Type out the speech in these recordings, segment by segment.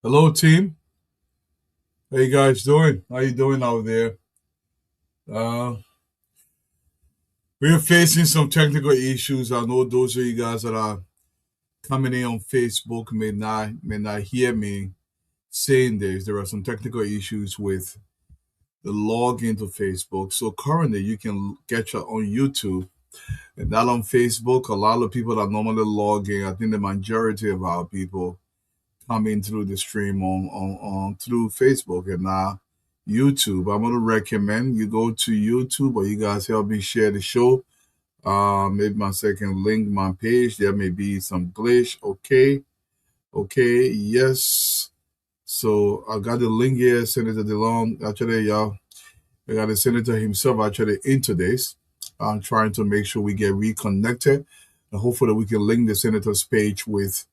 Hello, team. How you guys doing? How you doing out there? Uh, we're facing some technical issues. I know those of you guys that are coming in on Facebook may not hear me saying this. There are some technical issues with the login to Facebook. So currently, you can get you on YouTube and not on Facebook. A lot of people that normally log in, I think the majority of our people coming through the stream on through Facebook and now YouTube. I'm gonna recommend you go to YouTube or you guys help me share the show. Maybe my second link my page. There may be some glitch. Okay, yes. So I got the link here, Senator DeLong. Actually, y'all, I got the senator himself actually into this. I'm trying to make sure we get reconnected and hopefully we can link the senator's page with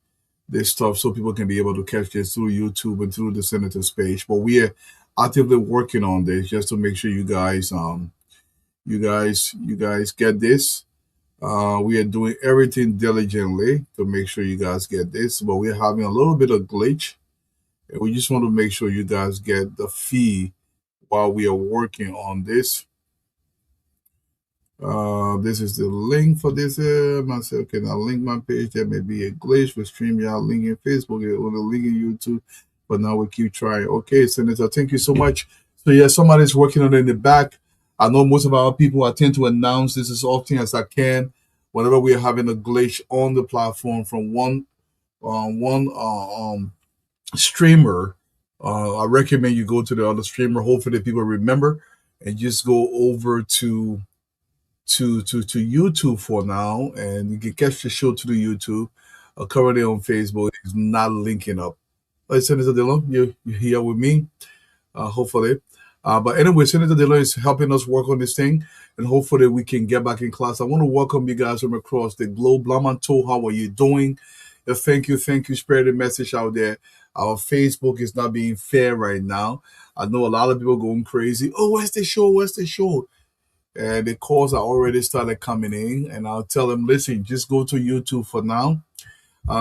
this stuff so people can be able to catch this through YouTube and through the senator's page. But we are actively working on this just to make sure you guys get this. We are doing everything diligently to make sure you guys get this, but we're having a little bit of glitch, and we just want to make sure you guys get the feed while we are working on this. This is the link for this. Myself can I link my page? There may be a glitch with StreamYard link in Facebook or the link in YouTube, but now we keep trying. Okay, Senator, thank you so much. So yeah, somebody's working on it in the back. I know most of our people, I tend to announce this as often as I can whenever we are having a glitch on the platform from one streamer. I recommend you go to the other streamer. Hopefully, people remember and just go over to YouTube for now, and you can catch the show to the YouTube. Currently on Facebook, it's not linking up. Hey, Senator Dillon, you here with me? Hopefully. But anyway, Senator Dillon is helping us work on this thing, and hopefully we can get back in class. I want to welcome you guys from across the globe. Lamanto, how are you doing? Thank you, spread the message out there. Our Facebook is not being fair right now. I know a lot of people going crazy. Oh, where's the show? Where's the show? And the calls are already started coming in, and I'll tell them, listen, just go to YouTube for now.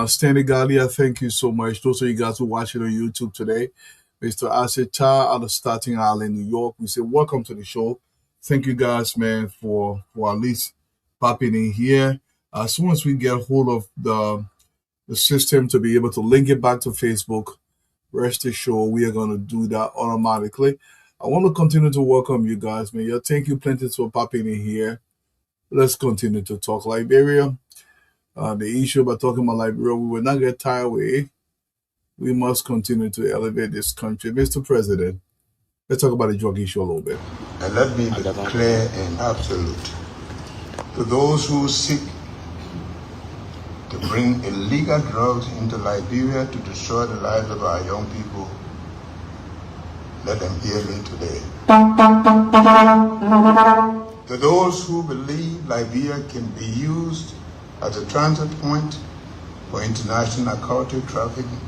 Stanley Galia, thank you so much. Those of you guys who watching on YouTube today, Mr. Aseta out of Staten Island, New York, we say welcome to the show. Thank you guys, man, for at least popping in here. As soon as we get hold of the system to be able to link it back to Facebook, rest assured we are going to do that automatically. I want to continue to welcome you guys, man. Yeah, thank you plenty for popping in here. Let's continue to talk Liberia. The issue about talking about Liberia, we will not get tired with. We must continue to elevate this country. Mr. President, let's talk about the drug issue a little bit. And let me be clear and absolute. To those who seek to bring illegal drugs into Liberia to destroy the lives of our young people, let them hear me today. To those who believe Liberia can be used as a transit point for international narcotic trafficking,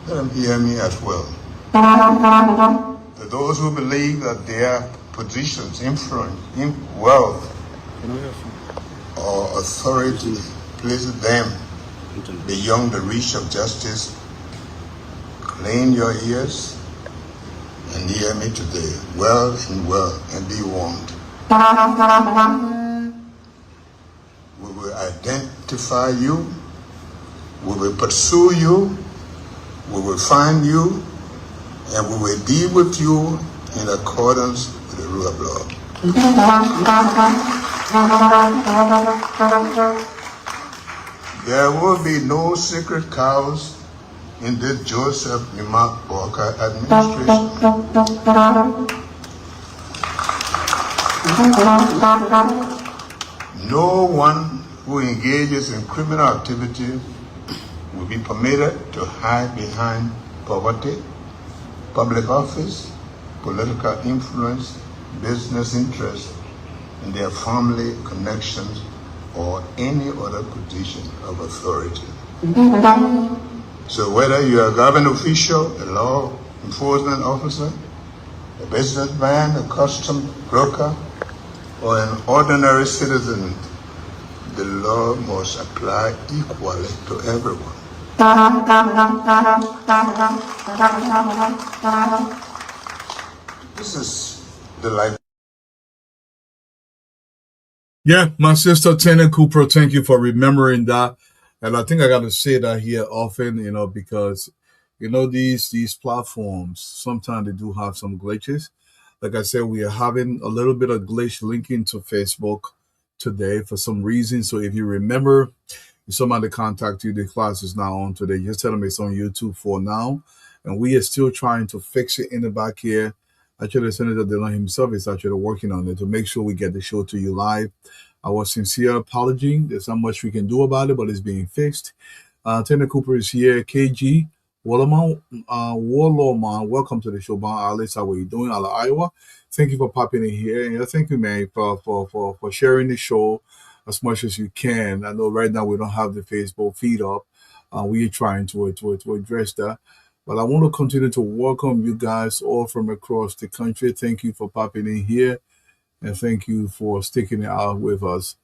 let them hear me as well. To those who believe that their positions, influence, wealth, or authority places them beyond the reach of justice, clean your ears and hear me today, well, and be warned. We will identify you, we will pursue you, we will find you, and we will deal with you in accordance with the rule of law. There will be no sacred cows in this Joseph Remark Walker administration. No one who engages in criminal activity will be permitted to hide behind poverty, public office, political influence, business interests, and their family connections, or any other position of authority. So whether you're a government official, a law enforcement officer, a businessman, a custom broker, or an ordinary citizen, the law must apply equally to everyone. This is the life. Yeah, my sister Tana Cooper, thank you for remembering that. And I think I got to say that here often, because these platforms sometimes they do have some glitches. Like I said, we are having a little bit of glitch linking to Facebook today for some reason. So if you remember, if somebody contact you, the class is now on today. Just tell them it's on YouTube for now, and we are still trying to fix it in the back here. Actually, Senator Dillon himself is actually working on it to make sure we get the show to you live. Our sincere apology. There's not much we can do about it, but it's being fixed. Tanner Cooper is here. KG. Warlorman, welcome to the show. Alice, how are you doing? Ala Iowa. Thank you for popping in here. And thank you, man, for sharing the show as much as you can. I know right now we don't have the Facebook feed up. We are trying to address that. But I want to continue to welcome you guys all from across the country. Thank you for popping in here. And thank you for sticking it out with us.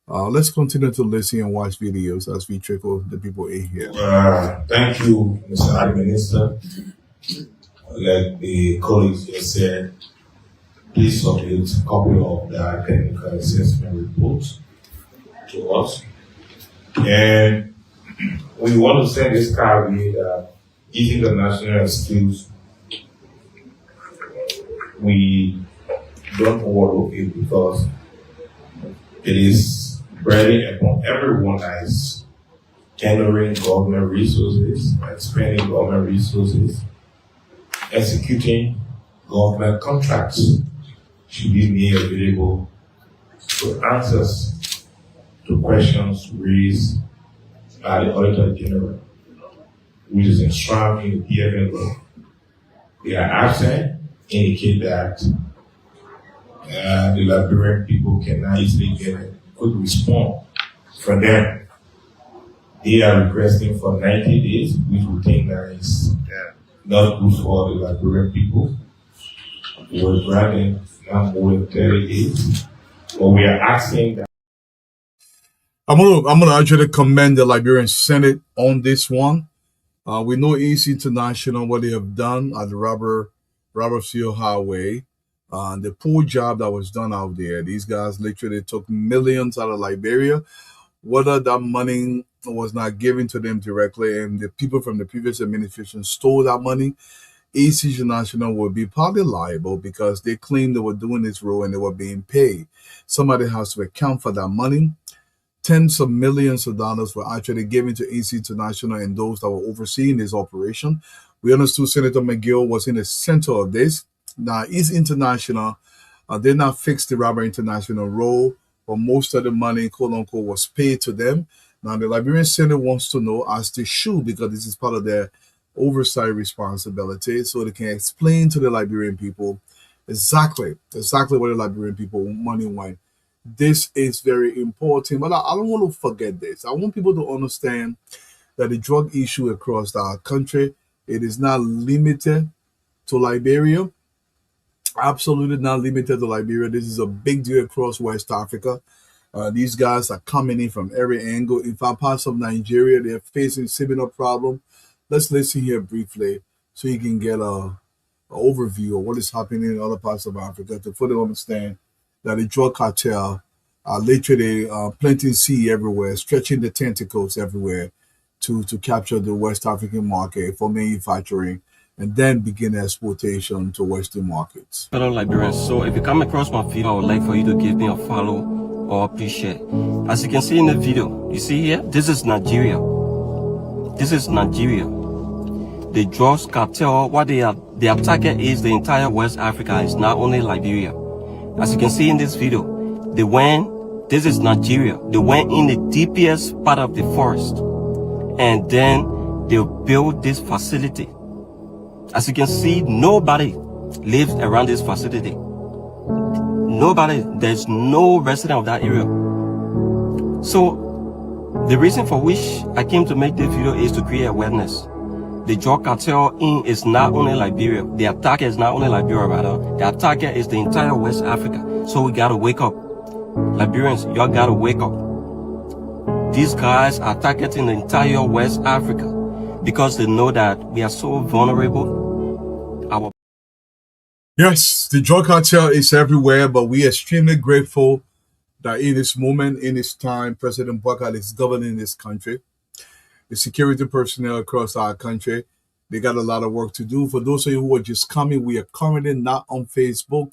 Let's continue to listen and watch videos as we trickle the people in here. Thank you, Mr. Adi Minister. Like the colleagues just said, please submit a copy of the technical assessment report to us. And we want to send this caveat that using the national skills, we don't want it because it is really upon everyone that is tendering government resources and spending government resources, executing government contracts should be made available for answers to questions raised by the Auditor General, which is enshrined in the PFN law. They are absent, indicate that the Liberian people cannot easily get a quick response from them. They are requesting for 90 days, which we think that is not good for the Liberian people. We're granting not more than 30 days, but we are asking that. I'm gonna actually commend the Liberian Senate on this one. We know EC International what they have done at the Robert Seal Highway. The poor job that was done out there. These guys literally took millions out of Liberia. Whether that money was not given to them directly and the people from the previous administration stole that money, AC International would be partly liable because they claimed they were doing this role and they were being paid. Somebody has to account for that money. Tens of millions of dollars were actually given to AC International and those that were overseeing this operation. We understood Senator McGill was in the center of this. Now, East International, did not fix the Robert International role, but most of the money, quote unquote, was paid to them. Now, the Liberian Senate wants to know, as they should, because this is part of their oversight responsibility, so they can explain to the Liberian people exactly where the Liberian people money went. This is very important, but I don't want to forget this. I want people to understand that the drug issue across our country, it is not limited to Liberia. Absolutely not limited to Liberia. This is a big deal across West Africa. These guys are coming in from every angle. In fact, parts of Nigeria, they're facing similar problem. Let's listen here briefly so you can get a overview of what is happening in other parts of Africa to fully understand that the drug cartel are literally planting seed everywhere, stretching the tentacles everywhere to capture the West African market for manufacturing and then begin exportation to Western markets. Fellow Liberians, so if you come across my video, I would like for you to give me a follow or please share. As you can see in the video, you see here, this is Nigeria. This is Nigeria. The drugs cartel, what their target is the entire West Africa, is not only Liberia. As you can see in this video, this is Nigeria. They went in the deepest part of the forest and then they built this facility. As you can see, nobody lives around this facility. Nobody, there's no resident of that area. So the reason for which I came to make this video is to create awareness. The drug cartel is not only Liberia. Their target is not only Liberia, rather. Their target is the entire West Africa. So we gotta wake up. Liberians, y'all gotta wake up. These guys are targeting the entire West Africa. because they know that we are so vulnerable. Our Yes, the drug cartel is everywhere, but we are extremely grateful that in this moment, in this time, President Baka is governing this country. The security personnel across our country, they got a lot of work to do. For those of you who are just coming, we are currently not on Facebook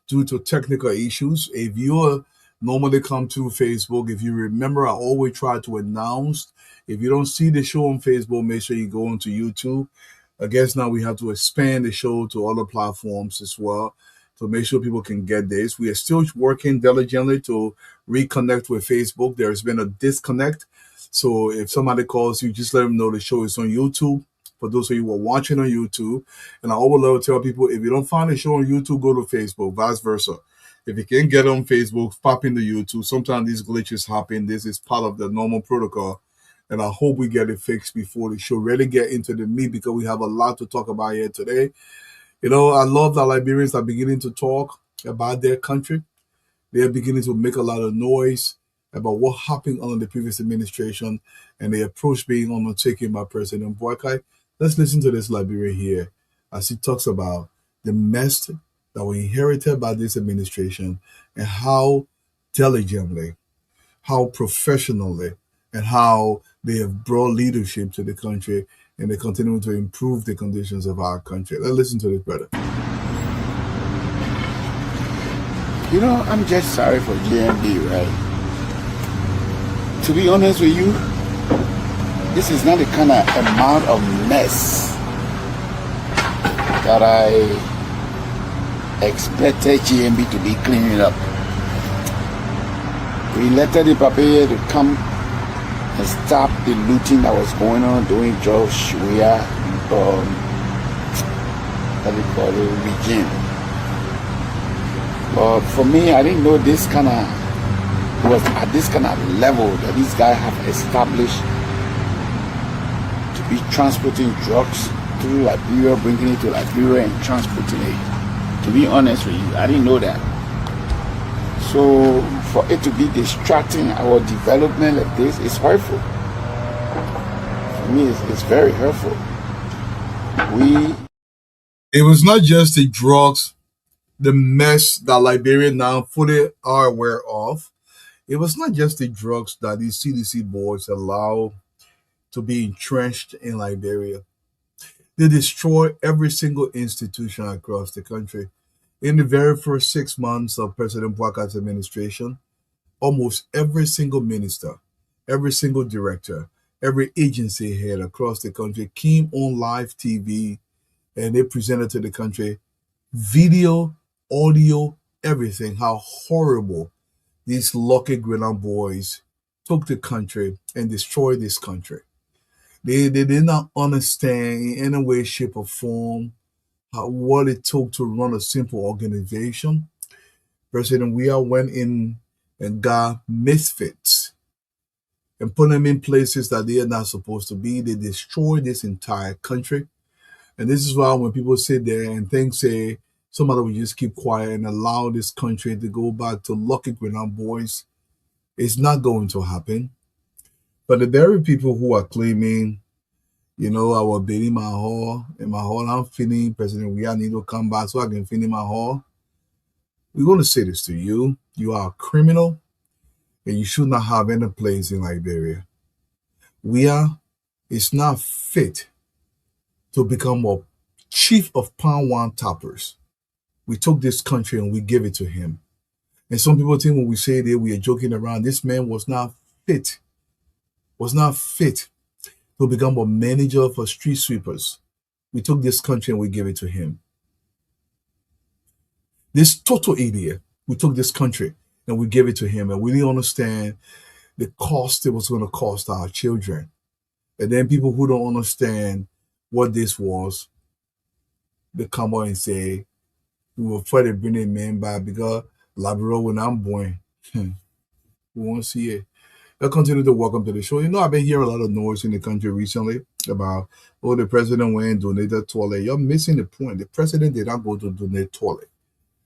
due to technical issues. If you normally come to Facebook, if you remember, I always try to announce. If you don't see the show on Facebook, make sure you go onto YouTube. I guess now we have to expand the show to other platforms as well to make sure people can get this. We are still working diligently to reconnect with Facebook. There's been a disconnect. So if somebody calls you, just let them know the show is on YouTube. For those of you who are watching on YouTube, and I always love to tell people if you don't find the show on YouTube, go to Facebook, vice versa. If you can't get on Facebook, pop into YouTube. Sometimes these glitches happen. This is part of the normal protocol. And I hope we get it fixed before the show really get into the meat because we have a lot to talk about here today. You know, I love that Liberians are beginning to talk about their country. They are beginning to make a lot of noise about what happened under the previous administration and the approach being undertaken by President Boakai. Let's listen to this Liberian here as he talks about the mess that were inherited by this administration and how diligently, how professionally, and how they have brought leadership to the country and they continue to improve the conditions of our country. Let's listen to this, brother. You know, I'm just sorry for JMB, right? To be honest with you, this is not the kind of amount of mess that I expected JMB to be cleaning up. We elected the Papier to come and stop the looting that was going on during Joshua, what do you call it, regime. But for me, I didn't know this kind of, it was at this kind of level that these guys have established to be transporting drugs through Liberia, bringing it to Liberia and transporting it. To be honest with you, I didn't know that. So for it to be distracting our development like this is hurtful. For me, it's very hurtful. It was not just the drugs, the mess that Liberia now fully are aware of. It was not just the drugs that these CDC boards allow to be entrenched in Liberia. They destroy every single institution across the country. In the very first 6 months of President Bwaka's administration, almost every single minister, every single director, every agency head across the country came on live TV and they presented to the country video, audio, everything, how horrible these lucky Grenada boys took the country and destroyed this country. They did not understand in any way, shape, or form what it took to run a simple organization. President Weah went in and got misfits and put them in places that they are not supposed to be. They destroyed this entire country. And this is why when people sit there and think, say, somebody will just keep quiet and allow this country to go back to lucky Grenada boys, it's not going to happen. But the very people who are claiming, you know, I was building my hall, and my hall, I'm feeling President Weah need to come back so I can finish my hall. We're going to say this to you. You are a criminal, and you should not have any place in Liberia. Weah is not fit to become a chief of Pound One tappers. We took this country and we gave it to him. And some people think when we say that we are joking around, this man was not fit to become a manager for street sweepers. We took this country and we gave it to him. This total idiot, we took this country and we gave it to him, and we didn't understand the cost it was going to cost our children. And then people who don't understand what this was, they come out and say, we were afraid to bring a man back because Labrador when I'm born. We won't see it. I'll continue to welcome to the show. You know, I've been hearing a lot of noise in the country recently about, oh, the president went and donated toilet. You're missing the point. The president did not go to donate toilet.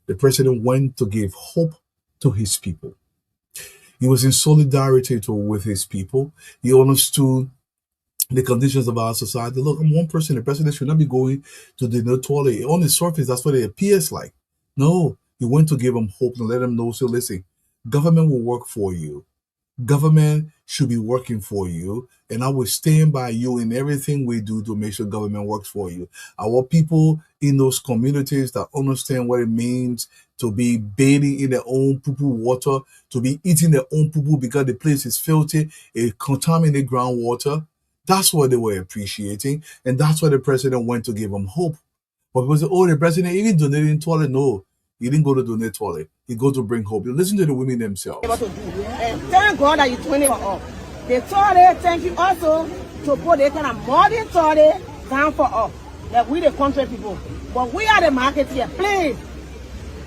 The president went to give hope to his people. He was in solidarity with his people. He understood the conditions of our society. Look, I'm one person. The president should not be going to the toilet. On the surface, that's what it appears like. No, he went to give them hope and let them know. So listen, government will work for you. Government should be working for you, and I will stand by you in everything we do to make sure government works for you. Our people in those communities that understand what it means to be bathing in their own poo-poo water, to be eating their own poo-poo because the place is filthy, it contaminated groundwater. That's what they were appreciating, and that's why the president went to give them hope. But people say, oh, the president even donating toilet. No, he didn't go to donate toilet. He go to bring hope. You listen to the women themselves. And thank God that you're doing it for us. The toilet, thank you also to put a kind of modern toilet down for us. That we the country people. But we are the market here. Please.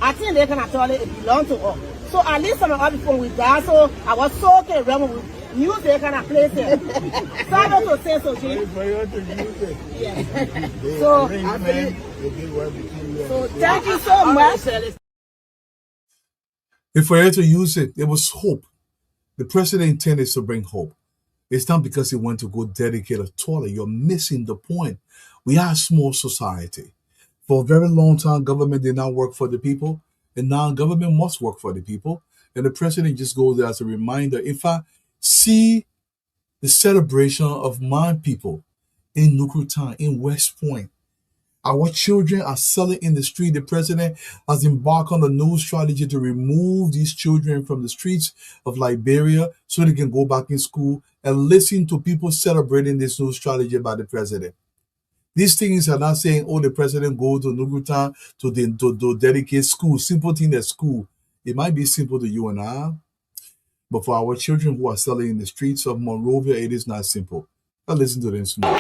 I think they kind of toilet it belongs to us. So at least some of us before we die, so I was so okay when we use that kind of place here. Sorry to say so, Jay. For you to use it. Yeah. They So, arrangement, they did work between you. so thank you so much. If we're here to use it, it was hope. The president intended to bring hope. It's not because he went to go dedicate a toilet. You're missing the point. We are a small society. For a very long time, government did not work for the people, and now government must work for the people. And the president just goes there as a reminder. If I see the celebration of my people in Nukutan, in West Point, our children are selling in the street. The president has embarked on a new strategy to remove these children from the streets of Liberia so they can go back in school and listen to people celebrating this new strategy by the president. These things are not saying, oh, the president go to Nugutan to dedicate school, simple thing at school. It might be simple to you and I, but for our children who are selling in the streets of Monrovia, it is not simple. Now listen to this more.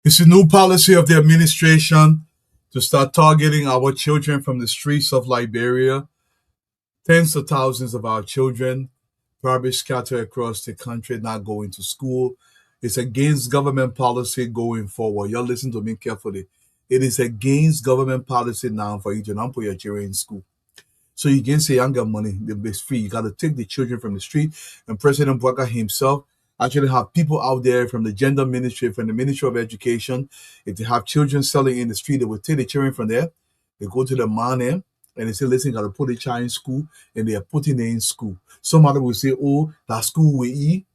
It's a new policy of the administration to start targeting our children from the streets of Liberia. Tens of thousands of our children probably scattered across the country, not going to school. It's against government policy going forward. Y'all listen to me carefully. It is against government policy now for you to not put your children in school. So you can say I got money, it's free. You got to take the children from the street. And President Bwaka himself actually have people out there from the gender ministry, from the Ministry of Education. If they have children selling in the street, they will take the children from there. They go to the man and they say, listen, got to put a child in school, and they are putting it in school. Somebody will say, oh, that school we eat.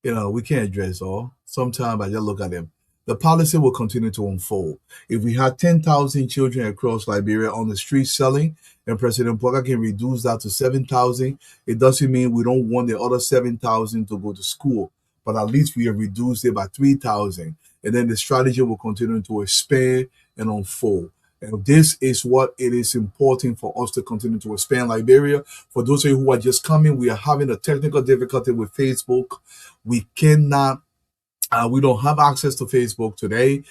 We can't address all. Sometimes I just look at them. The policy will continue to unfold. If we had 10,000 children across Liberia on the street selling, and President Bwaka can reduce that to 7,000, it doesn't mean we don't want the other 7,000 to go to school, but at least we have reduced it by 3,000. And then the strategy will continue to expand and unfold. And this is what it is important for us to continue to expand Liberia. For those of you who are just coming, we are having a technical difficulty with Facebook. We cannot we don't have access to Facebook today.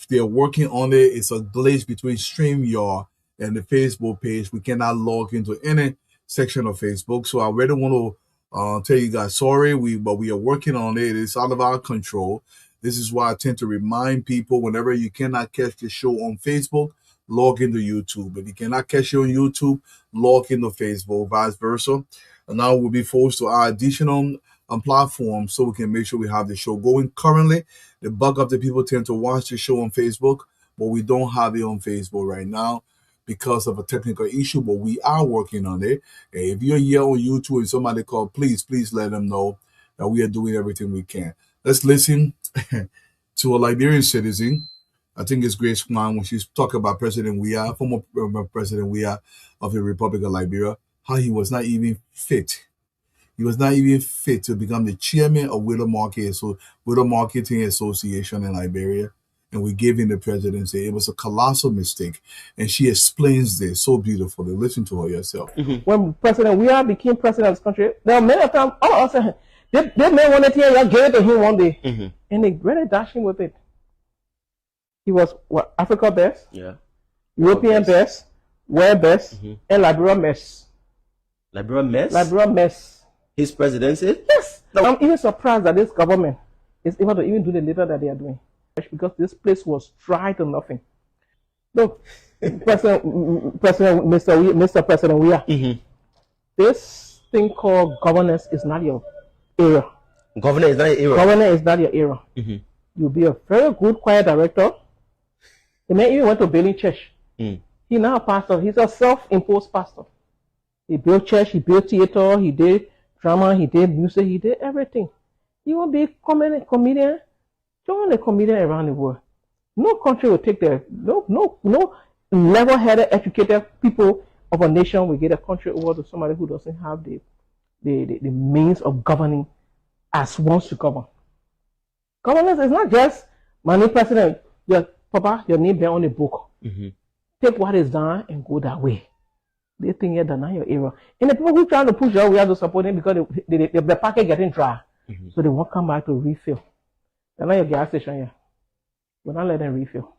They're working on it. It's a glitch between StreamYard and the Facebook page. We cannot log into any section of Facebook. So I really want to tell you guys sorry. But we are working on it. It's out of our control. This is why I tend to remind people whenever you cannot catch the show on Facebook, log into YouTube. If you cannot catch it on YouTube, log into Facebook, vice versa. And now we'll be forced to add additional platform so we can make sure we have the show going. Currently, the bulk of the people tend to watch the show on Facebook, but we don't have it on Facebook right now because of a technical issue, but we are working on it. And if you're here on YouTube and somebody call, please let them know that we are doing everything we can. Let's listen to a Liberian citizen. I think it's Grace Kwan when she's talking about President Weah, former President Weah of the Republic of Liberia, how he was not even fit. He was not even fit to become the chairman of Widow Marketing Association in Liberia. And we gave him the presidency. It was a colossal mistake. And she explains this so beautifully. Listen to her yourself. When President Weah became president of this country, there were many times, all of us, they may want to tell you, gave it to him one day. And they really dashed him with it. He was what, Africa best, European best, world best, and Liberia mess. Liberia mess? Liberia mess. His presidency? Yes. I'm even surprised that this government is able to even do the little that they are doing. Because this place was dry to nothing. Look, Mr. President Weah, this thing called governance is not your era. Governor is not your era? Governor is not your era. You'll be a very good choir director. The man even went to building church. He now a pastor. He's a self-imposed pastor. He built church, he built theater, he did drama, he did music, he did everything. He will be a comedian, join a comedian around the world. No country will take no level-headed, educated people of a nation will get a country over to somebody who doesn't have the means of governing as wants to govern. Governance is not just my new president, your name be on the book. Take what is done and go that way. They think you're not your era. And the people who trying to push your way to support him because the packet getting dry. So they won't come back to refill. They're not your gas station here. We're not letting them refill.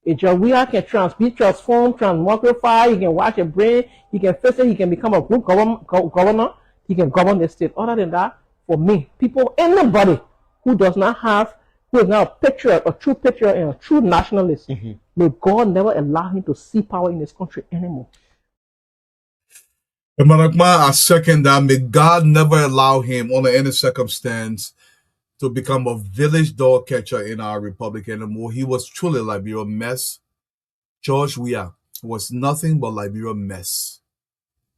If your wheel can be transformed, transmogrify, he can wash your brain, he can fix it, he can become a good governor, he can govern the state. Other than that, for me, people, anybody who is not a patriot, a true patriot and a true nationalist, may God never allow him to see power in this country anymore. And Manakma, I second that. May God never allow him, under any circumstance, to become a village dog catcher in our republic anymore. He was truly Liberia mess. George Weah was nothing but Liberia mess.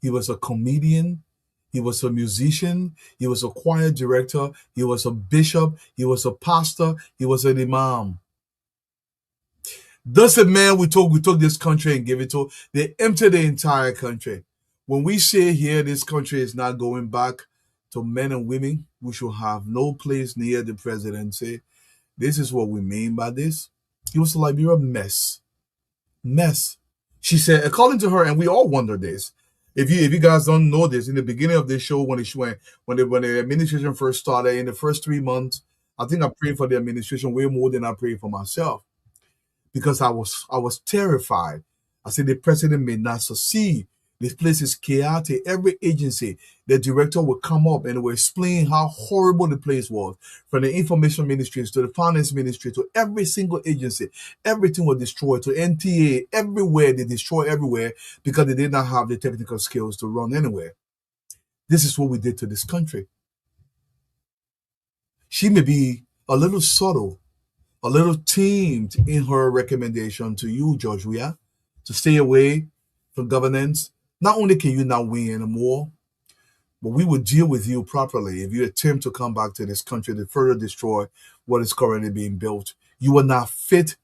He was a comedian. He was a musician. He was a choir director. He was a bishop. He was a pastor. He was an imam. That's the man we took this country and gave it to. They emptied the entire country. When we say here this country is not going back to men and women who should have no place near the presidency, this is what we mean by this. He was a Liberia mess. Mess. She said, according to her, and we all wonder this, if you guys don't know this, in the beginning of this show, when the administration first started, in the first 3 months, I think I prayed for the administration way more than I prayed for myself. Because I was terrified. I said the president may not succeed. This place is chaotic. Every agency, the director will come up and will explain how horrible the place was. From the information ministries to the finance ministry to every single agency, everything was destroyed. To NTA, everywhere they destroy everywhere because they did not have the technical skills to run anywhere. This is what we did to this country. She may be a little subtle, a little tamed in her recommendation to you, George Weah, to stay away from governance. Not only can you not win anymore, but we will deal with you properly if you attempt to come back to this country to further destroy what is currently being built. You are not fit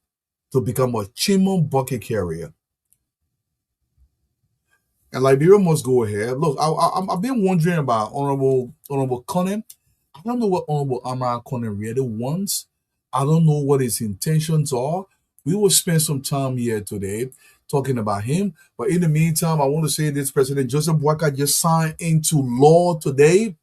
to become a Chimon bucket carrier. And Liberia must go ahead. Look, I've been wondering about Honorable Conan. I don't know what Honorable Amara Conan really wants. I don't know what his intentions are. We will spend some time here today talking about him. But in the meantime, I want to say this: President Joseph Boakai just signed into law today.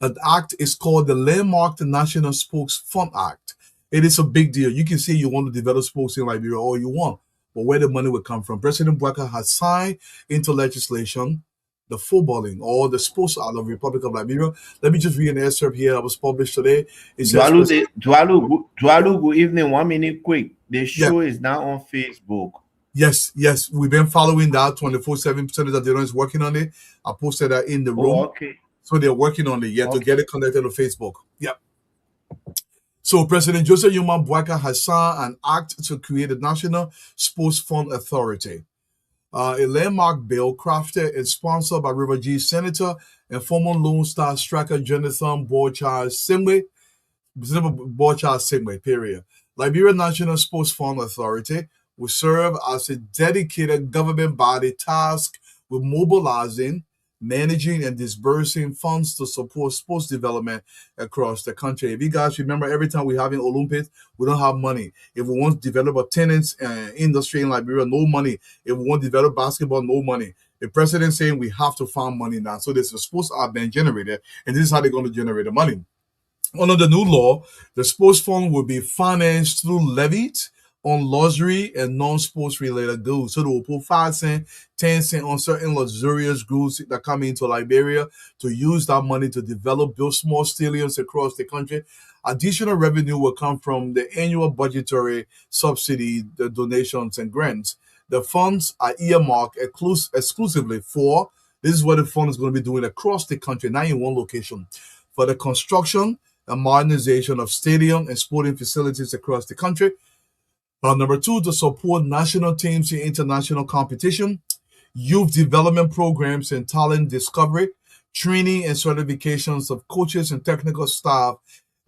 An act is called the Landmark National Spokes Fund Act. It is a big deal. You can say you want to develop spokes in Liberia all you want, but where the money will come from. President Boakai has signed into legislation the footballing or the sports out of the Republic of Liberia. Let me just read an excerpt here that was published today. It says, Dwalu, good evening. 1 minute quick. The show is now on Facebook. Yes. We've been following that 24/7. Senator Dillon is working on it. I posted that in the room. Oh, okay. So they're working on it to get it connected to Facebook. Yep. So President Joseph Yoman Boakai has signed an act to create a National Sports Fund Authority. A landmark bill crafted and sponsored by River G Senator and former Lone Star striker Jonathan Bochar Sigmwe, period. Liberia National Sports Fund Authority will serve as a dedicated government body tasked with mobilizing, managing, and disbursing funds to support sports development across the country. If you guys remember, every time we have in Olympics, we don't have money. If we want to develop a tennis industry in Liberia, no money. If we want to develop basketball, no money. The president saying we have to find money now. So there's a sports are being generated, and this is how they're going to generate the money. Under the new law, the sports fund will be financed through levies on luxury and non-sports related goods. So they will put 5 cents, 10 cents on certain luxurious goods that come into Liberia to use that money to build small stadiums across the country. Additional revenue will come from the annual budgetary subsidy, the donations and grants. The funds are earmarked exclusively for, this is what the fund is going to be doing across the country, not in one location, for the construction and modernization of stadium and sporting facilities across the country. Number 2, to support national teams in international competition, youth development programs and talent discovery, training and certifications of coaches and technical staff.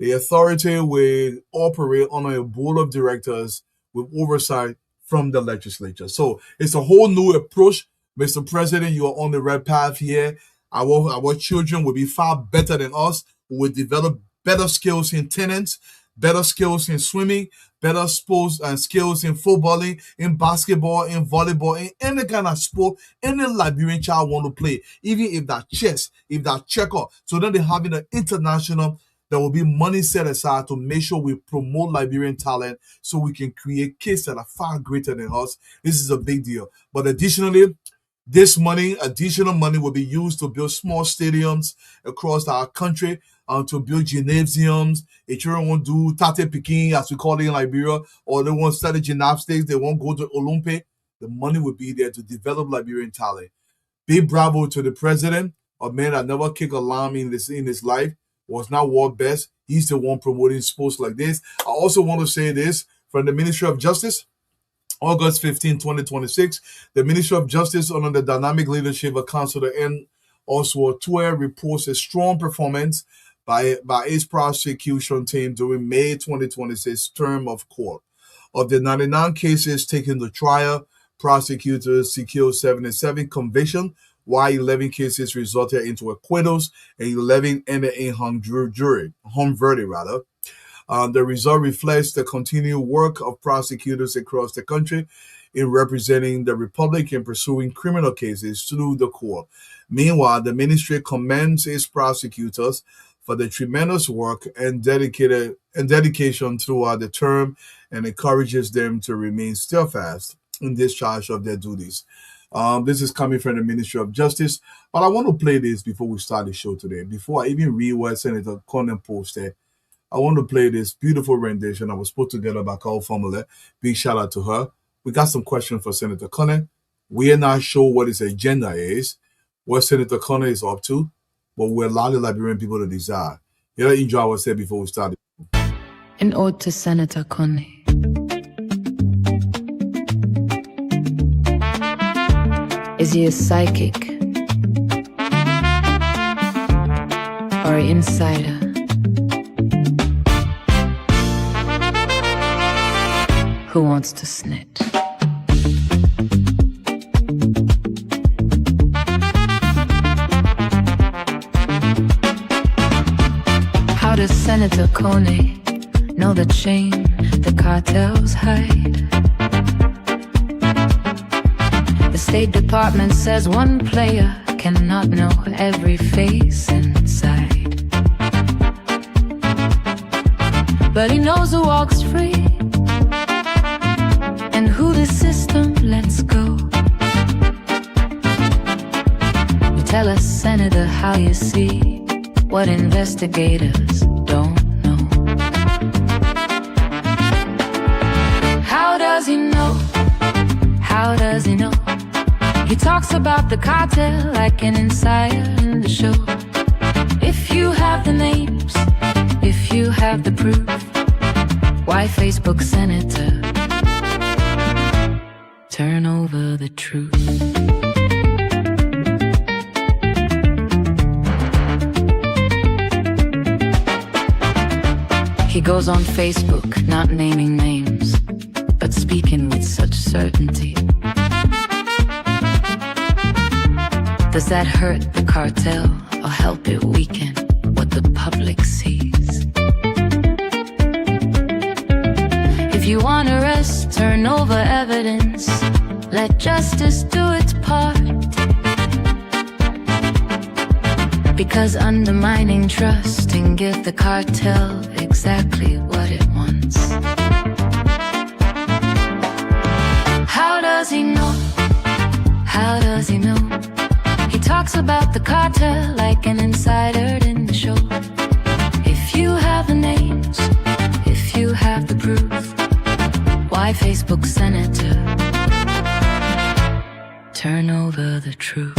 The authority will operate under a board of directors with oversight from the legislature. So it's a whole new approach. Mr. President, you are on the right path here. Our children will be far better than us. We will develop better skills in tennis, better skills in swimming, better sports and skills in footballing, in basketball, in volleyball, in any kind of sport any Liberian child want to play, even if that chess, if that checker. So then they're having an international, there will be money set aside to make sure we promote Liberian talent so we can create kids that are far greater than us. This is a big deal. But additionally, additional money will be used to build small stadiums across our country, to build gymnasiums. If children want to do tate pikin, as we call it in Liberia, or they want to study gymnastics, they won't go to Olympic, the money will be there to develop Liberian talent. Big bravo to the president, a man that never kicked a lamb in his life, was not world best. He's the one promoting sports like this. I also want to say this from the Ministry of Justice. August 15, 2026, the Ministry of Justice, under the dynamic leadership of Councilor N. Oswald Tuer, reports a strong performance by its prosecution team during May 2026 term of court. Of the 99 cases taken to trial, prosecutors secured 77 convictions, while 11 cases resulted into acquittals and 11 ended in hung verdict. The result reflects the continued work of prosecutors across the country in representing the Republic in pursuing criminal cases through the court. Meanwhile, the ministry commends its prosecutors for the tremendous work and dedication throughout the term and encourages them to remain steadfast in discharge of their duties. This is coming from the Ministry of Justice. But I want to play this before we start the show today. Before I even read what Senator Conan posted, I want to play this beautiful rendition that was put together by Carl Formula. Big shout out to her. We got some questions for Senator Conan. We are not sure what his agenda is, what Senator Conan is up to, but we're allowing the Liberian people to desire. You enjoy what I said before we started. An ode to Senator Conan. Is he a psychic or an insider? Who wants to snitch? How does Senator Conan know the chain the cartels hide? The State Department says one player cannot know every face inside. But he knows who walks free and who the system lets go. You tell us, Senator, how you see what investigators don't know. How does he know? How does he know? He talks about the cartel like an insider in the show. If you have the names, if you have the proof, why Facebook Senator turn over the truth? He goes on Facebook, not naming names, but speaking with such certainty. Does that hurt the cartel or help it weaken what the public sees? If you want arrest, turn over evidence, let justice do its part. Because undermining trust and give the cartel exactly what it wants. How does he know? How does he know? He talks about the cartel like an insider in the show. If you have the names, if you have the proof, why Facebook Senator turn over the truth?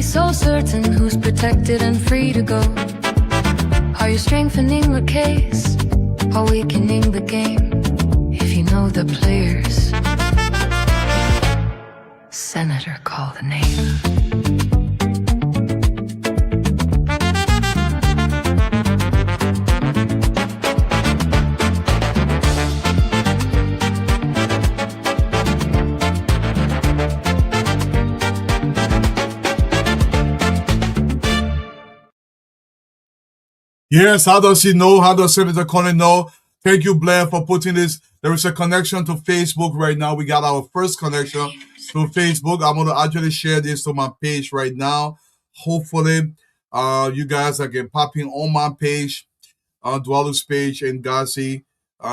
So certain who's protected and free to go? Are you strengthening the case or weakening the game? If you know the players, Senator, call the name. Yes, how does he know? How does Senator Conan know? Thank you, Blair, for putting this. There is a connection to Facebook right now. We got our first connection to Facebook. I'm going to actually share this to my page right now. Hopefully, you guys are getting popping on my page, Dwalu's page, and Gazi.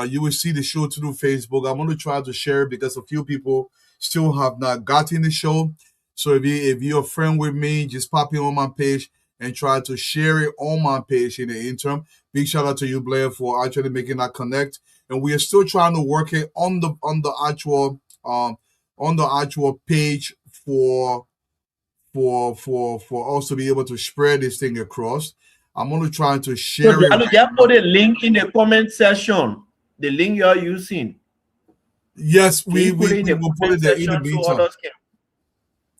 You will see the show through Facebook. I'm going to try to share it because a few people still have not gotten the show. So if you're a friend with me, just pop in on my page and try to share it on my page in the interim. Big shout out to you, Blair, for actually making that connect. And we are still trying to work it on the actual page for us to be able to spread this thing across. I'm gonna try to share it. Just put a link in the comment section. The link you're using. Yes, we will put it there in the meantime.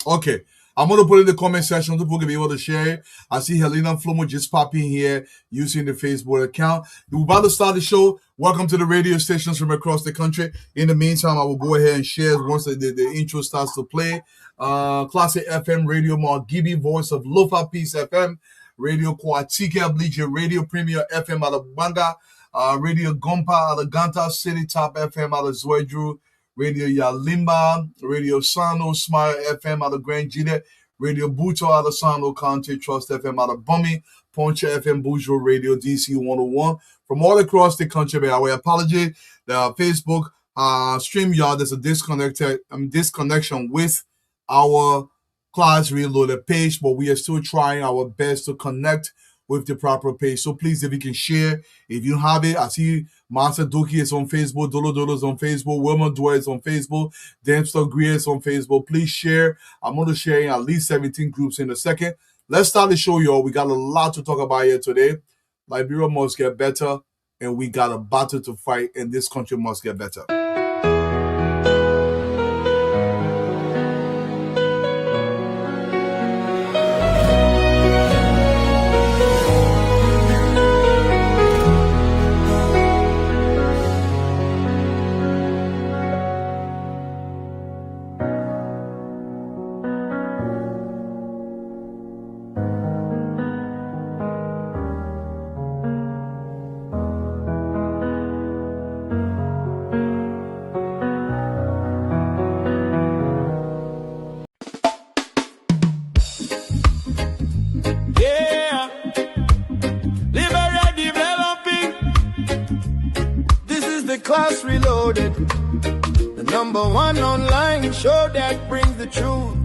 Okay. I'm going to put it in the comment section so people can be able to share it. I see Helena Flomo just popping here using the Facebook account. We're about to start the show. Welcome to the radio stations from across the country. In the meantime, I will go ahead and share once the intro starts to play. Classic FM Radio Margibi, Voice of Lofa Peace FM, Radio Kwatika Bleacher, Radio Premier FM out of Banga, Radio Gompa out of Ganta City Top FM out of Zwedru, Radio Yalimba, Radio Sano Smile FM out of Grand Jide, Radio Buto out of Sano County, Trust FM out of Bummy, Poncha FM Bourgeois Radio DC 101. From all across the country, by our apology, the Facebook StreamYard, there's a disconnection with our Class Reloaded page, but we are still trying our best to connect with the proper page. So please, if you can share, if you have it, I see Master Doki is on Facebook, Dolo Dolo is on Facebook, Wilma Dwyer is on Facebook, Dempster Greer is on Facebook. Please share. I'm going to share in at least 17 groups in a second. Let's start the show, y'all. We got a lot to talk about here today. Liberia must get better, and we got a battle to fight, and this country must get better. Class Reloaded, the #1 online show that brings the truth.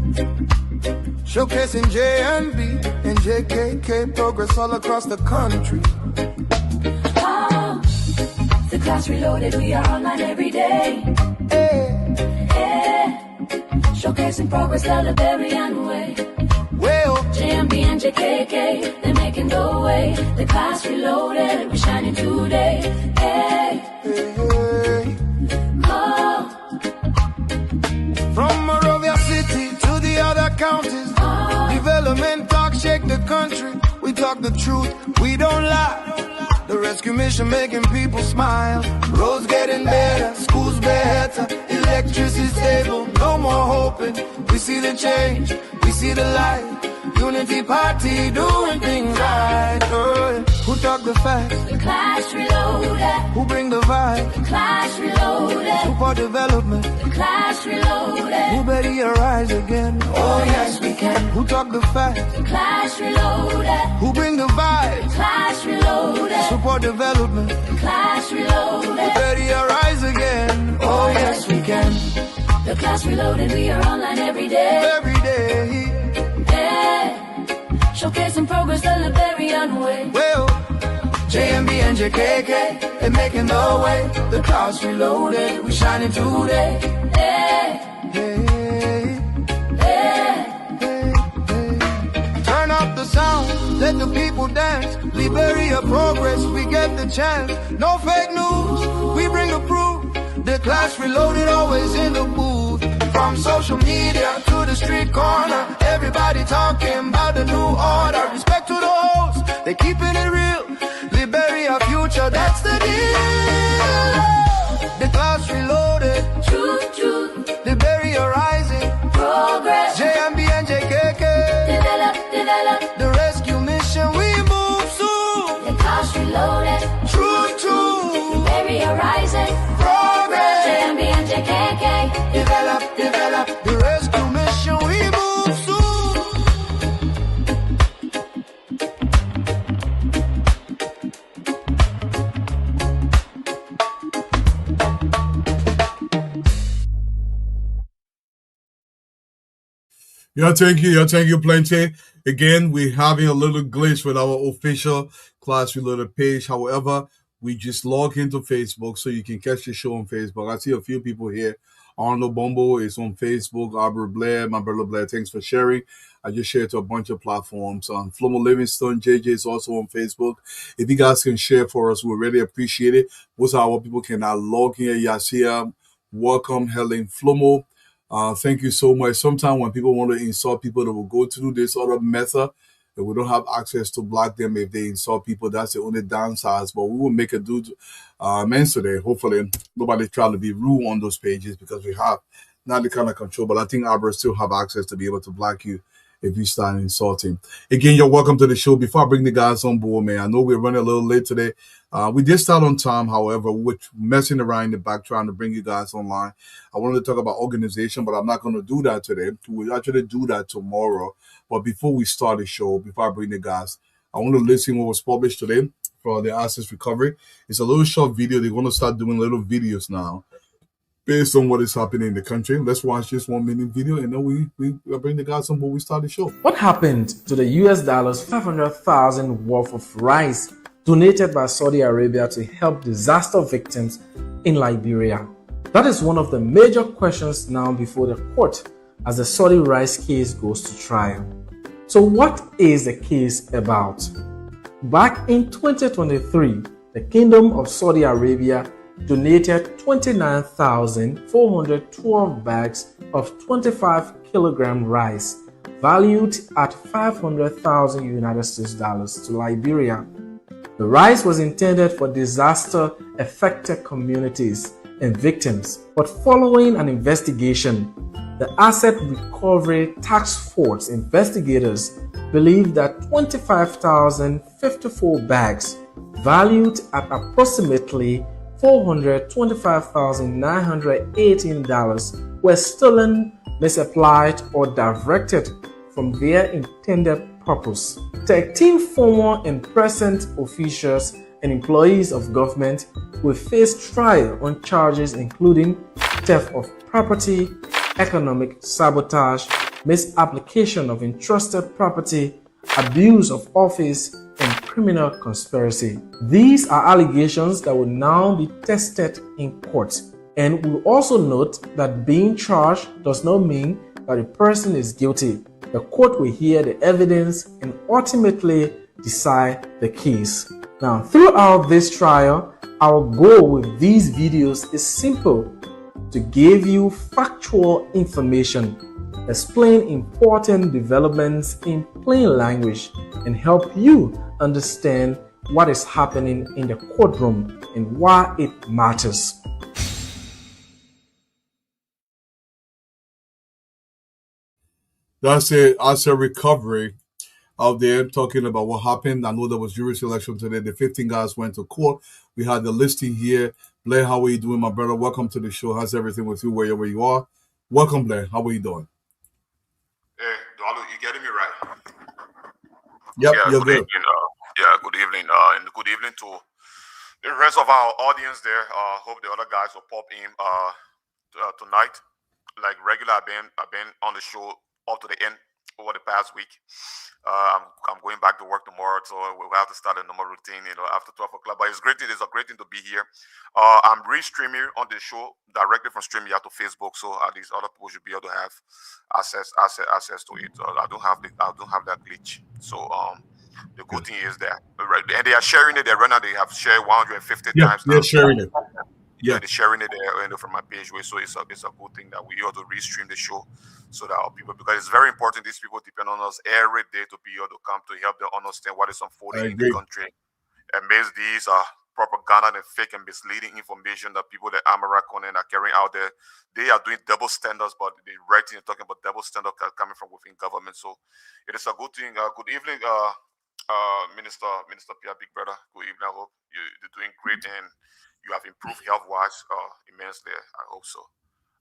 Showcasing JNB and JKK progress all across the country. Oh, the Class Reloaded, we are online every day. Showcasing progress the Liberian way. Well, JMB and JKK, they're making the way. The Class Reloaded, we're shining today. Hey. Oh. From Monrovia City to the other counties, development talk shake the country. We talk the truth, we don't lie. The rescue mission making people smile. Roads getting better, schools better, electricity stable, no more hoping. We see the change, we see the light. Unity Party doing things right. Who talk the facts? The Class Reloaded. Who bring the vibe? The Class Reloaded. Support development. The Class Reloaded. Who better arise again? Oh yes we can. Who talk the facts? The Class Reloaded. Who bring the vibe? The Class Reloaded. Support development. The Class Reloaded. Who better arise again? Oh yes we can. The Class Reloaded, we are online every day. Every day. Showcasing progress the Liberian way. Well, JMB and JKK, they're making the way. The Class Reloaded, we shining today. Hey. Hey. Turn up the sound, let the people dance. Liberia progress, we get the chance. No fake news, we bring the proof. The Class Reloaded, always in the booth. From social media to the street corner, everybody talking about the new order. Respect to the hosts, they keeping it real. Liberia future, that's the deal. The Class Reloaded, Truth. Liberia rising, Progress. JMB and JKK, Develop. the rescue mission, we move soon. The Class Reloaded. Truth. Liberia rising. Progress. JMB and JKK. Develop, the rescue mission, we move soon. Yeah, thank you plenty. Again, we're having a little glitch with our official Class Reloaded page. However, we just log into Facebook so you can catch the show on Facebook. I see a few people here. Arnold Bombo is on Facebook. Albert Blair, my brother Blair, thanks for sharing. I just shared to a bunch of platforms. Flomo Livingston, JJ is also on Facebook. If you guys can share for us, we really appreciate it. Most of our people cannot log in. Yasia, welcome, Helen Flomo. Thank you so much. Sometimes when people want to insult people, they will go through this other method. and we don't have access to block them if they insult people. That's the only downside. But we will make a do amends today. Hopefully, nobody trying to be rude on those pages because we have not the kind of control. But I think Albert still have access to be able to block you if you start insulting. Again, you're welcome to the show. Before I bring the guys on board, man, I know we're running a little late today. We did start on time, however, we're messing around in the back trying to bring you guys online. I wanted to talk about organization, but I'm not going to do that today. We'll actually do that tomorrow. But before we start the show, before I bring the guys, I want to listen what was published today for the Access Recovery. It's a little short video. They're going to start doing little videos now based on what is happening in the country. Let's watch this 1 minute video and then we bring the guys on board. We start the show. What happened to the US dollars 500,000 worth of rice donated by Saudi Arabia to help disaster victims in Liberia? That is one of the major questions now before the court as the Saudi rice case goes to trial. So what is the case about? Back in 2023, the Kingdom of Saudi Arabia donated 29,412 bags of 25 kilogram rice valued at 500,000 United States dollars to Liberia. The rice was intended for disaster affected communities and victims, but following an investigation, the Asset Recovery Task Force investigators believe that 25,054 bags valued at approximately $425,918 were stolen, misapplied, or directed from their intended purpose. 13 former and present officials and employees of government will face trial on charges including theft of property, economic sabotage, misapplication of entrusted property, abuse of office, and criminal conspiracy. These are allegations that will now be tested in court. And we'll also note that being charged does not mean that a person is guilty. The court will hear the evidence and ultimately decide the case. Now, throughout this trial, our goal with these videos is simple: to give you factual information, explain important developments in plain language, and help you understand what is happening in the courtroom and why it matters. That's it. Asset Recovery out there talking about what happened. I know there was jury selection today. The 15 guys went to court. We had the listing here. Blair, how are you doing, my brother? Welcome to the show. How's everything with you wherever you are? Welcome, Blair. How are you doing? Hey, Donald, you getting me right? Yep, yeah, you're good good. evening. Good evening. And good evening to the rest of our audience there. Hope the other guys will pop in tonight. Like regular, I've been on the show up to the end over the past week. I'm going back to work tomorrow, so we'll have to start a normal routine, after 12 o'clock. But it's a great thing to be here. I'm re-streaming on the show directly from StreamYard to Facebook, so at least other people should be able to have access to it. I don't have that glitch. So the good thing is that, right, and they are sharing it. They have shared 150 times now. They're sharing it. Yeah, they're sharing it there from my page. So it's a good thing that we ought to restream the show so that our people, because it's very important, these people depend on us every day to be able to come to help them understand what is unfolding in the country. Amidst these propaganda and fake and misleading information that people that Amarak are carrying out there, they are doing double standards, but they're writing and talking about double standards coming from within government. So it is a good thing. Good evening, Minister Pierre, big brother. Good evening. I hope you're doing great and you have improved health-wise immensely. I hope so.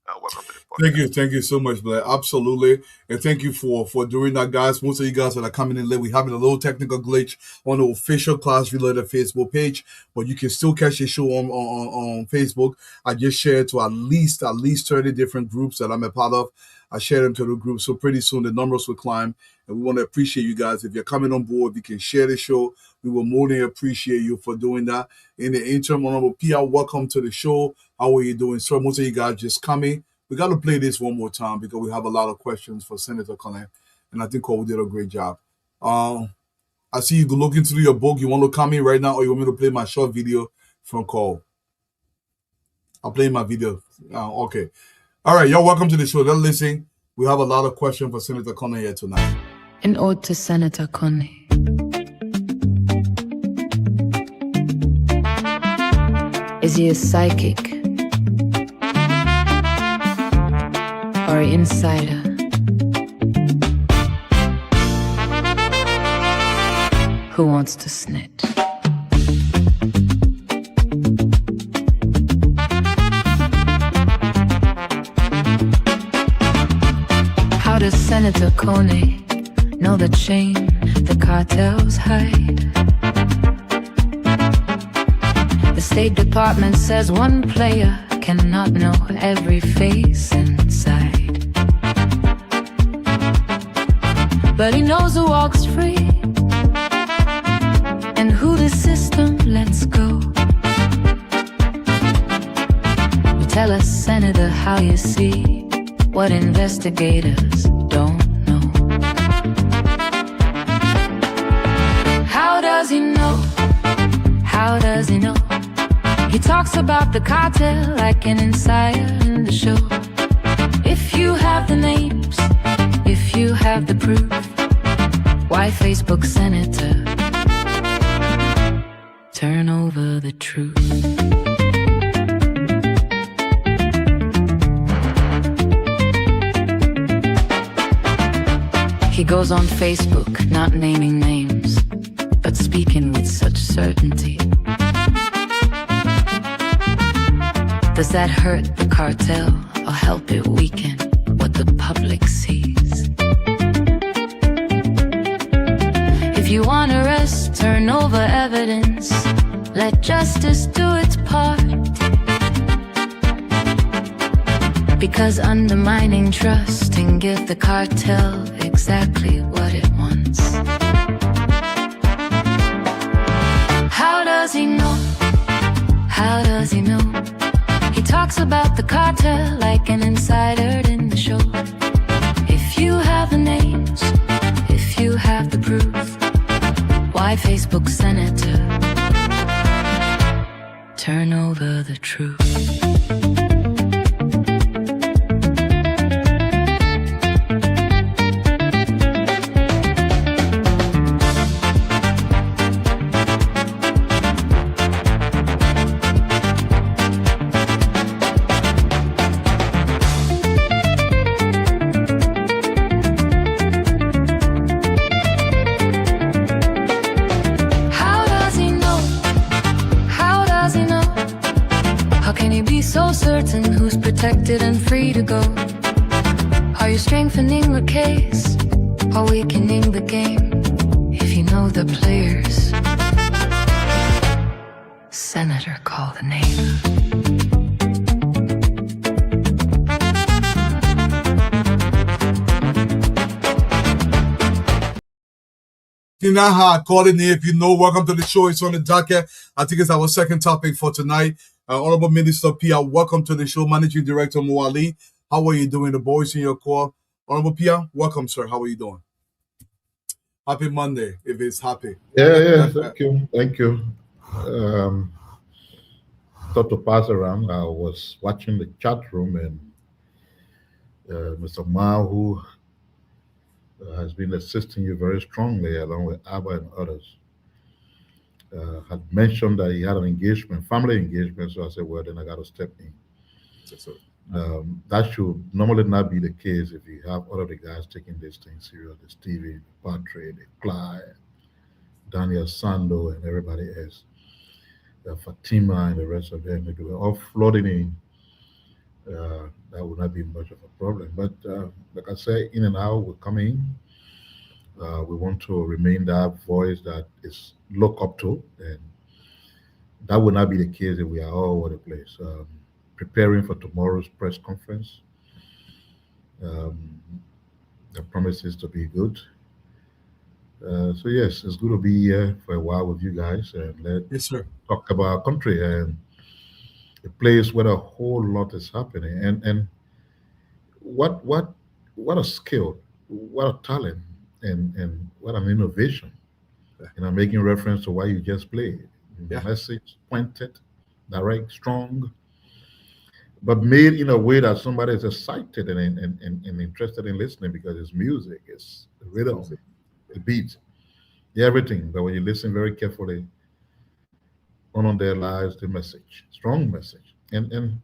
Welcome to the podcast. Thank you so much, Blair. Absolutely, and thank you for doing that, guys. Most of you guys that are coming in late, we're having a little technical glitch on the official Class Reloaded Facebook page, but you can still catch the show on Facebook. I just shared to at least 30 different groups that I'm a part of. I share them to the group, so pretty soon the numbers will climb, and we want to appreciate you guys. If you're coming on board, you can share the show. We will more than appreciate you for doing that. In the interim, Honorable PR, welcome to the show. How are you doing, sir? Most of you guys just coming. We got to play this one more time because we have a lot of questions for Senator Connect, and I think Cole did a great job. I see you looking through your book. You want to come in right now, or you want me to play my short video from Cole? I'll play my video. Okay. All right, y'all, welcome to the show. Let's listen. We have a lot of questions for Senator Connect here tonight. An ode to Senator Kone. Is he a psychic or an insider? Who wants to snitch? How does Senator Kone know the chain the cartels hide? The State Department says one player cannot know every face inside, but he knows who walks free and who the system lets go. Tell us, Senator, how you see what investigators don't know. How does he know? How does he know? He talks about the cartel like an insider in the show. If you have the names, if you have the proof, why Facebook Senator turn over the truth? He goes on Facebook, not naming names, but speaking with such certainty. Does that hurt the cartel or help it weaken what the public sees? If you want arrest, turn over evidence, let justice do its part. Because undermining trust and give the cartel exactly what it wants. How does he know? How does he know? He talks about the cartel like an insider in the show. If you have the names, if you have the proof, why Facebook Senator turn over the truth? Protected and free to go. Are you strengthening the case or weakening the game? If you know the players, Senator, call the name. Tinaha, call in here if you know. Welcome to the show. It's on the docket. I think it's our second topic for tonight. Honorable Minister Pia, welcome to the show. Managing Director Muali, how are you doing? The boys in your call. Honorable Pia, welcome, sir. How are you doing? Happy Monday, if it's happy. Yeah, thank you. Thought to pass around. I was watching the chat room, and Mr. Ma, who has been assisting you very strongly, along with Abba and others, had mentioned that he had an engagement, family engagement. So I said, well, then I got to step in. That should normally not be the case if you have all of the guys taking this thing serious, the Stevie, the Patrick, the Clyde, Daniel Sando, and everybody else, Fatima and the rest of them. If they were all flooding in, that would not be much of a problem. But like I say, in and out, we're coming. We want to remain that voice that is looked up to, and that will not be the case if we are all over the place. Preparing for tomorrow's press conference. The promises to be good. So yes, it's good to be here for a while with you guys, and let's talk about our country and a place where a whole lot is happening. And what a skill, what a talent, and what an innovation. And I'm making reference to what you just played. The message pointed, direct, strong, but made in a way that somebody is excited and interested in listening because it's music, it's rhythm, the beat, everything. But when you listen very carefully, on there lies the message, strong message, and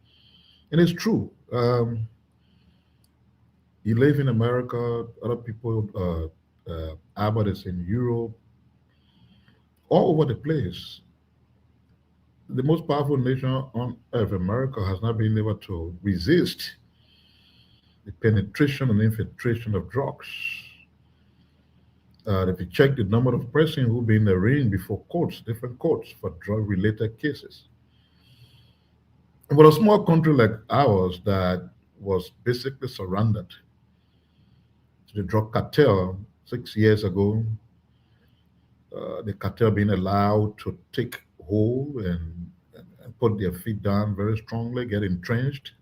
it's true. You live in America, other people, Albert is in Europe, all over the place. The most powerful nation on earth, America, has not been able to resist the penetration and infiltration of drugs. If you check the number of persons who've been arraigned before courts, different courts, for drug-related cases. But a small country like ours that was basically surrendered to the drug cartel 6 years ago, the cartel being allowed to take hold and put their feet down very strongly, get entrenched.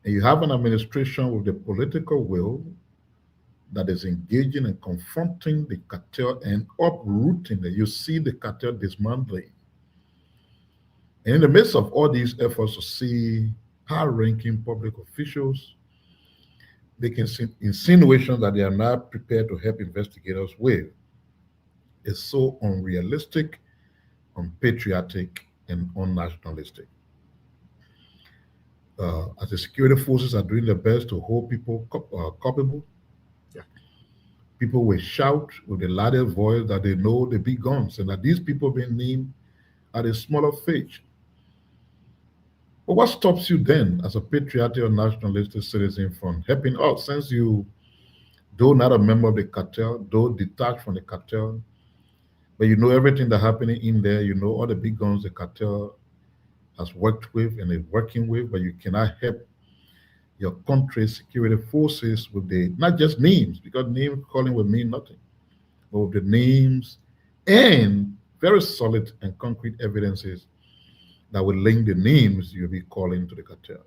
And you have an administration with the political will that is engaging and confronting the cartel and uprooting it. You see the cartel dismantling. And in the midst of all these efforts to see high-ranking public officials making insinuations that they are not prepared to help investigators with, is so unrealistic, unpatriotic, and unnationalistic. As the security forces are doing their best to hold people culpable, people will shout with the loudest voice that they know the big guns and that these people being named are the smaller fish. But what stops you then, as a patriotic or nationalistic citizen, from helping out, since you, though not a member of the cartel, though detached from the cartel, but you know everything that's happening in there, you know all the big guns the cartel has worked with and is working with, but you cannot help your country's security forces with the, not just names, because name calling will mean nothing, but with the names and very solid and concrete evidences that will link the names you'll be calling to the cartel.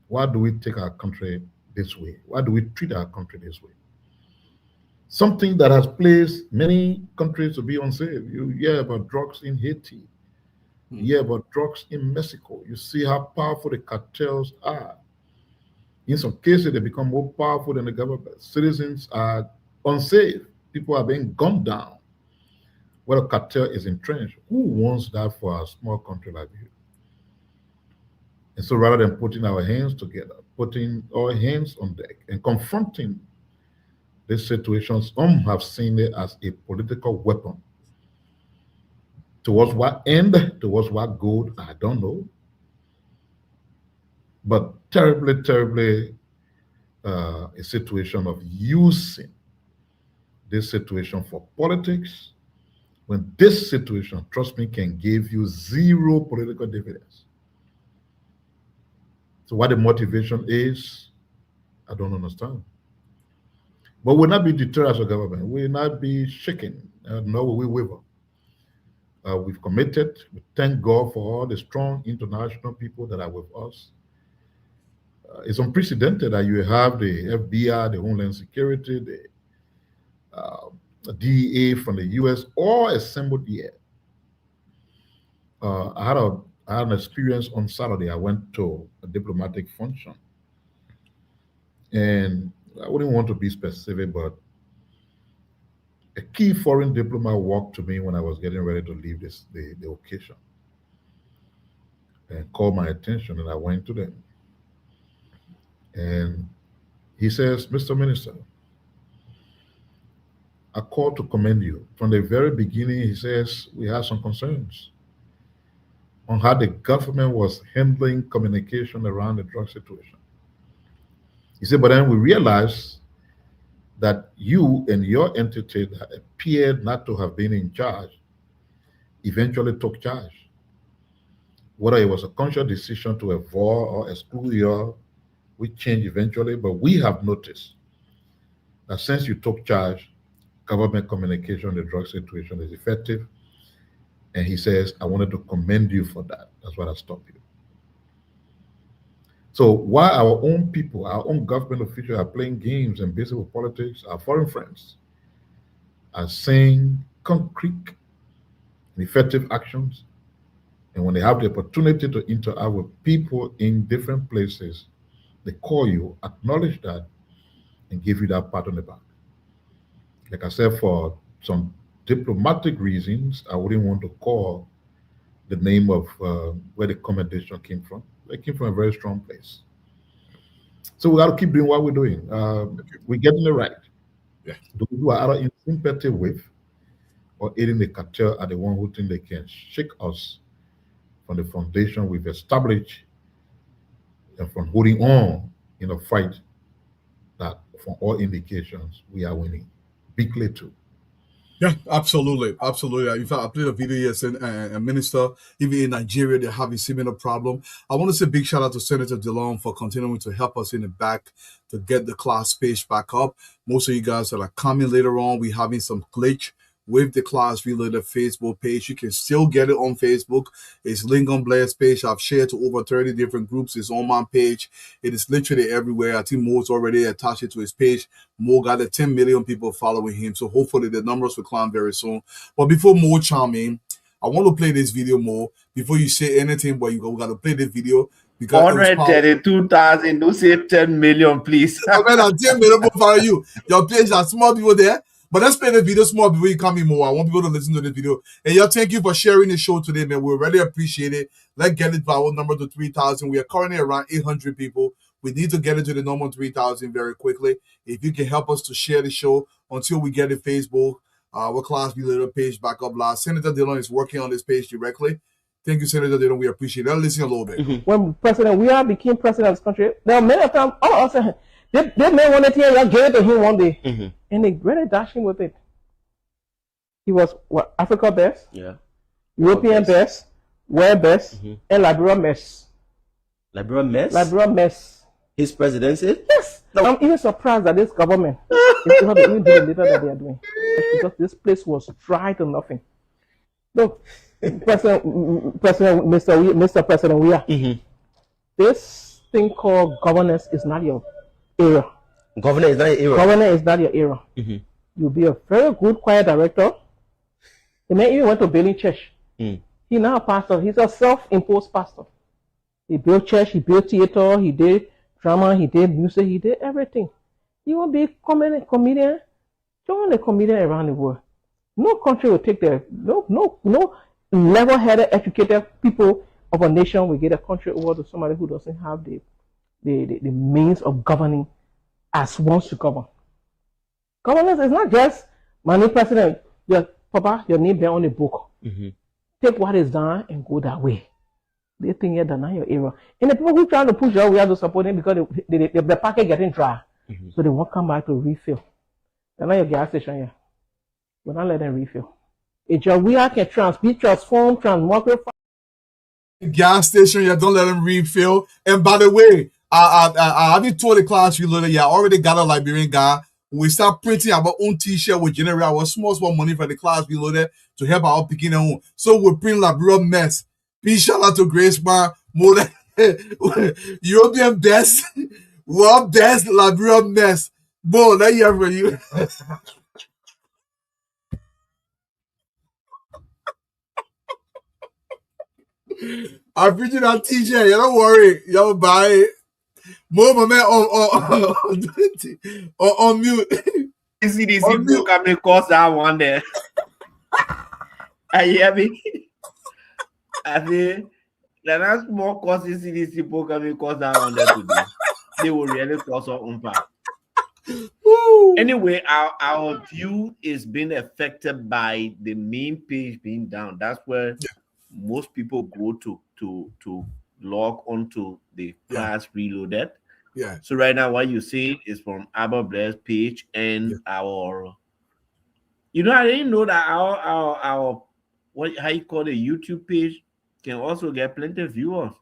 Why do we take our country this way? Why do we treat our country this way? Something that has placed many countries to be unsafe. You hear about drugs in Haiti. You hear about drugs in Mexico. You see how powerful the cartels are. In some cases, they become more powerful than the government. Citizens are unsafe. People are being gunned down. Where a cartel is entrenched. Who wants that for a small country like you? And so rather than putting our hands together, putting our hands on deck and confronting these situations, some have seen it as a political weapon. Towards what end, towards what goal, I don't know. But terribly, terribly a situation of using this situation for politics, when this situation, trust me, can give you zero political dividends. So what the motivation is, I don't understand. But we'll not be deterred as a government. We will not be shaken, nor will we waver. We've committed. We thank God for all the strong international people that are with us. It's unprecedented that you have the FBI, the Homeland Security, the DEA from the US, all assembled here. I had an experience on Saturday. I went to a diplomatic function. And I wouldn't want to be specific, but a key foreign diplomat walked to me when I was getting ready to leave the occasion and called my attention, and I went to them. And he says, Mr. Minister, I called to commend you. From the very beginning, he says, we had some concerns on how the government was handling communication around the drug situation. He said, but then we realized that you and your entity that appeared not to have been in charge eventually took charge. Whether it was a conscious decision to avoid or exclude you, we changed eventually, but we have noticed that since you took charge, government communication on the drug situation is effective. And he says, I wanted to commend you for that. That's why I stopped you. So while our own people, our own government officials are playing games and busy with politics, our foreign friends are saying concrete and effective actions. And when they have the opportunity to interact with people in different places, they call you, acknowledge that, and give you that pat on the back. Like I said, for some diplomatic reasons, I wouldn't want to call the name of where the commendation came from. It came from a very strong place. So we got to keep doing what we're doing. We're getting it right. Yeah. Those who are either in sympathy with or aiding the cartel are the one who think they can shake us from the foundation we've established and from holding on in a fight that, from all indications, we are winning. Bigly too. Yeah, absolutely, absolutely. In fact, I played a video yesterday. A minister, even in Nigeria, they're having similar problem. I want to say big shout out to Senator DeLong for continuing to help us in the back to get the class page back up. Most of you guys that are coming later on, we're having some glitch with the Class Reloaded Facebook page. You can still get it on Facebook. It's Lincoln Blair's page. I've shared to over 30 different groups. It's on my page. It is literally everywhere. I think Mo's already attached it to his page. Mo got 10 million people following him. So hopefully the numbers will climb very soon. But before Mo chime in, I want to play this video, Mo. Before you say anything, but we got to play this video. 132,000, don't say 10 million, please. I mean, 10 million people follow you. Your page are small people there. But let's play the video small before you come in more. I want people to listen to the video. And y'all, thank you for sharing the show today, man. We really appreciate it. Let's get it our number to 3,000. We are currently around 800 people. We need to get it to the number 3,000 very quickly. If you can help us to share the show until we get it Facebook, our Class Reloaded page back up live. Senator Dillon is working on this page directly. Thank you, Senator Dillon. We appreciate it. Let's listen a little bit. When President Weah became president of this country, there were many of them, all of us, they may want to hear gave it to him one day. And they really dashed him with it. He was what, Africa best, European best, world best, and Liberia mess. Liberia mess? Liberia mess. His presidency? Yes. No. I'm even surprised that this government is not even doing the little that they are doing. Because this place was dry to nothing. Look, Mr. President, we are. This thing called governance is not your era. Governance is not your era. Governance is not your era. You'll be a very good choir director. The man even went to building church. He now a pastor. He's a self-imposed pastor. He built church, he built theater, he did drama, he did music, he did everything. You want to be a comedian? Join a comedian around the world. No country will take no level-headed, educated people of a nation will get a country over to somebody who doesn't have the means of governing as wants to govern. Governance is not just my new president. Papa, your name there on the book. Take what is done and go that way. They think you're done your era. And the people who try to push your way to support them because the packet getting dry. So they won't come back to refill. They're not your gas station here. We're not letting them refill. It's your we can be transformed, transmogrify. Gas station, yeah, don't let them refill. And by the way, I haven't told the Class Reloaded, yeah, I already got a Liberian guy. We start printing our own t-shirt, we generate our small money for the Class Reloaded to help our picking and home. So we print Liberia mess. Big shout out to Grace Man, more than European best, world best Liberia mess. Boy, that year for you. I'm printing that t-shirt, you don't worry, y'all buy it. More my man on mute. CDC book can make cost that one there. I hear me. I think the next more cost CDC book can make cost that one there today. They will really cost our impact. Anyway, our view is being affected by the main page being down. That's where most people go to log onto the Class Reloaded. Yeah. So right now, what you see is from Albert Blair's page and our. You know, I didn't know that our what how you call it YouTube page can also get plenty of viewers.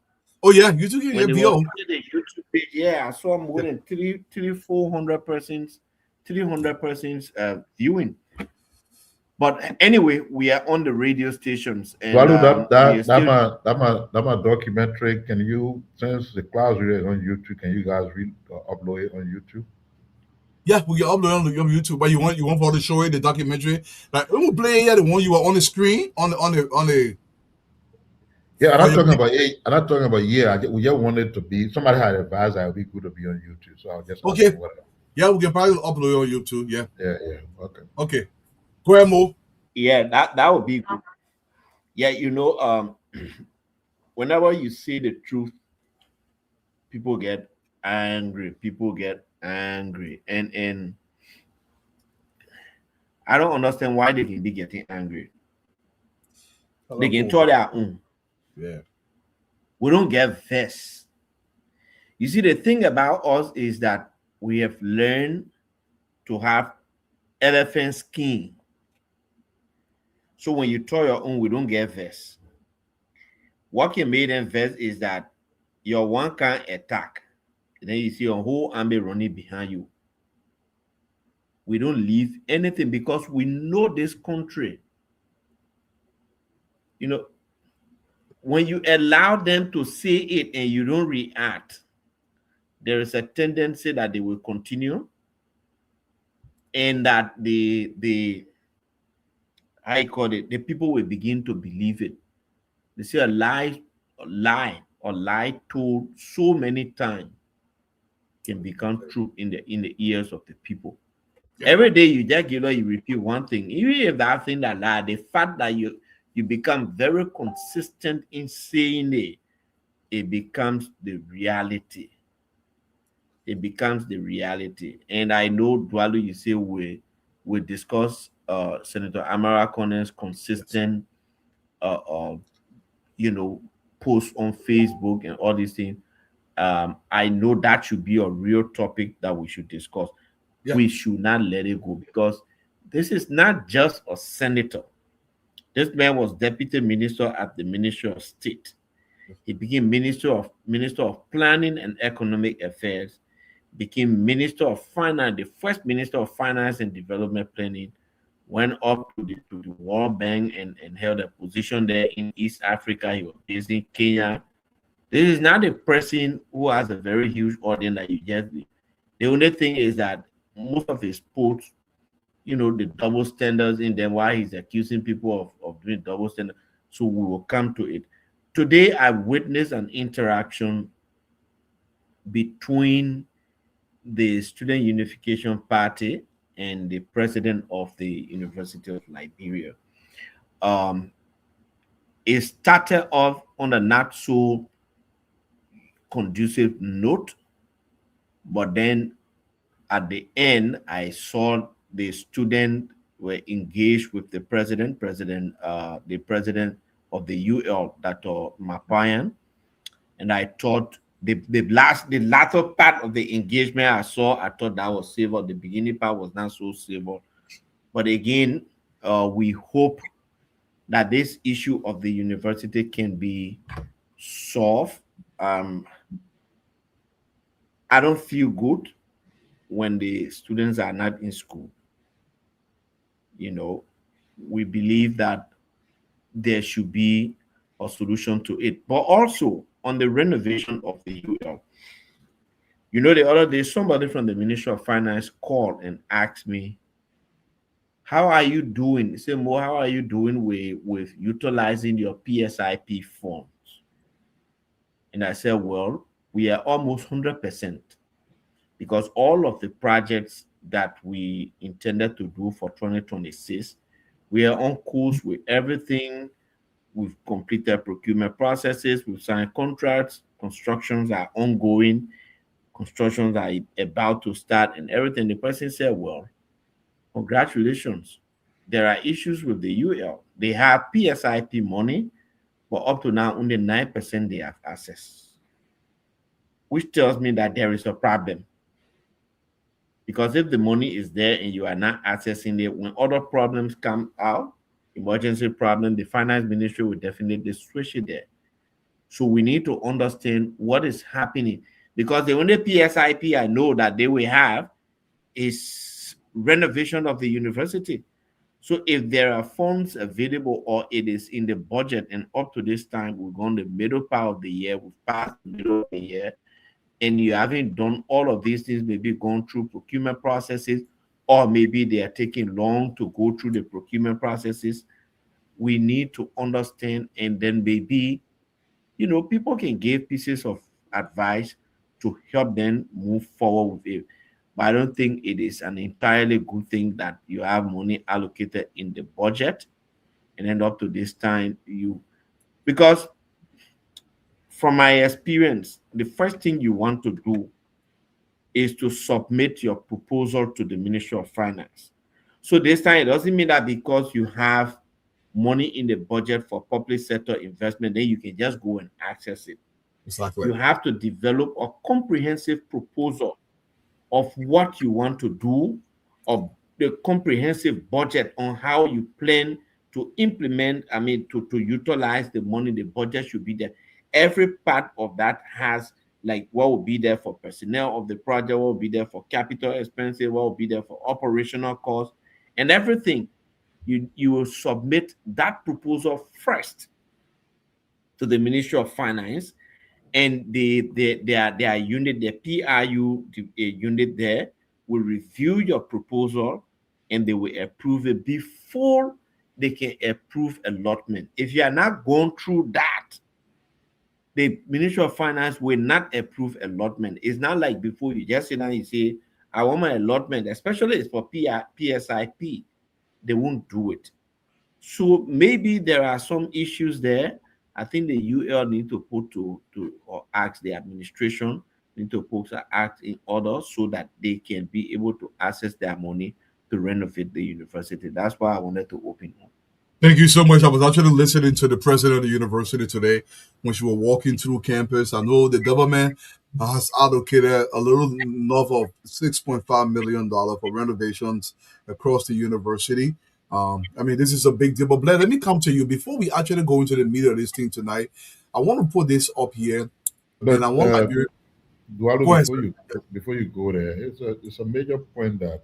Oh yeah, YouTube can get viewers. The YouTube page, yeah, I saw more than 400 persons, 300 persons viewing. But anyway, we are on the radio stations. And that my documentary. Can you, since the Class Reloaded on YouTube, can you guys upload it on YouTube? Yeah, we can upload it on YouTube. But you want for to show it the documentary? Like we will play the one you were on the screen on the. Yeah, I'm not talking about we just wanted to be. Somebody had advised that it would be good to be on YouTube, so I'll just okay. Yeah, we can probably upload it on YouTube. Yeah. Yeah. Okay. Okay. Go ahead, Mo. Yeah, that would be good. Yeah, whenever you see the truth, people get angry. People get angry, and I don't understand why they can be getting angry. They can tell their own. Yeah. We don't get vexed. You see, the thing about us is that we have learned to have elephant skin. So when you tell your own, we don't get vexed. What can make them vex is that your one can attack, and then you see a whole army running behind you. We don't leave anything because we know this country. You know, when you allow them to say it and you don't react, there is a tendency that they will continue, and that the how you call it, the people will begin to believe it. They say a lie told so many times can become true in the ears of the people. Every day you just you repeat one thing, even if that thing that lie, the fact that you become very consistent in saying it, it becomes the reality. It becomes the reality. And I know, Dwalu, you say we discuss Senator Amara Corners consistent uh you know posts on Facebook and all these things. I know that should be a real topic that we should discuss. Yeah. We should not let it go, because this is not just a senator. This man was deputy minister at the Ministry of State. He became minister of planning and economic affairs, became minister of finance, the first minister of finance and development planning, went up to the World Bank and held a position there in East Africa. He was based in Kenya. This is not a person who has a very huge audience that you just. The only thing is that most of his posts, the double standards in them, why he's accusing people of doing double standards. So we will come to it. Today, I witnessed an interaction between the Student Unification Party and the president of the University of Liberia. It started off on a not so conducive note, but then at the end, I saw the students were engaged with the the president of the UL, Dr. Mapayan, and I thought the latter part of the engagement I thought that was civil. The beginning part was not so civil, but again, we hope that this issue of the university can be solved. I don't feel good when the students are not in school. We believe that there should be a solution to it. But also on the renovation of the UL. The other day, somebody from the Ministry of Finance called and asked me, how are you doing? He said, Mo, how are you doing with utilizing your PSIP funds? And I said, well, we are almost 100%, because all of the projects that we intended to do for 2026, we are on course with everything. We've completed procurement processes, we've signed contracts, constructions are ongoing, constructions are about to start, and everything. The person said, well, congratulations. There are issues with the UL. They have PSIP money, but up to now, only 9% they have access, which tells me that there is a problem. Because if the money is there and you are not accessing it, when other problems come out, emergency problem, the finance ministry will definitely switch it there. So we need to understand what is happening, because the only PSIP I know that they will have is renovation of the university. So if there are funds available or it is in the budget, and up to this time, we're going the middle part of the year, we've passed the middle of the year, and you haven't done all of these things, maybe gone through procurement processes, or maybe they are taking long to go through the procurement processes, we need to understand, and then maybe, people can give pieces of advice to help them move forward with it. But I don't think it is an entirely good thing that you have money allocated in the budget and end up to this time because from my experience, the first thing you want to do is to submit your proposal to the Ministry of Finance. So this time, it doesn't mean that because you have money in the budget for public sector investment, then you can just go and access it. Exactly. You have to develop a comprehensive proposal of what you want to do, of the comprehensive budget on how you plan to implement, to utilize the money. The budget should be there. Every part of that has like what will be there for personnel of the project, what will be there for capital expenses, what will be there for operational costs, and everything. You will submit that proposal first to the Ministry of Finance, and their unit, the PRU unit there will review your proposal and they will approve it before they can approve allotment. If you are not going through that, the Ministry of Finance will not approve allotment. It's not like before you just sit down and you say, I want my allotment, especially it's for PSIP. They won't do it. So maybe there are some issues there. I think the UL need to put to or ask the administration need to put an act in order so that they can be able to access their money to renovate the university. That's why I wanted to open up. Thank you so much. I was actually listening to the president of the university today when she was walking through campus. I know the government has allocated a little north of $6.5 million for renovations across the university. This is a big deal. But Blair, let me come to you before we actually go into the meat of this thing tonight. I want to put this up here, But and I want my Eduardo, go ahead. before you go there, it's a major point that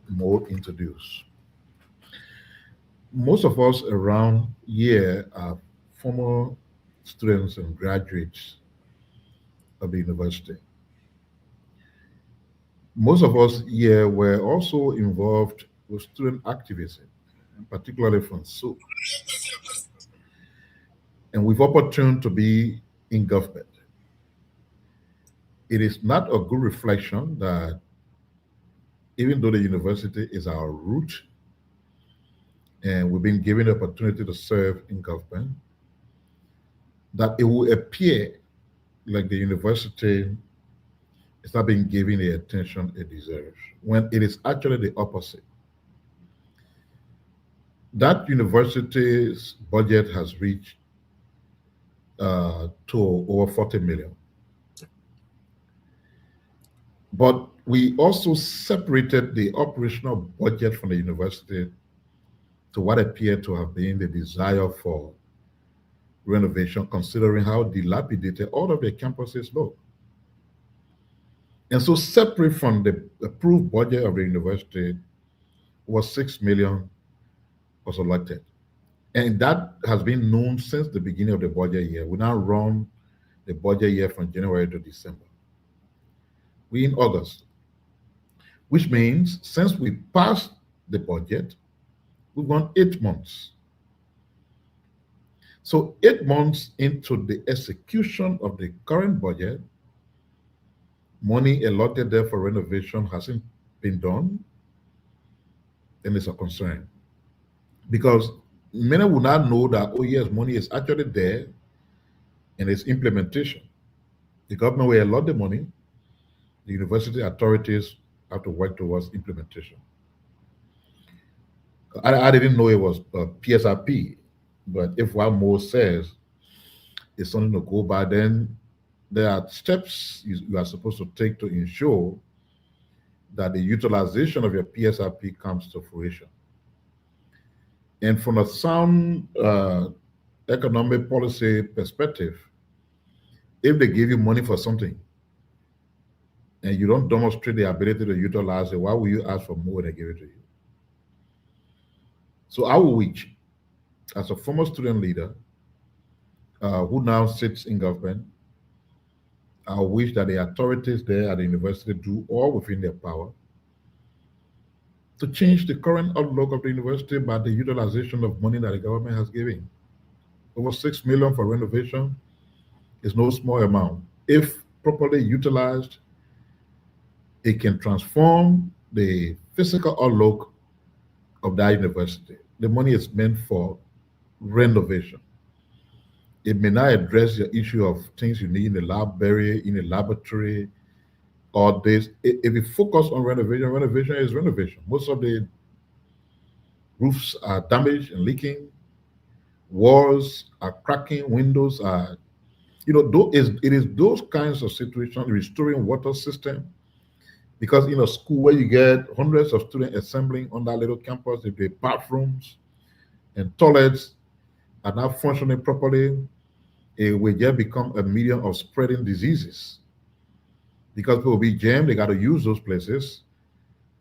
Mo introduced. Most of us around here are former students and graduates of the university. Most of us here were also involved with student activism, particularly from SUP. And we've opportune to be in government. It is not a good reflection that even though the university is our root and we've been given the opportunity to serve in government, that it will appear like the university is not being given the attention it deserves, when it is actually the opposite. That university's budget has reached to over 40 million. But we also separated the operational budget from the university to what appeared to have been the desire for renovation, considering how dilapidated all of the campuses look. And so separate from the approved budget of the university was 6 million was elected. And that has been known since the beginning of the budget year. We now run the budget year from January to December. We're in August, which means since we passed the budget, we've gone 8 months. So 8 months into the execution of the current budget, money allotted there for renovation hasn't been done, then it's a concern. Because many will not know that, oh yes, money is actually there and it's implementation. The government will allot the money, the university authorities have to work towards implementation. I didn't know it was PSRP, but if what Mo says is something to go by, then there are steps you are supposed to take to ensure that the utilization of your PSRP comes to fruition. And from a sound economic policy perspective, if they give you money for something and you don't demonstrate the ability to utilize it, why will you ask for more when they give it to you? So I will wish, as a former student leader who now sits in government, I wish that the authorities there at the university do all within their power to change the current outlook of the university by the utilization of money that the government has given. Over 6 million for renovation is no small amount. If properly utilized, it can transform the physical outlook of that university. The money is meant for renovation. It may not address the issue of things you need in the library, in the laboratory, or this. If you focus on renovation, renovation is renovation. Most of the roofs are damaged and leaking, walls are cracking, windows are, it is those kinds of situations, restoring water system. Because in a school where you get hundreds of students assembling on that little campus, if the bathrooms and toilets are not functioning properly, it will just become a medium of spreading diseases. Because people will be jammed, they got to use those places,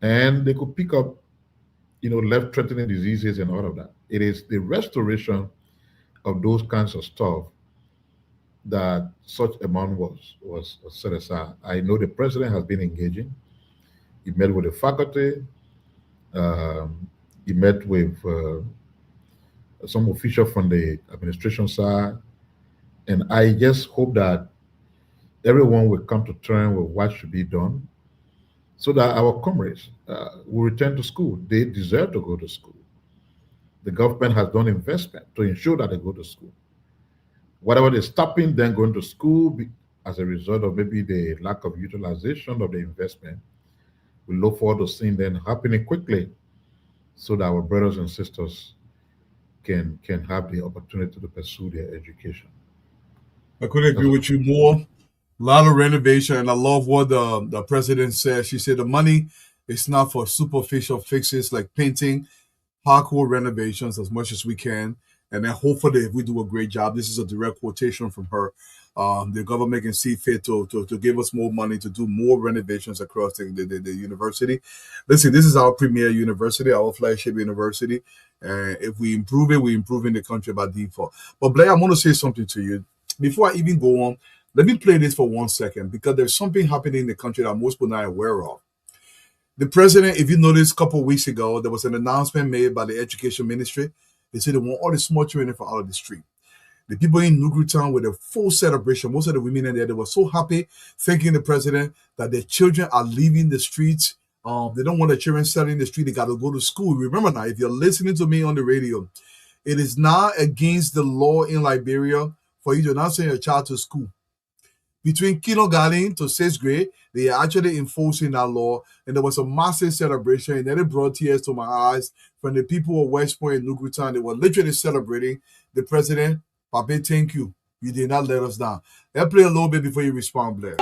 and they could pick up, life-threatening diseases and all of that. It is the restoration of those kinds of stuff that such amount was set aside. I know the president has been engaging. He met with the faculty. He met with some official from the administration side, and I just hope that everyone will come to terms with what should be done, so that our comrades will return to school. They deserve to go to school. The government has done investment to ensure that they go to school. Whatever is stopping them going to school as a result of maybe the lack of utilization of the investment, we look forward to seeing them happening quickly, so that our brothers and sisters can have the opportunity to pursue their education. I couldn't agree with you more. A lot of renovation, and I love what the president said. She said the money is not for superficial fixes like painting, hardcore renovations as much as we can. And then hopefully, if we do a great job, this is a direct quotation from her. The government can see fit to give us more money to do more renovations across the university. Listen, this is our premier university, our flagship university. If we improve it, we improve in the country by default. But Blair, I want to say something to you. Before I even go on, let me play this for 1 second, because there's something happening in the country that most people are not aware of. The president, if you noticed, a couple of weeks ago, there was an announcement made by the education ministry. They said they want all the small children from out of the street. The people in Nugru Town with a full celebration, most of the women in there, they were so happy, thanking the president that their children are leaving the streets. They don't want their children selling in the street. They got to go to school. Remember now, if you're listening to me on the radio, it is not against the law in Liberia for you to not send your child to school. Between kindergarten to 6th grade, they are actually enforcing that law. And there was a massive celebration. And then it brought tears to my eyes from the people of West Point and Nugru Town. They were literally celebrating the president. Papa, thank you. You did not let us down. Let's play a little bit before you respond, Blair.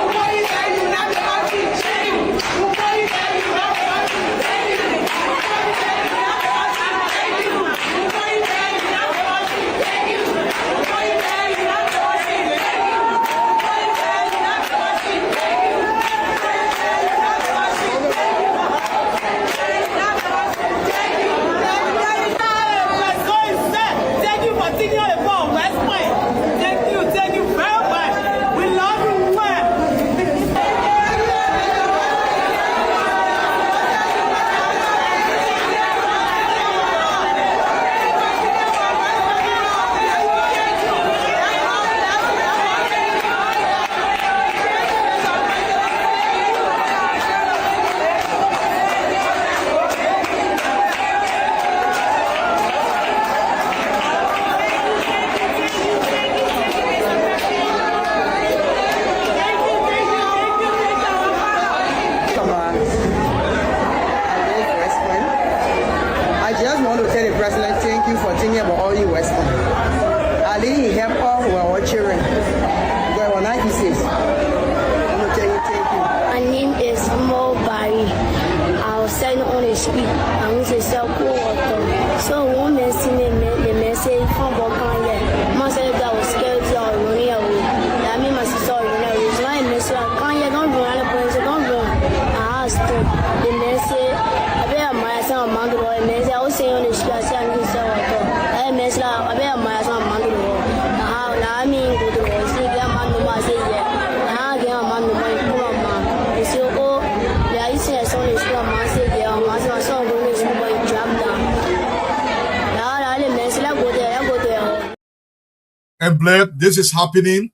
And Blair, this is happening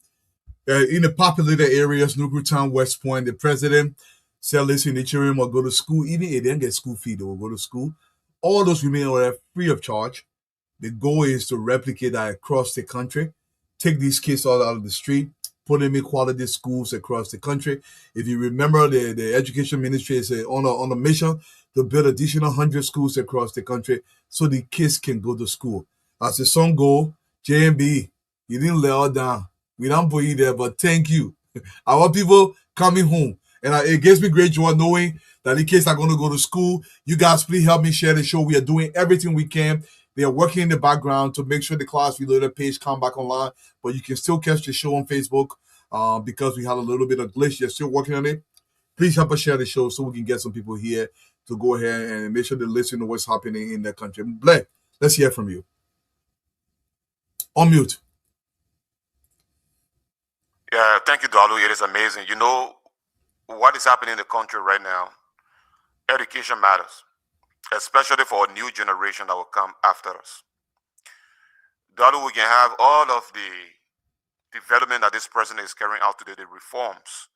in the populated areas, Nugru Town, West Point. The president Sell this in the children will go to school. Even if they didn't get school fee, they will go to school. All those women are free of charge. The goal is to replicate that across the country. Take these kids all out of the street, put them in quality schools across the country. If you remember, the education ministry is on a mission to build additional 100 schools across the country so the kids can go to school. As the song go, JMB, you didn't let us down. We don't put you there, but thank you. Our people coming home. And it gives me great joy knowing that the kids are going to go to school. You guys, please help me share the show. We are doing everything we can. They are working in the background to make sure the Class Reloaded page come back online. But you can still catch the show on Facebook because we had a little bit of glitch. They're still working on it. Please help us share the show so we can get some people here to go ahead and make sure they listen to what's happening in their country. Blair, let's hear from you. On mute. Yeah, thank you, Dalu. It is amazing. You know what is happening in the country right now? Education matters, especially for a new generation that will come after us. Dalu, we can have all of the development that this president is carrying out today, the reforms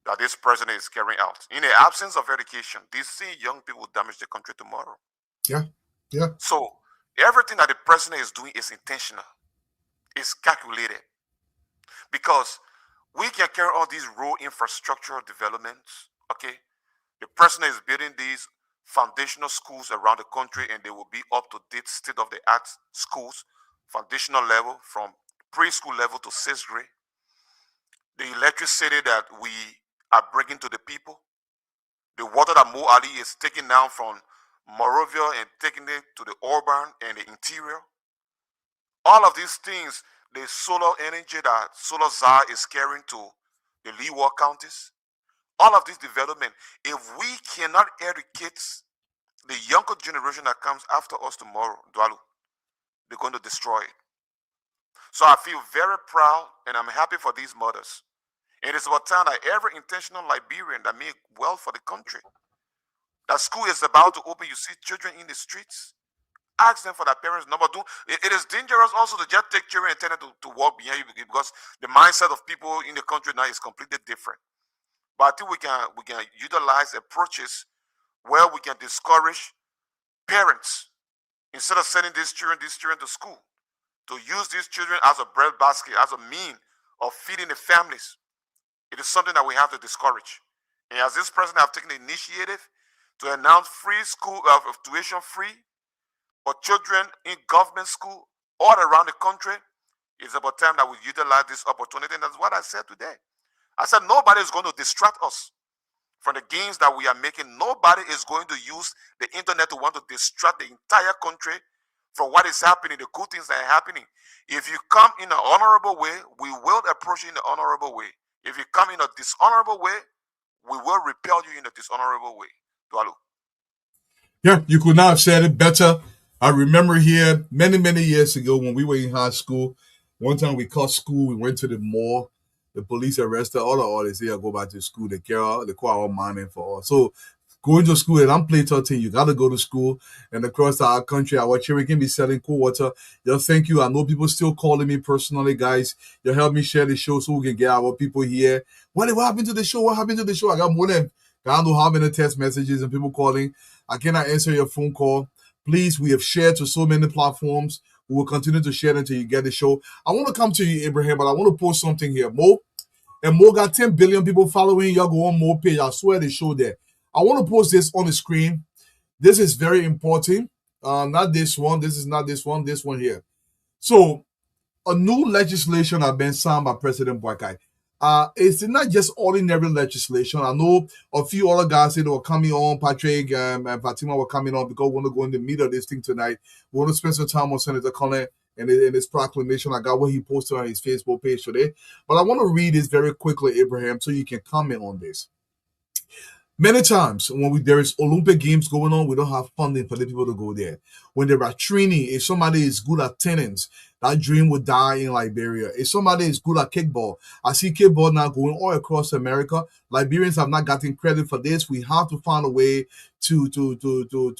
that this president is carrying out. In the absence of education, these same young people damage the country tomorrow. Yeah, yeah. So everything that the president is doing is intentional. It's calculated. Because we can carry all these road infrastructure developments, okay? The president is building these foundational schools around the country, and they will be up-to-date, state-of-the-art schools, foundational level, from preschool level to 6th grade. The electricity that we are bringing to the people, the water that Mo Ali is taking down from Morovia and taking it to the urban and the interior. All of these things, the solar energy that Solar Czar is carrying to the Leeward counties, all of this development, if we cannot educate the younger generation that comes after us tomorrow, Dwalu, they're going to destroy it. So I feel very proud and I'm happy for these mothers. It is about time that every intentional Liberian that make well for the country, that school is about to open, you see children in the streets, ask them for their parents' number. It is dangerous also to just take children and tell them to walk behind you, because the mindset of people in the country now is completely different. But I think we can utilize approaches where we can discourage parents, instead of sending these children to school, to use these children as a breadbasket, as a mean of feeding the families. It is something that we have to discourage. And as this president have taken the initiative to announce free school, tuition free for children in government school all around the country, it's about time that we utilize this opportunity. And that's what I said today. I said nobody is going to distract us from the gains that we are making. Nobody is going to use the internet to want to distract the entire country from what is happening, the good things that are happening. If you come in an honorable way, we will approach you in an honorable way. If you come in a dishonorable way, we will repel you in a dishonorable way. Dwalu. Yeah, you could not have said it better. I remember here many, many years ago when we were in high school, one time we caught school, we went to the mall, the police arrested all the artists. They go back to school, they call our money for us. So going to school, and I'm playing 13, you got to go to school. And across our country, our children can be selling cool water. Thank you. I know people still calling me personally, guys. You help me share the show so we can get our people here. What happened to the show? What happened to the show? I got more than, I don't know how many text messages and people calling. I cannot answer your phone call. Please, we have shared to so many platforms. We will continue to share until you get the show. I want to come to you, Abraham, but I want to post something here. Mo got 10 billion people following. Y'all go on Mo page. I swear they show there. I want to post this on the screen. This is very important. Not this one. This is not this one. This one here. So, a new legislation has been signed by President Boakai. It's not just ordinary legislation. I know a few other guys said they were coming on. Patrick and Fatima were coming on because we want to go in the middle of this thing tonight. We want to spend some time on Senator Colin and his proclamation. I got what he posted on his Facebook page today. But I want to read this very quickly, Abraham, so you can comment on this. Many times when there is Olympic Games going on, we don't have funding for the people to go there. When there are training, if somebody is good at tennis, that dream would die in Liberia. If somebody is good at kickball, I see kickball now going all across America. Liberians have not gotten credit for this. We have to find a way to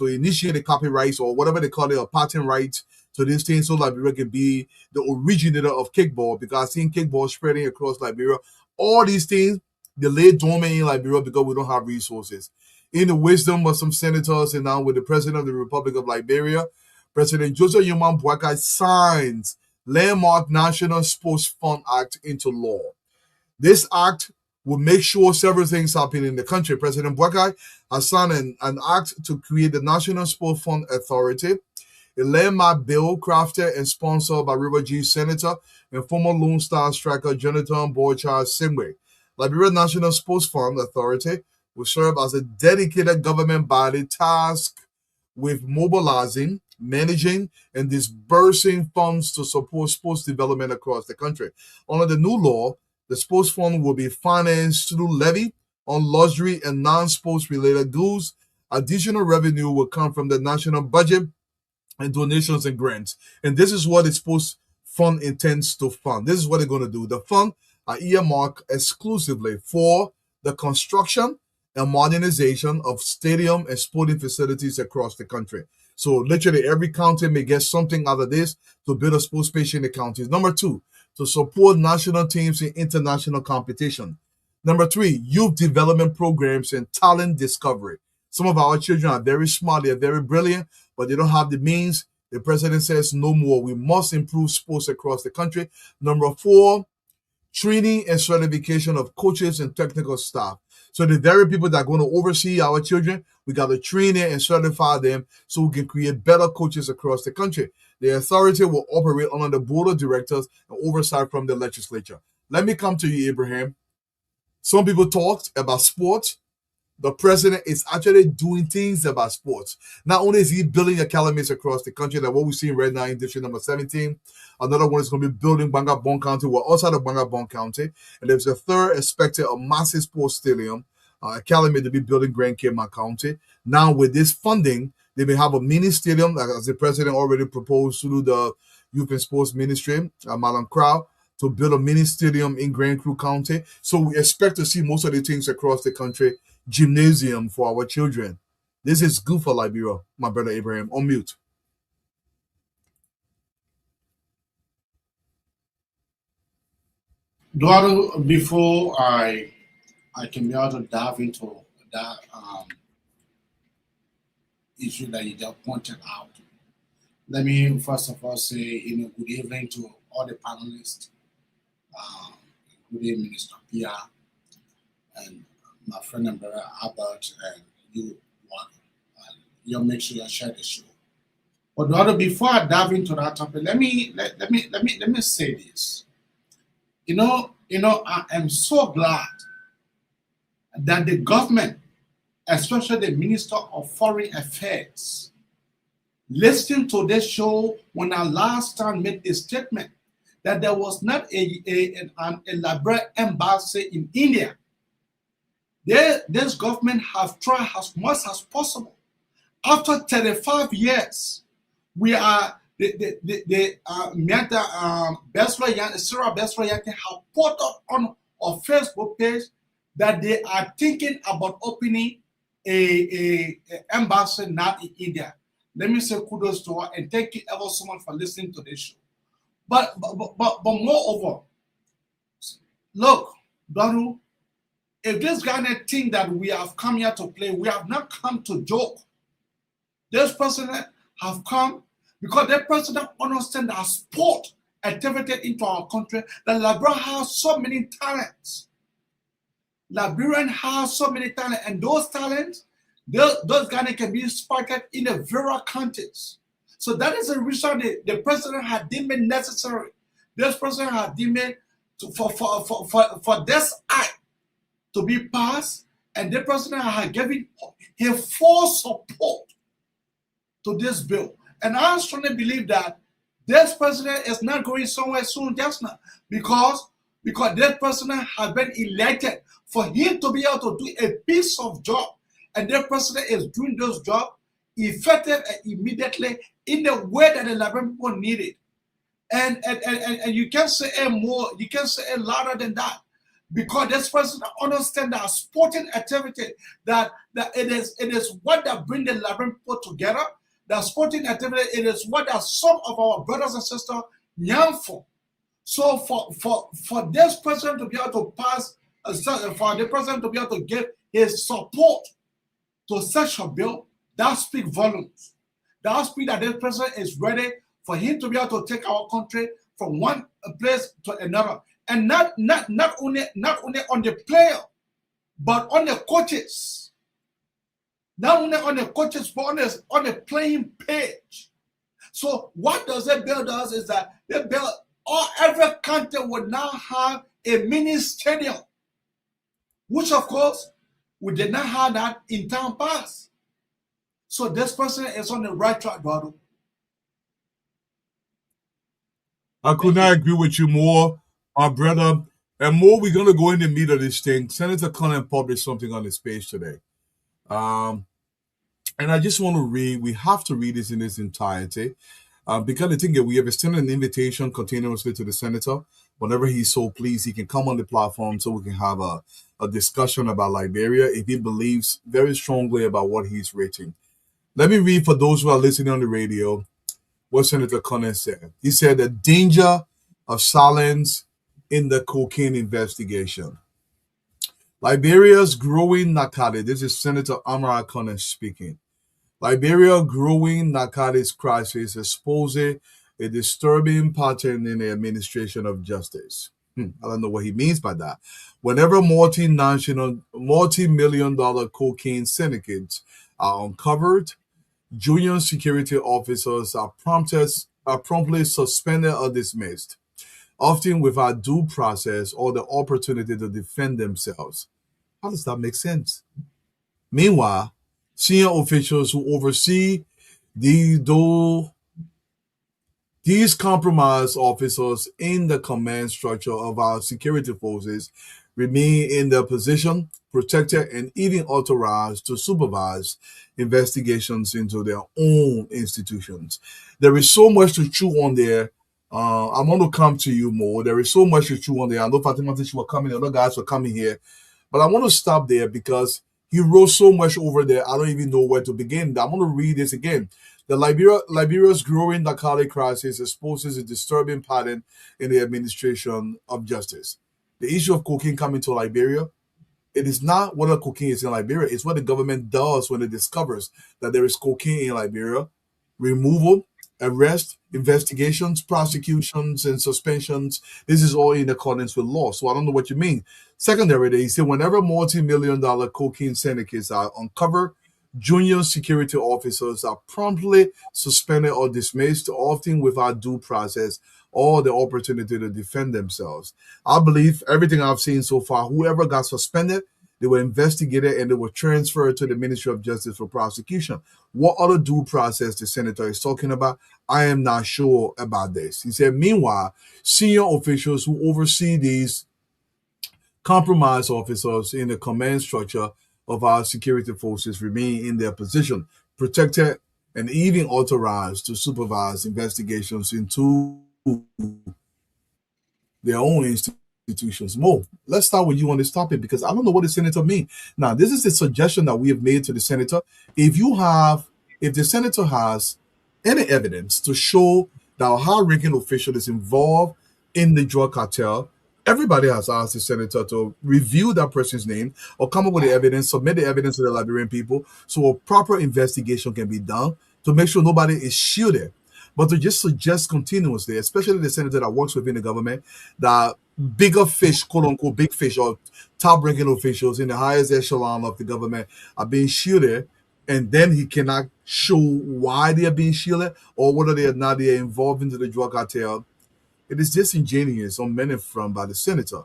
initiate the copyrights or whatever they call it, or patent rights to this thing, so Liberia can be the originator of kickball, because I've seen kickball spreading across Liberia. All these things, they lay dormant in Liberia because we don't have resources. In the wisdom of some senators and now with the president of the Republic of Liberia, President Joseph Yoman Boakai signs landmark National Sports Fund Act into law. This act will make sure several things happen in the country. President Boakai has signed an act to create the National Sports Fund Authority, a landmark bill crafted and sponsored by River G Senator and former Lone Star striker Jonathan Boychild Simwe. Liberia National Sports Fund Authority will serve as a dedicated government body tasked with mobilizing, managing, and disbursing funds to support sports development across the country. Under the new law, the sports fund will be financed through levy on luxury and non-sports related goods. Additional revenue will come from the national budget and donations and grants. And this is what the sports fund intends to fund. This is what they're going to do. The fund are earmarked exclusively for the construction and modernization of stadium and sporting facilities across the country. So literally every county may get something out of this to build a sports pitch in the counties. Number two, to support national teams in international competition. Number three, youth development programs and talent discovery. Some of our children are very smart, they're very brilliant, but they don't have the means. The president says no more. We must improve sports across the country. Number four, training and certification of coaches and technical staff. So the very people that are going to oversee our children, we got to train them and certify them so we can create better coaches across the country. The authority will operate under the board of directors and oversight from the legislature. Let me come to you, Abraham. Some people talked about sports. The president is actually doing things about sports. Not only is he building academies across the country, like what we're seeing right now in district number 17, another one is going to be building Bangabon County. We're outside of Bangabon County. And there's a third expected a massive sports stadium academy to be built in Grand Cayman County. Now with this funding, they may have a mini stadium, as the president already proposed through the Youth and Sports Ministry, Malam Crow, to build a mini stadium in Grand Crew County. So we expect to see most of the things across the country. Gymnasium for our children. This is good for Liberia, my brother Abraham. On mute. Eduardo, before I can be able to dive into that issue that you just pointed out, let me first of all say, good evening to all the panelists, good evening, Minister Pia, and my friend and brother Albert, and you, and you'll make sure you share the show. But Eduardo, before I dive into that topic, let me say this. I am so glad that the government, especially the Minister of Foreign Affairs, listening to this show when I last time made the statement that there was not a Liberia embassy in India. This government have tried as much as possible. After 35 years, we are Sarah Besra have put up on our Facebook page that they are thinking about opening a embassy now in India. Let me say kudos to her and thank you ever so much for listening to this show. But moreover, look, Daru, if this guy think that we have come here to play, we have not come to joke. This president have come because the president understands that sport activity into our country, that Liberia has so many talents. Liberian has so many talents, and those talents, those guys can be sparked in the various countries. So that is the reason the president had deemed it necessary. This president had deemed it for this act to be passed, and the president had given his full support to this bill. And I strongly believe that this president is not going somewhere soon just now because this president has been elected for him to be able to do a piece of job. And the president is doing those jobs effective and immediately in the way that the Liberian people need it. And you can say it more, you can say it louder than that. Because this president understands that sporting activity, that it is what that brings the Liberian people together. That sporting activity, it is what that some of our brothers and sisters yearn for. So for this president to be able to pass for the president to be able to give his support to such a bill, that speaks volumes. That speaks that this president is ready for him to be able to take our country from one place to another, and not only on the player, but on the coaches. Not only on the coaches, but on the playing page. So what does that bill does is that the bill, every country would now have a mini stadium, which of course we did not have that in time past. So this person is on the right track, Eduardo. I could not agree with you more, my brother. And more, we're going to go in the meat of this thing. Senator Cullen published something on his page today. And I just want to read, we have to read this in its entirety. Because the thing is, we have extended an invitation continuously to the senator. Whenever he's so pleased, he can come on the platform so we can have a discussion about Liberia if he believes very strongly about what he's writing. Let me read for those who are listening on the radio what Senator Cullen said. He said the danger of silence in the cocaine investigation. Liberia's growing narcotics. This is Senator Amara Cullen speaking. Liberia's growing narcotics crisis exposes a disturbing pattern in the administration of justice. I don't know what he means by that. Whenever multi-million-dollar cocaine syndicates are uncovered, junior security officers are promptly suspended or dismissed, often without due process or the opportunity to defend themselves. How does that make sense? Meanwhile, senior officials who oversee these compromised officers in the command structure of our security forces remain in their position, protected, and even authorized to supervise investigations into their own institutions. There is so much to chew on there. I'm going to come to you more. There is so much to chew on there. I know Fatima said she was coming, other guys were coming here. But I want to stop there because he wrote so much over there, I don't even know where to begin. I'm going to read this again. The Liberia's growing narcotic crisis exposes a disturbing pattern in the administration of justice. The issue of cocaine coming to Liberia, it is not whether cocaine is in Liberia, it's what the government does when it discovers that there is cocaine in Liberia. Removal, arrest, investigations, prosecutions, and suspensions. This is all in accordance with law. So I don't know what you mean. Secondarily, he said whenever multi-million-dollar cocaine syndicates are uncovered, junior security officers are promptly suspended or dismissed, often without due process or the opportunity to defend themselves. I believe everything I've seen so far, whoever got suspended, they were investigated and they were transferred to the Ministry of Justice for prosecution. What other due process the senator is talking about, I am not sure about this. He said, meanwhile, senior officials who oversee these compromised officers in the command structure of our security forces remain in their position, protected and even authorized to supervise investigations into their own institutions. Mo, let's start with you on this topic because I don't know what the senator means. Now, this is the suggestion that we have made to the senator. If the senator has any evidence to show that a high-ranking official is involved in the drug cartel, everybody has asked the senator to review that person's name or come up with the evidence, submit the evidence to the Liberian people so a proper investigation can be done to make sure nobody is shielded. But to just suggest continuously, especially the senator that works within the government, that bigger fish, quote unquote, big fish or top ranking officials in the highest echelon of the government are being shielded, and then he cannot show why they are being shielded or whether they are involved into the drug cartel. It is disingenuous on many fronts by the senator.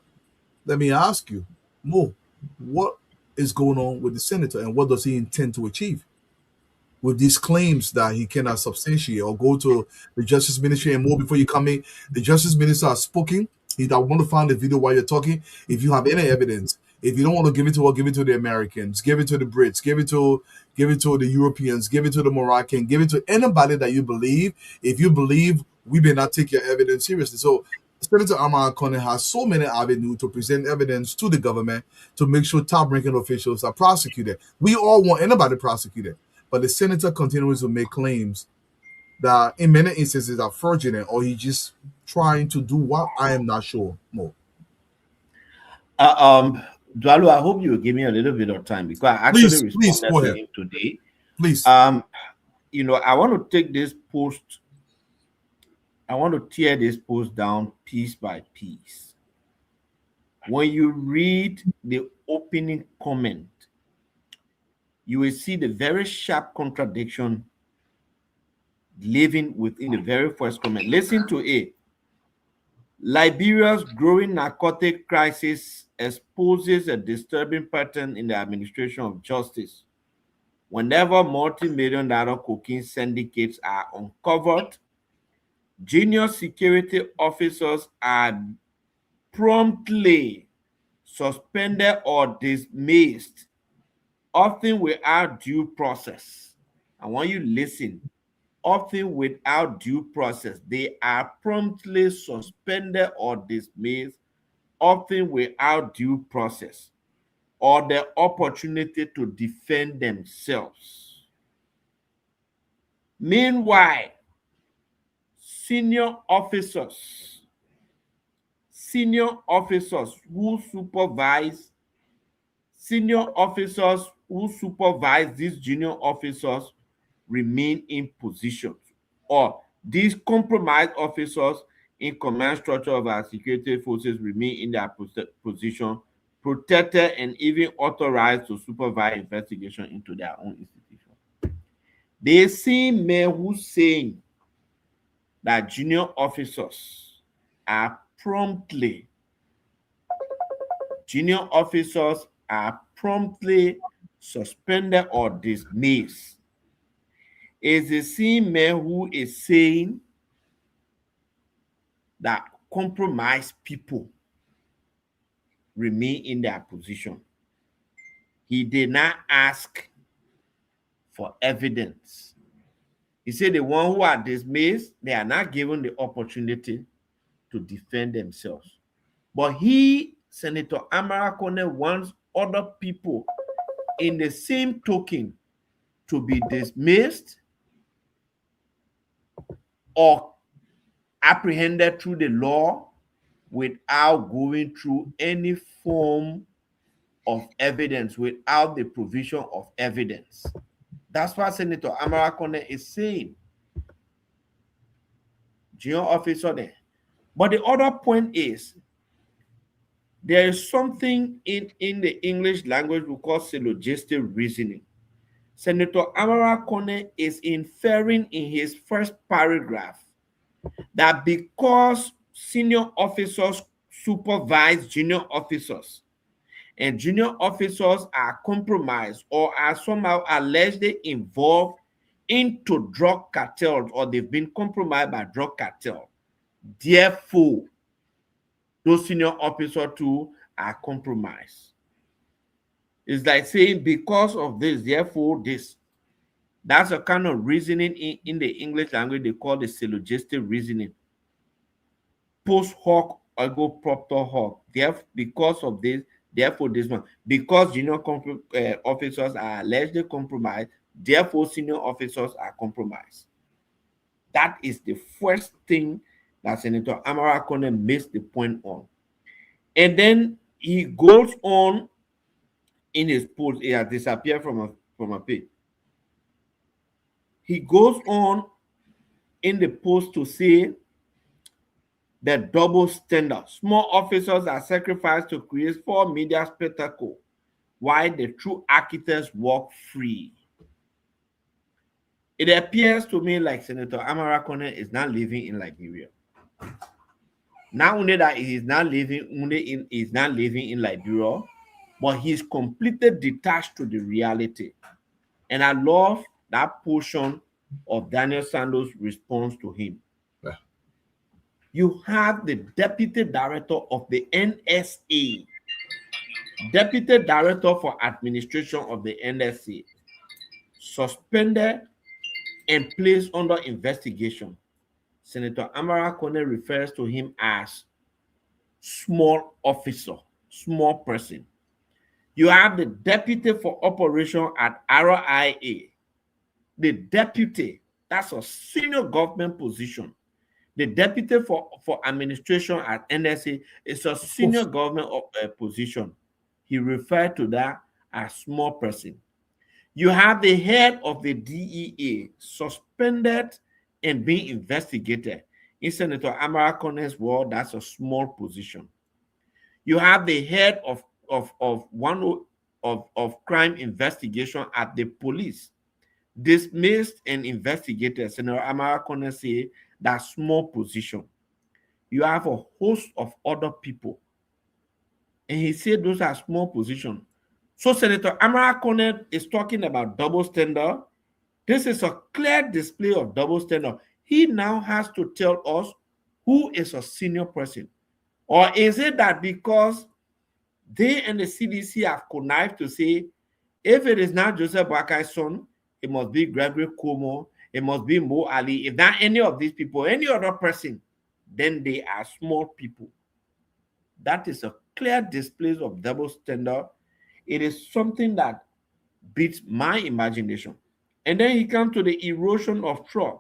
Let me ask you, Mo, what is going on with the senator and what does he intend to achieve with these claims that he cannot substantiate or go to the Justice Ministry? And more, before you come in, the Justice Minister has spoken. I want to find the video while you're talking. If you have any evidence, if you don't want to give it to us, give it to the Americans, give it to the Brits, give it to the Europeans, give it to the Moroccan, give it to anybody that you believe. If you believe, we may not take your evidence seriously. So Senator Amara Cullen has so many avenues to present evidence to the government to make sure top-ranking officials are prosecuted. We all want anybody prosecuted, but the senator continues to make claims that in many instances are fraudulent or he's just trying to do what I am not sure more. Dwalu, I hope you will give me a little bit of time because I actually Please responded go to ahead. him today. Please. You know, I want to take this post, I want to tear this post down piece by piece. When you read the opening comment, you will see the very sharp contradiction living within the very first comment. Listen to it. Liberia's growing narcotic crisis exposes a disturbing pattern in the administration of justice. Whenever multi-million dollar cocaine syndicates are uncovered, junior security officers are promptly suspended or dismissed, often without due process. I want you to listen. Often without due process, they are promptly suspended or dismissed, often without due process or the opportunity to defend themselves. Meanwhile, senior officers who supervise these junior officers remain in positions, or these compromised officers in command structure of our security forces remain in their position, protected and even authorized to supervise investigation into their own institution. They see men who saying that junior officers are promptly suspended or dismissed. Is the same man who is saying that compromised people remain in their position. He did not ask for evidence. He said the one who are dismissed, they are not given the opportunity to defend themselves. But he, Senator Amara Kone, wants other people in the same token to be dismissed or apprehended through the law without going through any form of evidence, without the provision of evidence. That's what Senator Amara Kone is saying. Junior officer there. But the other point is, there is something in the English language we call syllogistic reasoning. Senator Amara Kone is inferring in his first paragraph that because senior officers supervise junior officers and junior officers are compromised or are somehow allegedly involved into drug cartels or they've been compromised by drug cartel, therefore those senior officers too are compromised. It's like saying because of this, therefore this. That's a kind of reasoning in the English language they call the syllogistic reasoning. Post hoc ergo propter hoc. Because of this, therefore this one. Because junior officers are allegedly compromised, therefore senior officers are compromised. That is the first thing that Senator Amara Kone missed the point on. And then he goes on in his post. It has disappeared from a page. He goes on in the post to say the double standard. Small officers are sacrificed to create for media spectacle, while the true architects walk free. It appears to me like Senator Amara Kone is not living in Liberia. Not only that he is not living in Liberia, but he's completely detached to the reality. And I love that portion of Daniel Sando's response to him. Yeah. You have the deputy director of the NSA, deputy director for administration of the NSA, suspended and placed under investigation. Senator Amara Kone refers to him as small officer, small person. You have the deputy for operation at RIA. The deputy, that's a senior government position. The deputy for administration at NSA is a senior government position. He referred to that as small person. You have the head of the DEA suspended and being investigated. In Senator Amara Conner's world, that's a small position. You have the head of crime investigation at the police dismissed and investigated. Senator Amara Conner say that small position. You have a host of other people, and he said those are small positions. So Senator Amara Conner is talking about double standard. This is a clear display of double standard. He now has to tell us who is a senior person. Or is it that because they and the CDC have connived to say, if it is not Joseph Boakai's son, it must be Gregory Cuomo, it must be Mo Ali. If not any of these people, any other person, then they are small people. That is a clear display of double standard. It is something that beats my imagination. And then he comes to the erosion of trust.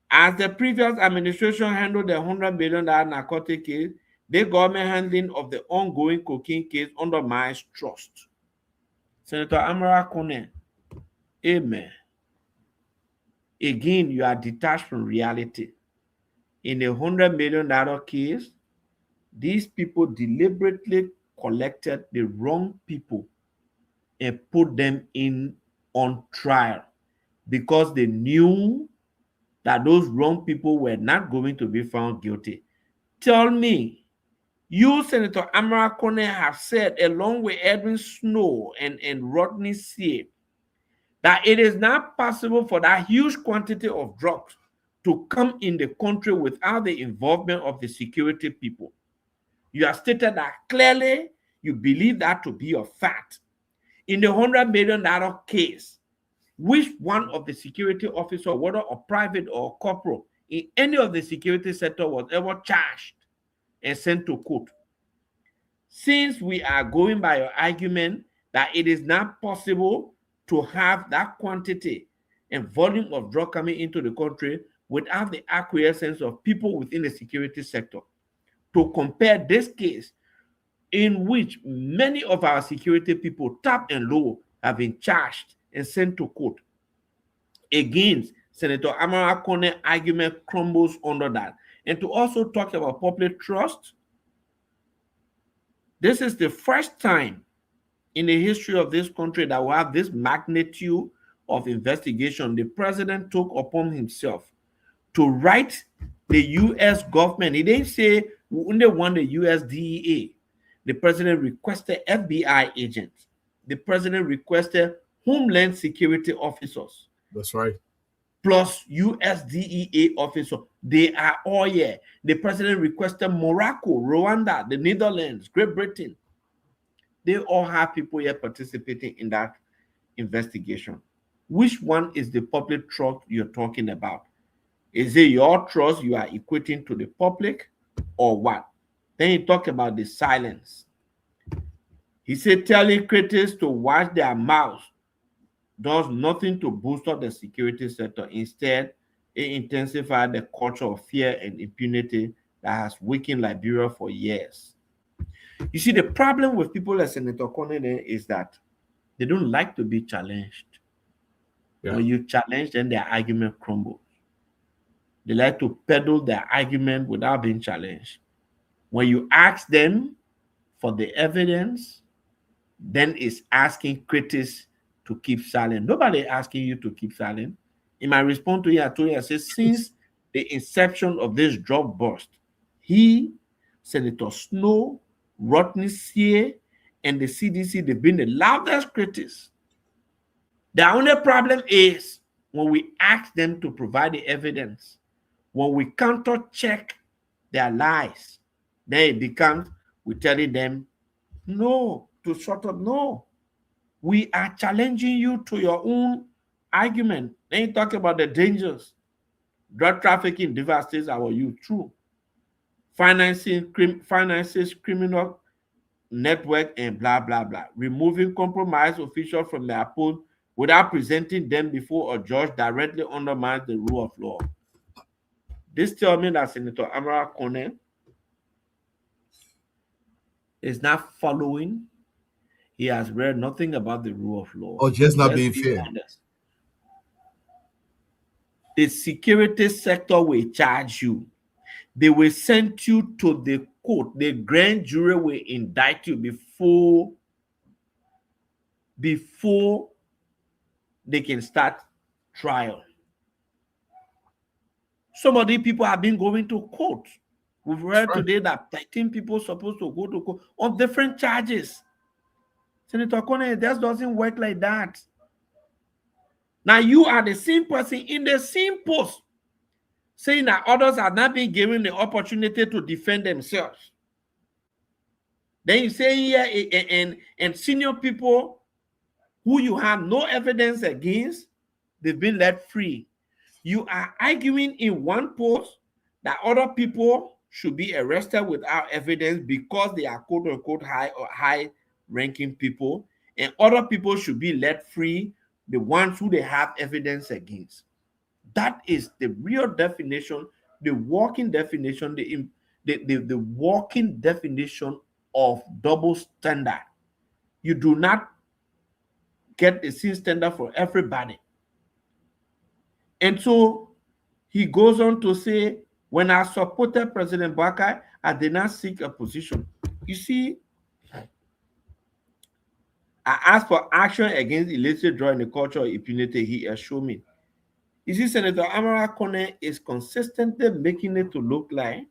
As the previous administration handled the $100 billion narcotic case, the government handling of the ongoing cocaine case undermines trust. Senator Amara Conner, amen. Again, you are detached from reality. In a $100 million case, these people deliberately collected the wrong people and put them in on trial because they knew that those wrong people were not going to be found guilty. Tell me, you, Senator Amara Conner, have said, along with Edwin Snow and Rodney C., that it is not possible for that huge quantity of drugs to come in the country without the involvement of the security people. You have stated that clearly. You believe that to be a fact. In the $100 million case, which one of the security officer, whether a private or a corporal, in any of the security sector was ever charged and sent to court? Since we are going by your argument that it is not possible to have that quantity and volume of drug coming into the country without the acquiescence of people within the security sector, to compare this case in which many of our security people, top and low, have been charged and sent to court, against Senator Amara Conner argument crumbles under that. And to also talk about public trust, this is the first time in the history of this country that we have this magnitude of investigation. The president took upon himself to write the U.S. government. He didn't say we only want the U.S. DEA. The president requested FBI agents. The president requested Homeland Security officers. That's right. Plus U.S. DEA officers. They are all here. The president requested Morocco, Rwanda, the Netherlands, Great Britain. They all have people here participating in that investigation. Which one is the public trust you're talking about? Is it your trust you are equating to the public or what? Then he talked about the silence. He said telling critics to watch their mouths does nothing to boost up the security sector. Instead, it intensifies the culture of fear and impunity that has weakened Liberia for years. You see, the problem with people like Senator Conner is that they don't like to be challenged. Yeah. When you challenge them, their argument crumbles. They like to peddle their argument without being challenged. When you ask them for the evidence, then it's asking critics to keep silent. Nobody asking you to keep silent. In my response to you, I told you, I said, since the inception of this drug bust, he, Senator Snow, Rodney C., and the CDC, they've been the loudest critics. The only problem is when we ask them to provide the evidence, when we counter-check their lies, then it becomes, we're telling them, no, to shut up, no. We are challenging you to your own argument. Then you talk about the dangers. Drug trafficking devastates our youth, true. Finances criminal network and blah, blah, blah. Removing compromised officials from their post without presenting them before a judge directly undermines the rule of law. This tells me that Senator Amara Kone is not following. He has read nothing about the rule of law. Or just not Let's being be fair. honest. The security sector will charge you. They will send you to the court. The grand jury will indict you before they can start trial. Some of these people have been going to court. We've heard today that 13 people supposed to go to court on different charges. Senator Kone, it just doesn't work like that. Now you are the same person in the same post saying that others are not being given the opportunity to defend themselves. Then you say here and senior people who you have no evidence against, they've been let free. You are arguing in one post that other people should be arrested without evidence because they are quote unquote high ranking people, and other people should be let free, the ones who they have evidence against. That is the real definition, the walking definition, the walking definition of double standard. You do not get the same standard for everybody. And so he goes on to say, when I supported President Baka, I did not seek a position. You see, I asked for action against illicit drug and the culture of impunity. He assured me. You see, Senator Amara Kone is consistently making it to look like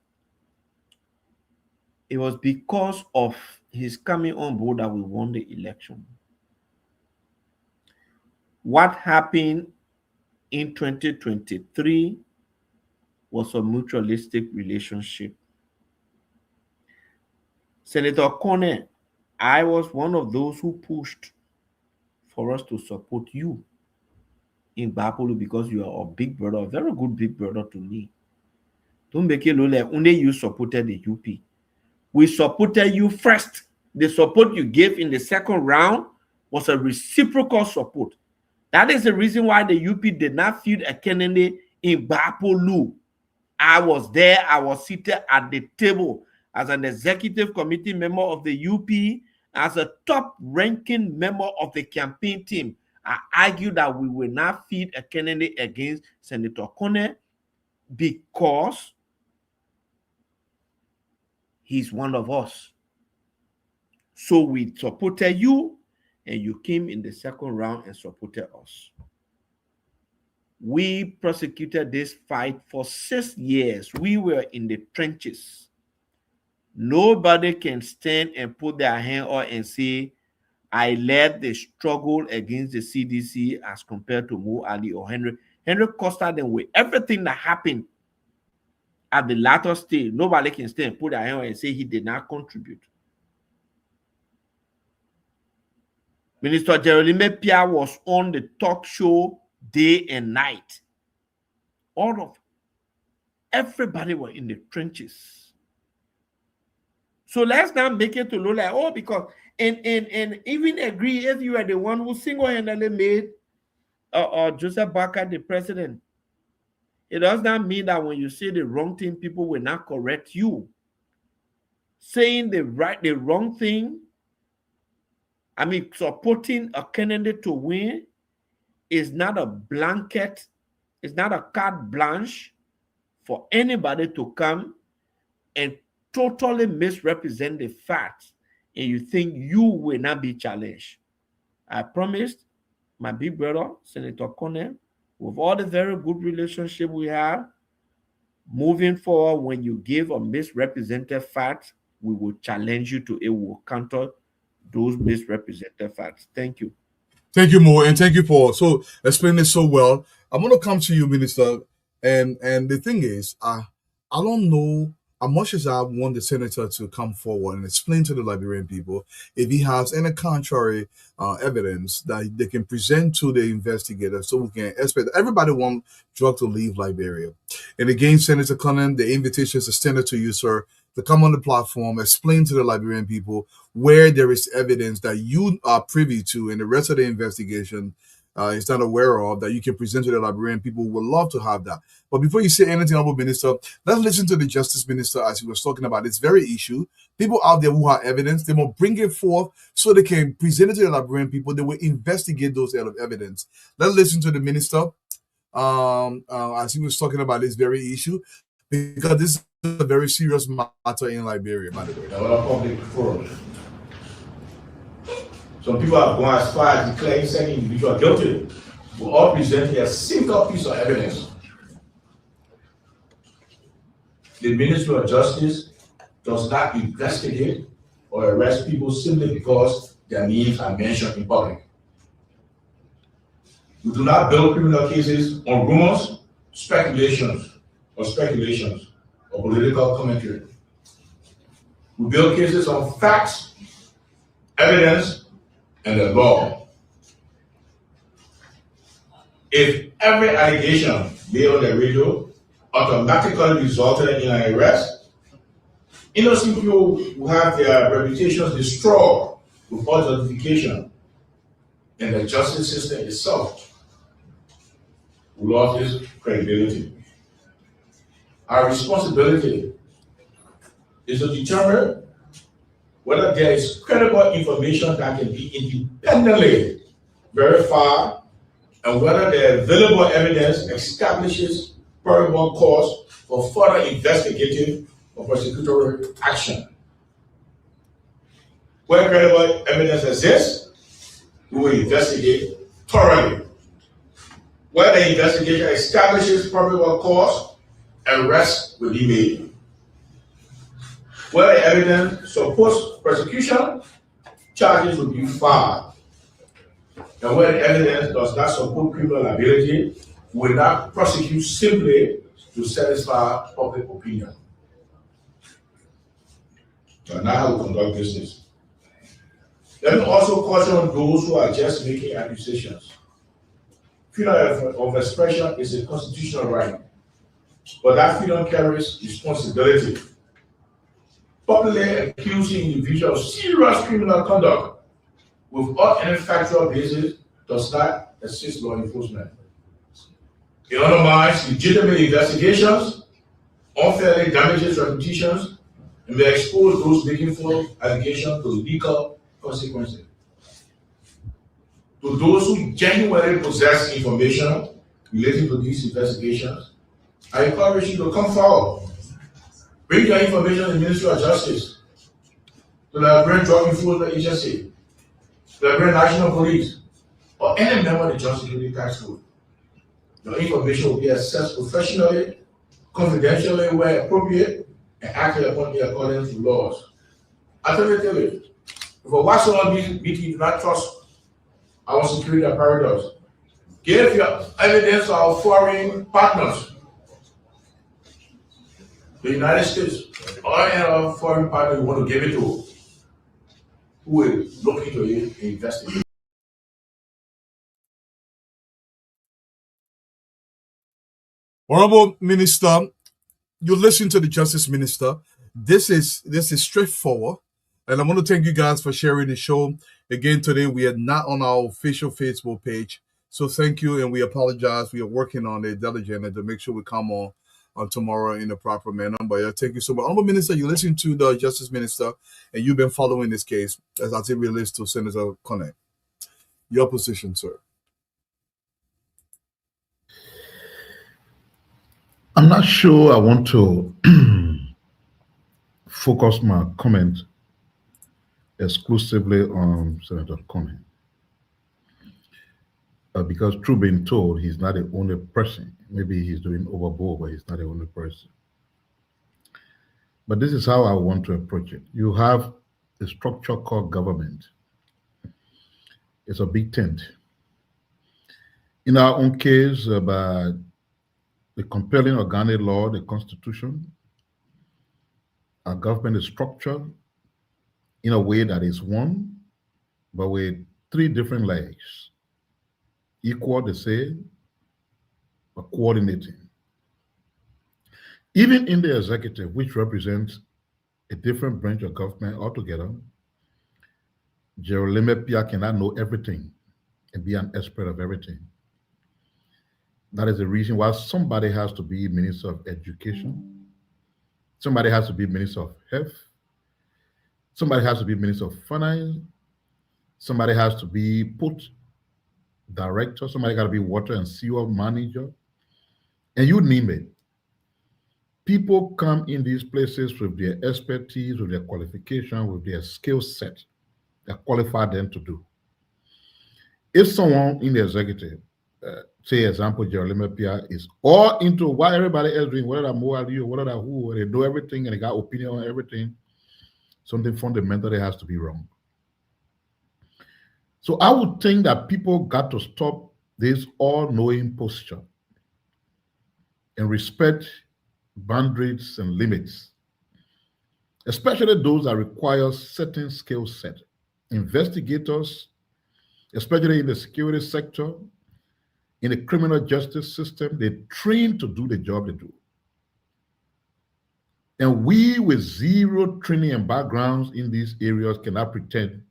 it was because of his coming on board that we won the election. What happened in 2023 was a mutualistic relationship. Senator Kone, I was one of those who pushed for us to support you in Bapolu because you are a big brother, a very good big brother to me. Don't make it look like only you supported the UP. We supported you first. The support you gave in the second round was a reciprocal support. That is the reason why the UP did not field a candidate in Bapolu. I was there. I was seated at the table as an executive committee member of the UP, as a top-ranking member of the campaign team. I argued that we will not feed a candidate against Senator Kone because he's one of us. So we supported you, and you came in the second round and supported us. We prosecuted this fight for 6 years. We were in the trenches. Nobody can stand and put their hand on and say, I led the struggle against the CDC as compared to Mo Ali or Henry. Henry costed them with everything that happened at the latter stage. Nobody can stand and put their hand on and say he did not contribute. Minister Jeremy Pia was on the talk show day and night. All of everybody were in the trenches. So let's not make it to look like, oh, because and even agree if you are the one who single-handedly made Joseph Baka the president. It does not mean that when you say the wrong thing, people will not correct you. Saying the wrong thing, I mean, supporting a candidate to win is not a blanket, it's not a carte blanche for anybody to come and totally misrepresent the facts and you think you will not be challenged. I promised my big brother, Senator Kone, with all the very good relationship we have, moving forward, when you give a misrepresented fact, we will challenge you to it. We will counter those misrepresented facts. Thank you. Thank you, Mo, and thank you for explaining it so well. I'm going to come to you, Minister, and the thing is, I don't know, as much as I want the senator to come forward and explain to the Liberian people, if he has any contrary evidence that they can present to the investigator so we can expect. Everybody wants drug to leave Liberia. And again, Senator Cunningham, the invitation is extended to you, sir, to come on the platform, explain to the Liberian people where there is evidence that you are privy to in the rest of the investigation is not aware of that you can present to the librarian. People would love to have that. But before you say anything, Honorable Minister, let's listen to the Justice Minister as he was talking about this very issue. People out there who have evidence, they will bring it forth so they can present it to the librarian people. They will investigate those evidence. Let's listen to the minister as he was talking about this very issue, because this is a very serious matter in Liberia, by the way. A lot of public forums. Some people have gone as far as declaring certain individual guilty. We all presenting a single piece of evidence. The Ministry of Justice does not investigate or arrest people simply because their names are mentioned in public. We do not build criminal cases on rumors, speculations, or political commentary. We build cases on facts, evidence, and the law. If every allegation made on the radio automatically resulted in an arrest, innocent people will have their reputations destroyed without justification, and the justice system itself will lose its credibility. Our responsibility is to determine whether there is credible information that can be independently verified and whether the available evidence establishes probable cause for further investigative or prosecutorial action. Where credible evidence exists, we will investigate thoroughly. Where the investigation establishes probable cause, arrest will be made. Where the evidence supports prosecution, charges will be filed. And where the evidence does not support criminal liability, we will not prosecute simply to satisfy public opinion. And now how we conduct business. Let me also caution those who are just making accusations. Freedom of expression is a constitutional right, but that freedom carries responsibility. Publicly accusing individuals of serious criminal conduct without any factual basis does not assist law enforcement. It undermines legitimate investigations, unfairly damages reputations, and may expose those making false allegations to legal consequences. To those who genuinely possess information relating to these investigations, I encourage you to come forward. Bring your information to the Ministry of Justice, to the Liberian Drug Enforcement Agency, to the Liberian National Police, or any member of the Joint Security Task Force. Your information will be assessed professionally, confidentially where appropriate, and acted upon in accordance to laws. Alternatively, if a Washington BT do not trust our security apparatus, give your evidence to our foreign partners, the United States, or any other foreign partner you want to give it to, who will look into it and investigate. Honorable Minister, you listen to the Justice Minister. This is straightforward, and I want to thank you guys for sharing the show. Again, today we are not on our official Facebook page, so thank you, and we apologize. We are working on it diligently to make sure we come on tomorrow in a proper manner. But thank you so much. Honorable Minister, you listen to the Justice Minister, and you've been following this case as it relates to Senator Connect. Your position, sir. I'm not sure I want to focus my comment exclusively on Senator Connect. Because true being told, he's not the only person. Maybe he's doing overboard, but he's not the only person. But this is how I want to approach it. You have a structure called government. It's a big tent. In our own case, by the compelling organic law, the Constitution, our government is structured in a way that is one, but with three different legs. Equal, the same, but coordinating. Even in the executive, which represents a different branch of government altogether, Jerome Pia cannot know everything and be an expert of everything. That is the reason why somebody has to be Minister of Education, somebody has to be Minister of Health, somebody has to be Minister of Finance, somebody has to be put director, somebody got to be water and sewer manager, and you name it. People come in these places with their expertise, with their qualification, with their skill set that qualify them to do. If someone in the executive, say example, Jeremy Pia is all into what everybody else doing, whether I'm more you, whether I'm who, they do everything and they got opinion on everything, something fundamentally has to be wrong. So I would think that people got to stop this all-knowing posture and respect boundaries and limits, especially those that require certain skill set. Investigators, especially in the security sector, in the criminal justice system, they train to do the job they do. And we with zero training and backgrounds in these areas cannot pretend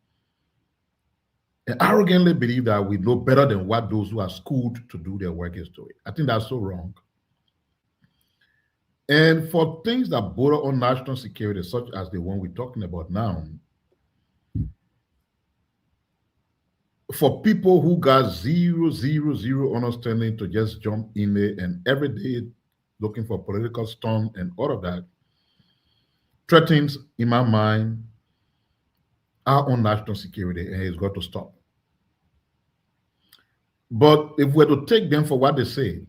and arrogantly believe that we know better than what those who are schooled to do their work is doing. I think that's so wrong. And for things that border on national security, such as the one we're talking about now, for people who got zero understanding to just jump in there and every day looking for political stunt and all of that, threatens, in my mind, our own national security, and it's got to stop. But if we're to take them for what they say,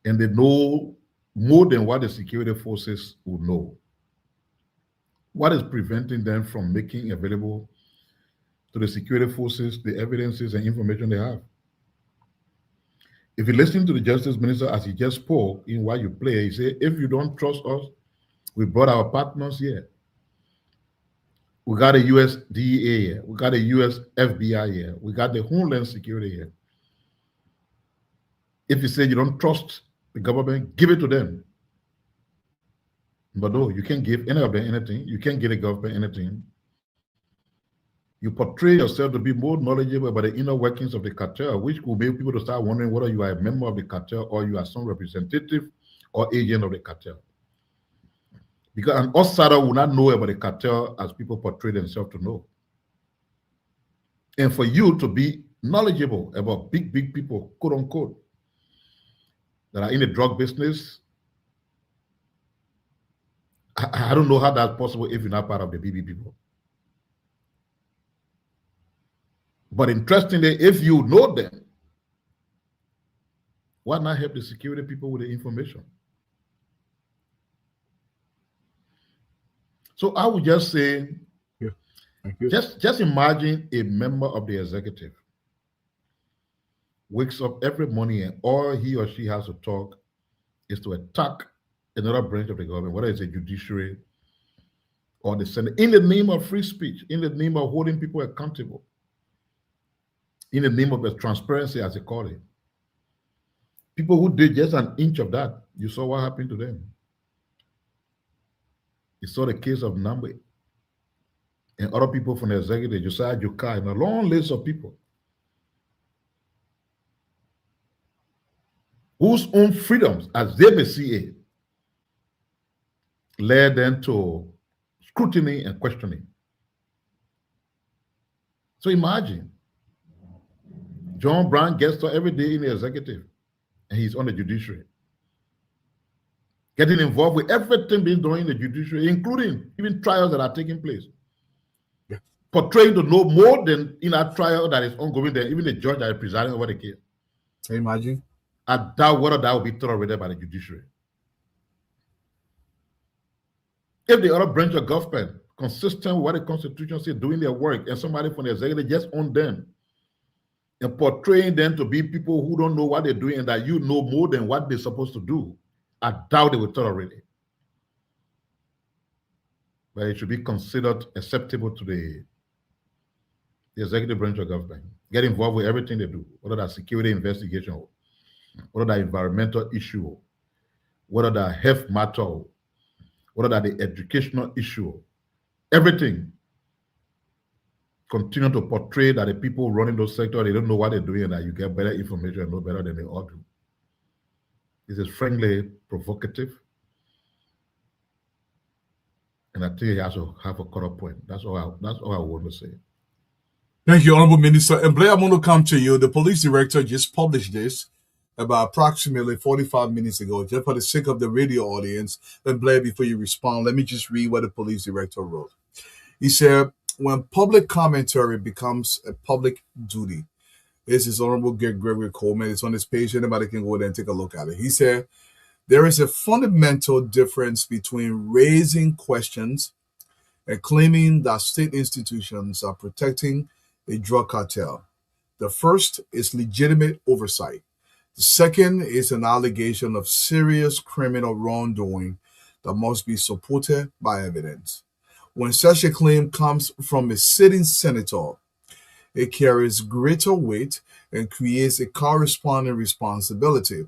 and they know more than what the security forces would know, what is preventing them from making available to the security forces the evidences and information they have? If you listen to the Justice Minister as he just spoke in what you play, he said, if you don't trust us, we brought our partners here. We got a US DEA here. We got a US FBI here. We got the Homeland Security here. If you say you don't trust the government, give it to them. But no, you can't give any of them anything. You can't give the government anything. You portray yourself to be more knowledgeable about the inner workings of the cartel, which will make people to start wondering whether you are a member of the cartel or you are some representative or agent of the cartel. Because an outsider will not know about the cartel as people portray themselves to know. And for you to be knowledgeable about big people, quote unquote, that are in the drug business, I don't know how that's possible if you're not part of the BB people. But interestingly, if you know them, why not help the security people with the information? So I would just say, just imagine a member of the executive wakes up every morning and all he or she has to talk is to attack another branch of the government, whether it's a judiciary or the Senate, in the name of free speech, in the name of holding people accountable, in the name of the transparency, as they call it. People who did just an inch of that, you saw what happened to them. You saw the case of Namwe and other people from the executive, Josiah Jukai, and a long list of people whose own freedoms, as they may see it, led them to scrutiny and questioning. So imagine, John Brown gets to every day in the executive, and he's on the judiciary, getting involved with everything being done in the judiciary, including even trials that are taking place. Yeah. Portraying to know more than in a trial that is ongoing than even the judge that is presiding over the case. Can you imagine? I doubt whether that will be tolerated by the judiciary. If the other branch of government, consistent with what the Constitution says, doing their work, and somebody from the executive just on them and portraying them to be people who don't know what they're doing and that you know more than what they're supposed to do, I doubt they will tolerate it. But it should be considered acceptable to the executive branch of government. Get involved with everything they do, whether that's security investigation, whether that environmental issue, whether that health matter, whether that the educational issue, everything. continue to portray that the people running those sectors, they don't know what they're doing, and that you get better information and know better than they all do. This is friendly, provocative, and I think he has to have a cut-off point. That's all I want to say. Thank you, Honorable Minister. And Blair, I'm going to come to you. The police director just published this about approximately 45 minutes ago, just for the sake of the radio audience. And Blair, before you respond, let me just read what the police director wrote. He said, when public commentary becomes a public duty, this is Honorable Gregory Coleman. It's on his page. Anybody can go there and take a look at it. He said, there is a fundamental difference between raising questions and claiming that state institutions are protecting a drug cartel. The first is legitimate oversight. The second is an allegation of serious criminal wrongdoing that must be supported by evidence. When such a claim comes from a sitting senator, it carries greater weight and creates a corresponding responsibility.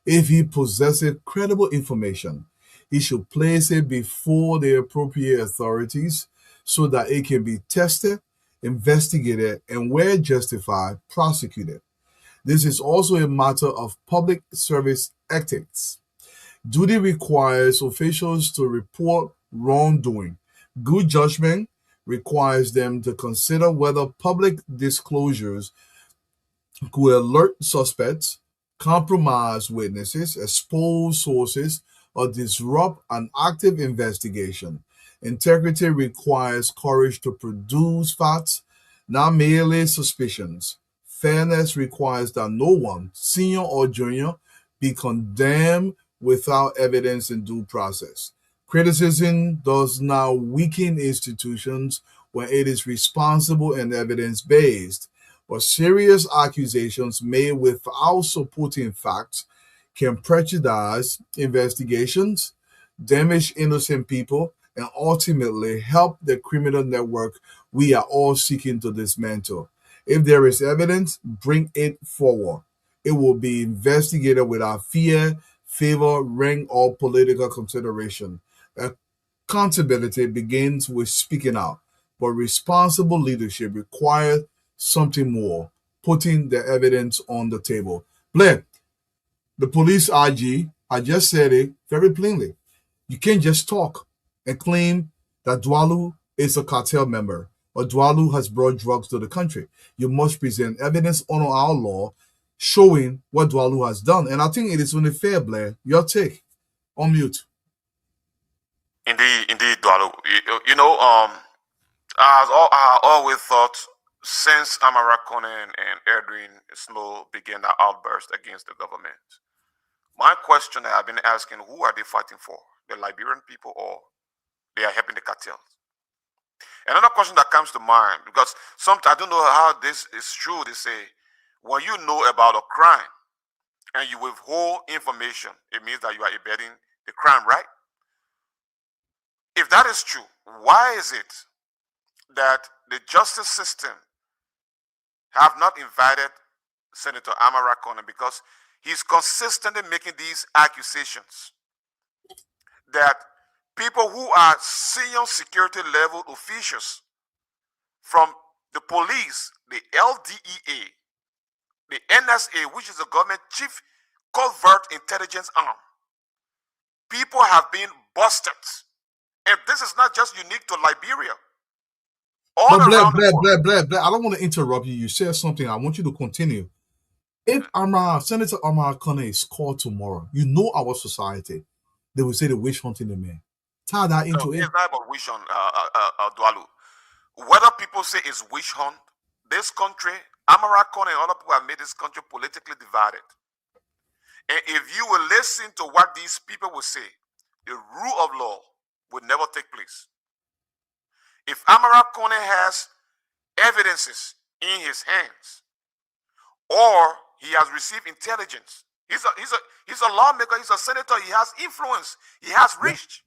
If he possesses credible information, he should place it before the appropriate authorities so that it can be tested, investigated, and where justified, prosecuted. This is also a matter of public service ethics. Duty requires officials to report wrongdoing. Good judgment requires them to consider whether public disclosures could alert suspects, compromise witnesses, expose sources, or disrupt an active investigation. Integrity requires courage to produce facts, not merely suspicions. Fairness requires that no one, senior or junior, be condemned without evidence and due process. Criticism does not weaken institutions when it is responsible and evidence-based, but serious accusations made without supporting facts can prejudice investigations, damage innocent people, and ultimately help the criminal network we are all seeking to dismantle. If there is evidence, bring it forward. It will be investigated without fear, favor, rank, or political consideration. Accountability begins with speaking out, but responsible leadership requires something more, putting the evidence on the table. Blair, the police IG, I just said it very plainly. You can't just talk and claim that Dwalu is a cartel member or Dwalu has brought drugs to the country. You must present evidence under our law showing what Dwalu has done. And I think it is only fair, Blair. Your take. On mute. Indeed, Dwalu. I always thought since Amara Conan and Edwin Snow began their outburst against the government, my question that I've been asking, who are they fighting for? The Liberian people, or they are helping the cartels? Another question that comes to mind, because sometimes I don't know how this is true. They say, when you know about a crime and you withhold information, it means that you are abetting the crime, right? If that is true, why is it that the justice system have not invited Senator Amara Conan, because he's consistently making these accusations that people who are senior security level officials from the police, the LDEA, the NSA, which is the government chief covert intelligence arm, people have been busted. And this is not just unique to Liberia. But Blair, I don't want to interrupt you. You said something. I want you to continue. If Senator Amara Conan is called tomorrow, you know our society, they will say the witch hunting the man. Tie that into it. It's not about witch hunt, Dwalu. Whether people say it's witch hunt, this country, Amara Conan and other people have made this country politically divided. And if you will listen to what these people will say, the rule of law would never take place. If Amara Conan has evidences in his hands, or he has received intelligence, he's a lawmaker, he's a senator, he has influence, he has reach.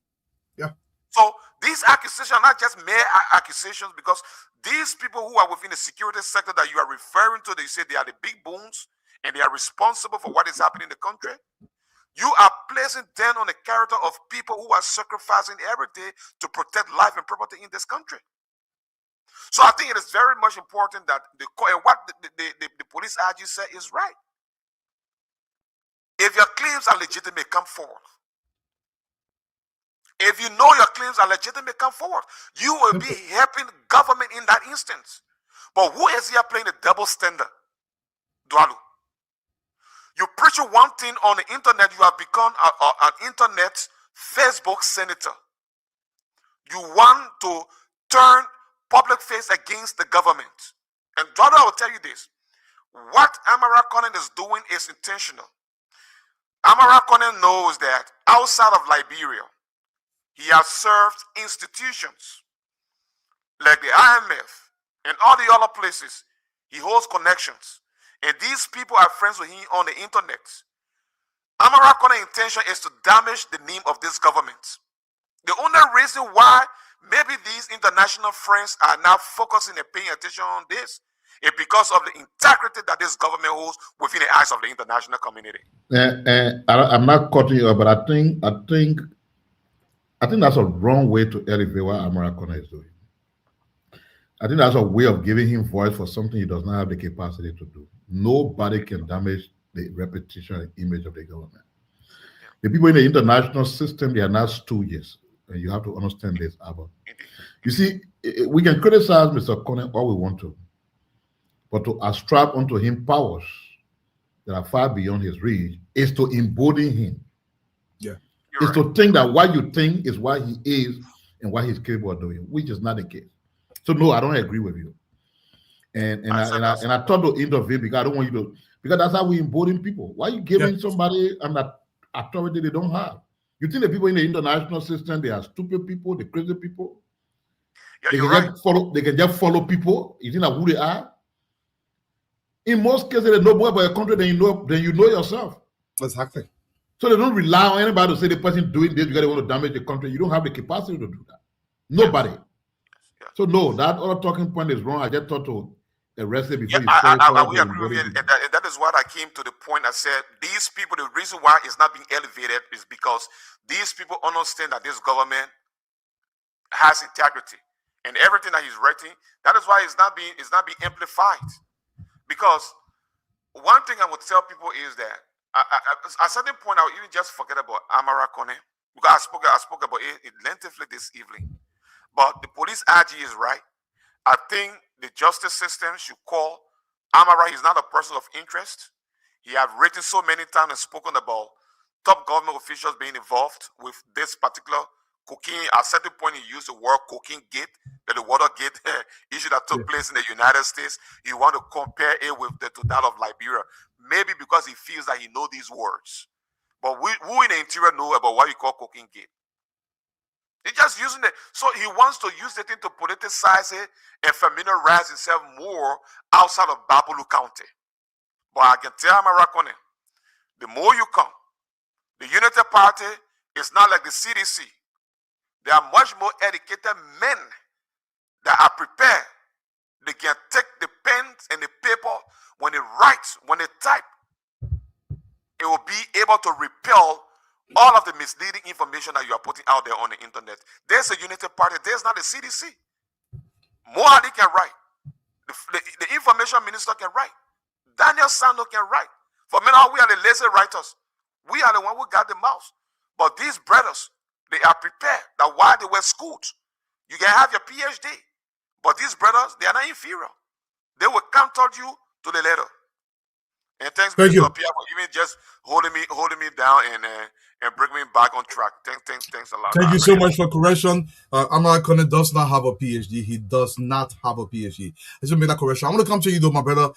Yeah. So these accusations are not just mere accusations, because these people who are within the security sector that you are referring to, they say they are the big boons and they are responsible for what is happening in the country. You are placing them on the character of people who are sacrificing every day to protect life and property in this country. So I think it is very much important that what the police IG said is right. If your claims are legitimate, come forward. If you know your claims are legitimate, come forward. You will be helping government in that instance. But who is here playing the double standard? Dwalu. You preach one thing on the internet, you have become an internet Facebook senator. You want to turn public face against the government. And Dwalu, I will tell you this. What Amara Conan is doing is intentional. Amara Conan knows that outside of Liberia, he has served institutions like the IMF and all the other places. He holds connections. And these people are friends with him on the internet. Amara Conan's intention is to damage the name of this government. The only reason why maybe these international friends are now focusing and paying attention on this is because of the integrity that this government holds within the eyes of the international community. I'm not cutting you, but I think that's a wrong way to elevate what Amara Conan is doing. I think that's a way of giving him voice for something he does not have the capacity to do. Nobody can damage the reputation and image of the government. The people in the international system, they are not stooges. And you have to understand this, Abba. You see, we can criticize Mr. Conan all we want to, but to ascribe unto him powers that are far beyond his reach is to embolden him. Yeah. It's to think that what you think is what he is and what he's capable of doing, which is not the case. So no, I don't agree with you. And I thought to intervene because I don't want you to, because that's how we embolden people. Why are you giving somebody an authority they don't have? You think the people in the international system, they are stupid people, the crazy people? Yeah, they can just follow people. You think that who they are? In most cases, they know more about a country than you know yourself. Exactly. So they don't rely on anybody to say the person doing this because they want to damage the country. You don't have the capacity to do that. Nobody. So no, that other talking point is wrong. I just thought to arrest it before you say we agree with you. And that is what I came to the point. I said, these people, the reason why it's not being elevated is because these people understand that this government has integrity. And everything that he's writing, that is why it's not being amplified. Because one thing I would tell people is that at a certain point, I would even just forget about Amara Conan. Because I spoke about it lengthily this evening. But the police IG is right. I think the justice system should call Amara. He's not a person of interest. He has written so many times and spoken about top government officials being involved with this particular cocaine. At a certain point, he used the word cocaine gate, the Watergate issue that took place in the United States. He want to compare it with to that of Liberia. Maybe because he feels that he knows these words. But who in the interior know about what we call cocaine gate? He's just using it. So he wants to use the thing to politicize it and familiarize himself more outside of Babulu County. But I can tell Amara Conan, the more you come, the Unity Party is not like the CDC. There are much more educated men that are prepared. They can take the pens and the paper when they write, when they type. It will be able to repel all of the misleading information that you are putting out there on the internet. There's a Unity Party. There's not a CDC. Mohadi can write. The information minister can write. Daniel Sando can write. For me now, we are the lazy writers. We are the one who got the mouse. But these brothers, they are prepared that while they were schooled, you can have your PhD. But these brothers, they are not inferior. They will counter you to the letter. And thanks, Mr. Pierre, for even just holding me down and bring me back on track. Thanks a lot. Thank you so much for correction. Amara Conan does not have a PhD. He does not have a PhD. I just made that correction. I want to come to you though, my brother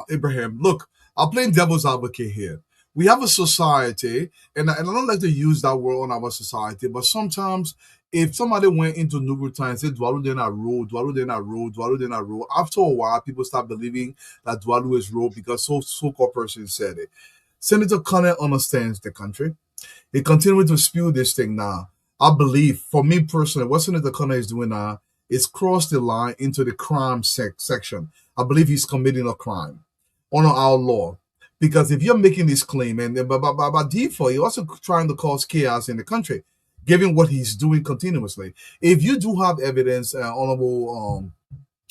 Abraham. Look, I'm playing devil's advocate here. We have a society, and I don't like to use that word on our society, but sometimes if somebody went into Nuguta and said Dwalu Dena Road, Dwalu Dena Road, Dwalu Dena Road, after a while, people start believing that Dwalu is road because so-called person said it. Senator Conan understands the country. He continues to spew this thing now. I believe, for me personally, what Senator Conan is doing now is cross the line into the crime section. I believe he's committing a crime under our law. Because if you're making this claim, and by default, you're also trying to cause chaos in the country. given what he's doing continuously. If you do have evidence, Honorable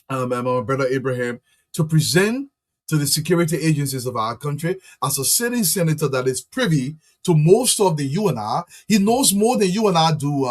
my brother Abraham, to present to the security agencies of our country as a sitting senator that is privy to most of the UNR. He knows more than you and I do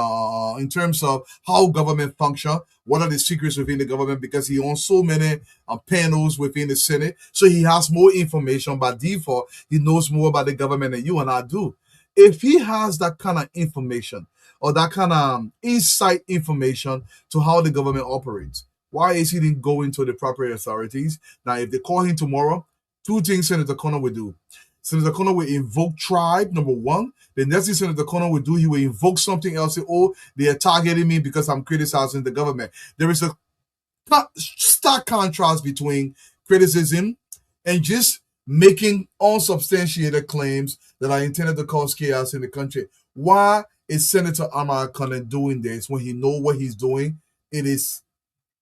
in terms of how government function, what are the secrets within the government, because he owns so many panels within the Senate. So he has more information by default. He knows more about the government than you and I do. If he has that kind of information or that kind of insight information to how the government operates, why is he didn't go into the proper authorities? Now, if they call him tomorrow, two things Senator Connor will do. Senator Connor will invoke tribe, number one. The next thing Senator Connor will do, he will invoke something else. Say, oh, they are targeting me because I'm criticizing the government. There is a stark contrast between criticism and just making unsubstantiated claims that are intended to cause chaos in the country. Why is Senator Amara Connor doing this when he knows what he's doing? It is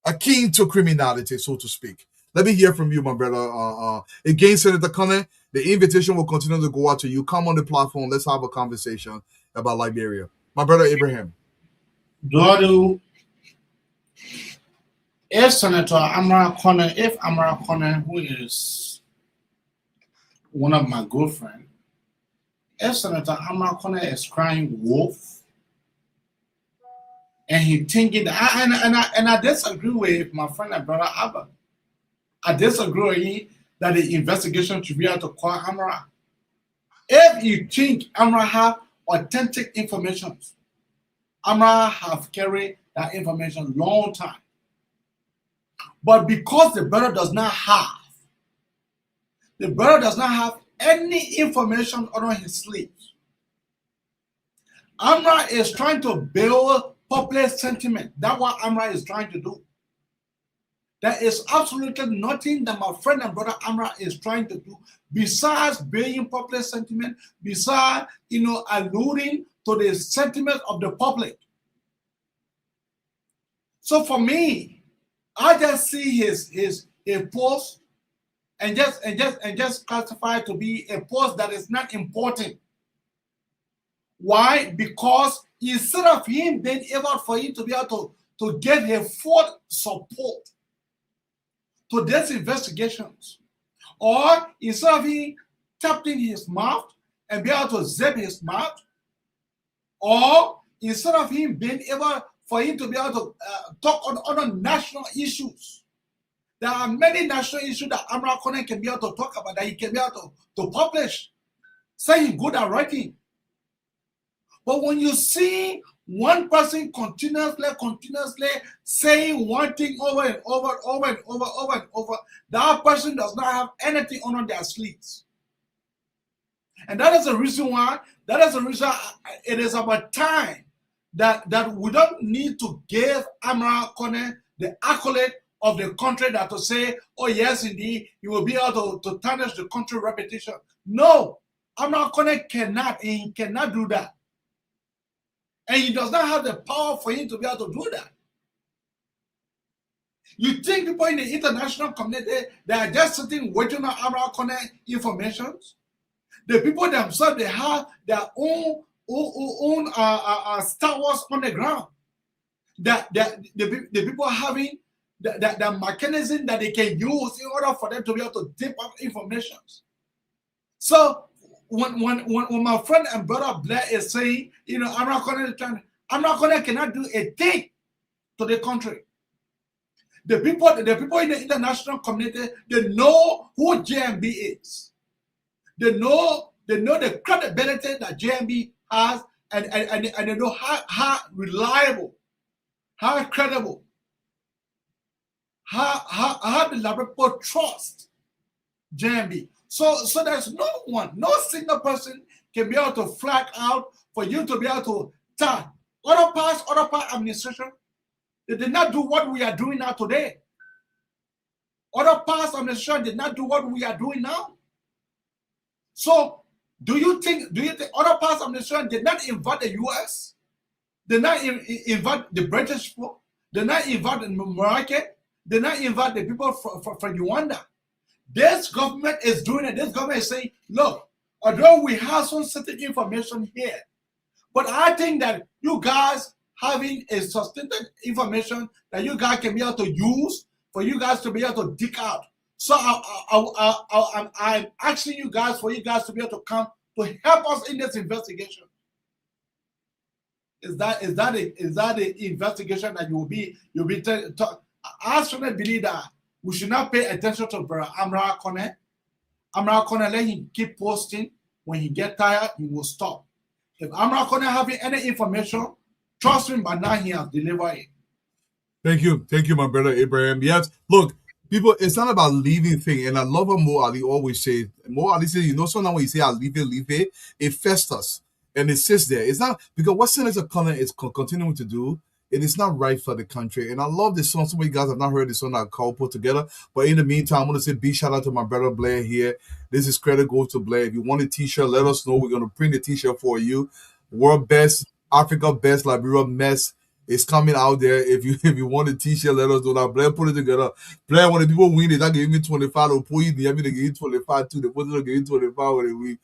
akin to criminality, so to speak. Let me hear from you, my brother. Again, Senator Connor, the invitation will continue to go out to you. Come on the platform. Let's have a conversation about Liberia. My brother Abraham. Dodo, if Senator Amara Connor, who is one of my good friends, if Senator Amara Connor is crying wolf, and he thinking that, and I disagree with my friend and brother Abba. I disagree with him that the investigation should be able to call Amara. If you think Amara have authentic information, Amara have carried that information long time. But because the brother does not have any information on his sleeves, Amara is trying to build popular sentiment. That's what Amara is trying to do. There is absolutely nothing that my friend and brother Amara is trying to do besides building popular sentiment, besides alluding to the sentiment of the public. So for me, I just see his post and just classify it to be a post that is not important. Why? Because instead of him being able for him to be able to get a full support to these investigations, or instead of him tapping his mouth and be able to zip his mouth, or instead of him being able for him to be able to talk on other national issues. There are many national issues that Amara Connor can be able to talk about, that he can be able to publish. Say he's good at writing. But when you see one person continuously saying one thing over and over, that person does not have anything under their sleeves. And that is the reason why, it is about time that we don't need to give Amara Connor the accolade of the country that to say, oh yes, indeed, he will be able to tarnish the country reputation. No, Amara Connor cannot do that. And he does not have the power for him to be able to do that. You think people in the international community, they are just sitting waiting on Amara Connor information? The people themselves, they have their own Star Wars on the ground. The people having the mechanism that they can use in order for them to be able to dip up information. So when my friend and brother Blair is saying, Amara Connor cannot do a thing to the country. The people in the international community, they know who JMB is. They know the credibility that JMB has, and they know how reliable, how credible, how the people trust JMB. So there's no single person can be able to flag out for you to be able to tell. Other parts administration, they did not do what we are doing now today. Other parts administration did not do what we are doing now. So do you think other parts administration did not invite the US? Did not invite the British people? Did not invite the Morocco? Did not invite the people from Rwanda? This government is doing it. This government is saying, look, although we have some certain information here, But I think that you guys having a sustained information that you guys can be able to use for you guys to be able to dig out. So I'm asking you guys for you guys to be able to come to help us in this investigation. Is that the investigation that you'll be I strongly believe that we should not pay attention to Brother Amra Kone. Amra Kone, let him keep posting. When he get tired, he will stop. If Amra Kone having any information, trust me, by now he has delivered it. Thank you, my brother Abraham. Yes, look, people, it's not about leaving thing, and I love what Mo Ali always says. Mo Ali says, sometimes when you say I leave it festers and it sits there. It's not because what Senator Cullen is continuing to do. It is not right for the country. And I love this song. Some of you guys have not heard this song that Carl put together. But in the meantime, I'm going to say big shout out to my brother Blair here. This is credit goes to Blair. If you want a t-shirt, let us know. We're going to print the t-shirt for you. World best, Africa best, Liberia best. It's coming out there. If you want a t-shirt, let us know. Now, Blair put it together. Blair, when the people win it, I give me 25. They'll put it. They give you 25 too. They put it, give you 25 when they win.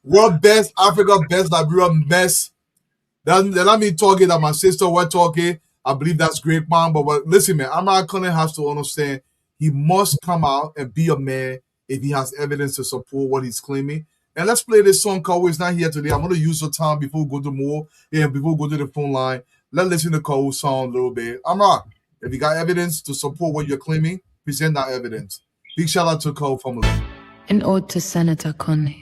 World best, Africa best, Liberia best. That not me talking that my sister were talking. I believe that's great, man. But listen, man, Amra Kone has to understand he must come out and be a man if he has evidence to support what he's claiming. And let's play this song. Kawu is not here today. I'm going to use the time before we go to more and before we go to the phone line. Let's listen to Kawu's song a little bit. Amra, if you got evidence to support what you're claiming, present that evidence. Big shout out to Kawu family. An ode to Senator Kone.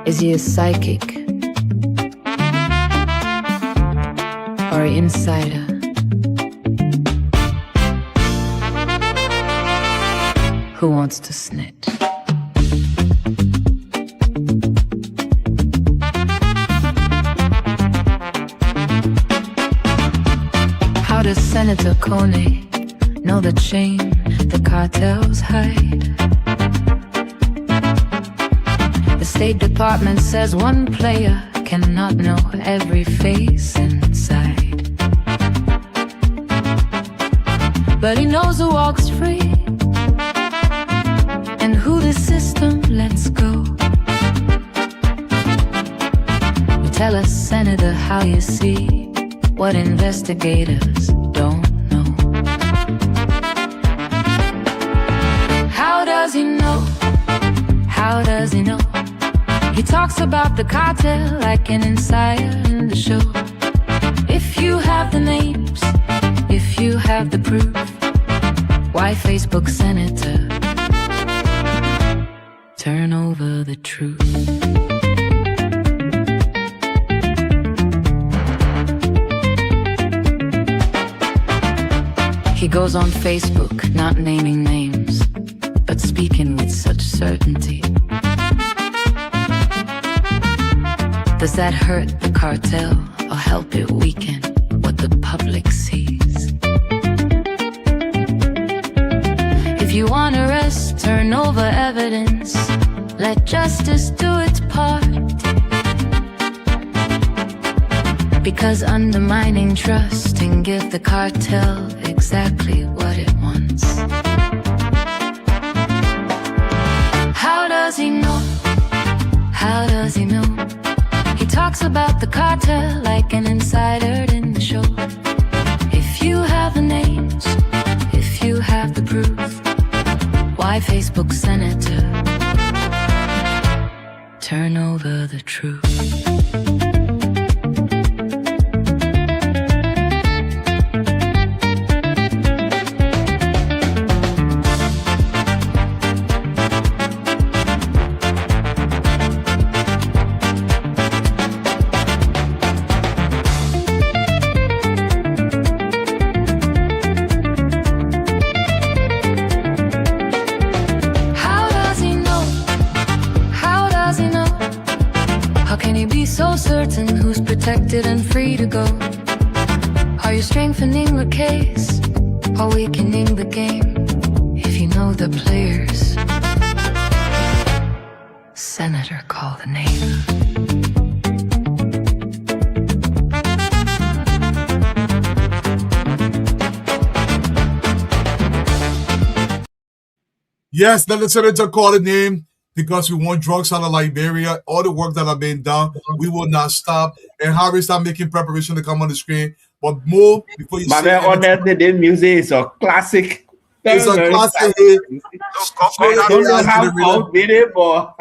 Is he a psychic or an insider? Who wants to snitch? How does Senator Kone know the chain the cartels hide? The State Department says one player cannot know every face inside. But he knows who walks free and who the system lets go. Tell us, Senator, how you see what investigators don't know. How does he know? How does he know? He talks about the cartel like an insider in the show. If you have the names, if you have the proof, why Facebook Senator turn over the truth? He goes on Facebook, not naming names, but speaking with such certainty. Does that hurt the cartel or help it weaken what the public sees? If you want arrest, turn over evidence, let justice do its part. Because undermining trust and give the cartel exactly what it wants. How does he know? How does he know? He talks about the cartel like an insider in the show. If you have the names, if you have the proof, why Facebook Senator turn over the truth? And free to go. Are you strengthening the case or weakening the game? If you know the players, Senator, call the name. Yes, let the Senator call the name. because we want drugs out of Liberia. All the work that have been done, we will not stop. And Harry start making preparation to come on the screen. But more before you My say man, anything, honestly, this music is a classic. it's Very, a very classic classic. hit. I don't know how Generator. Paul did it, but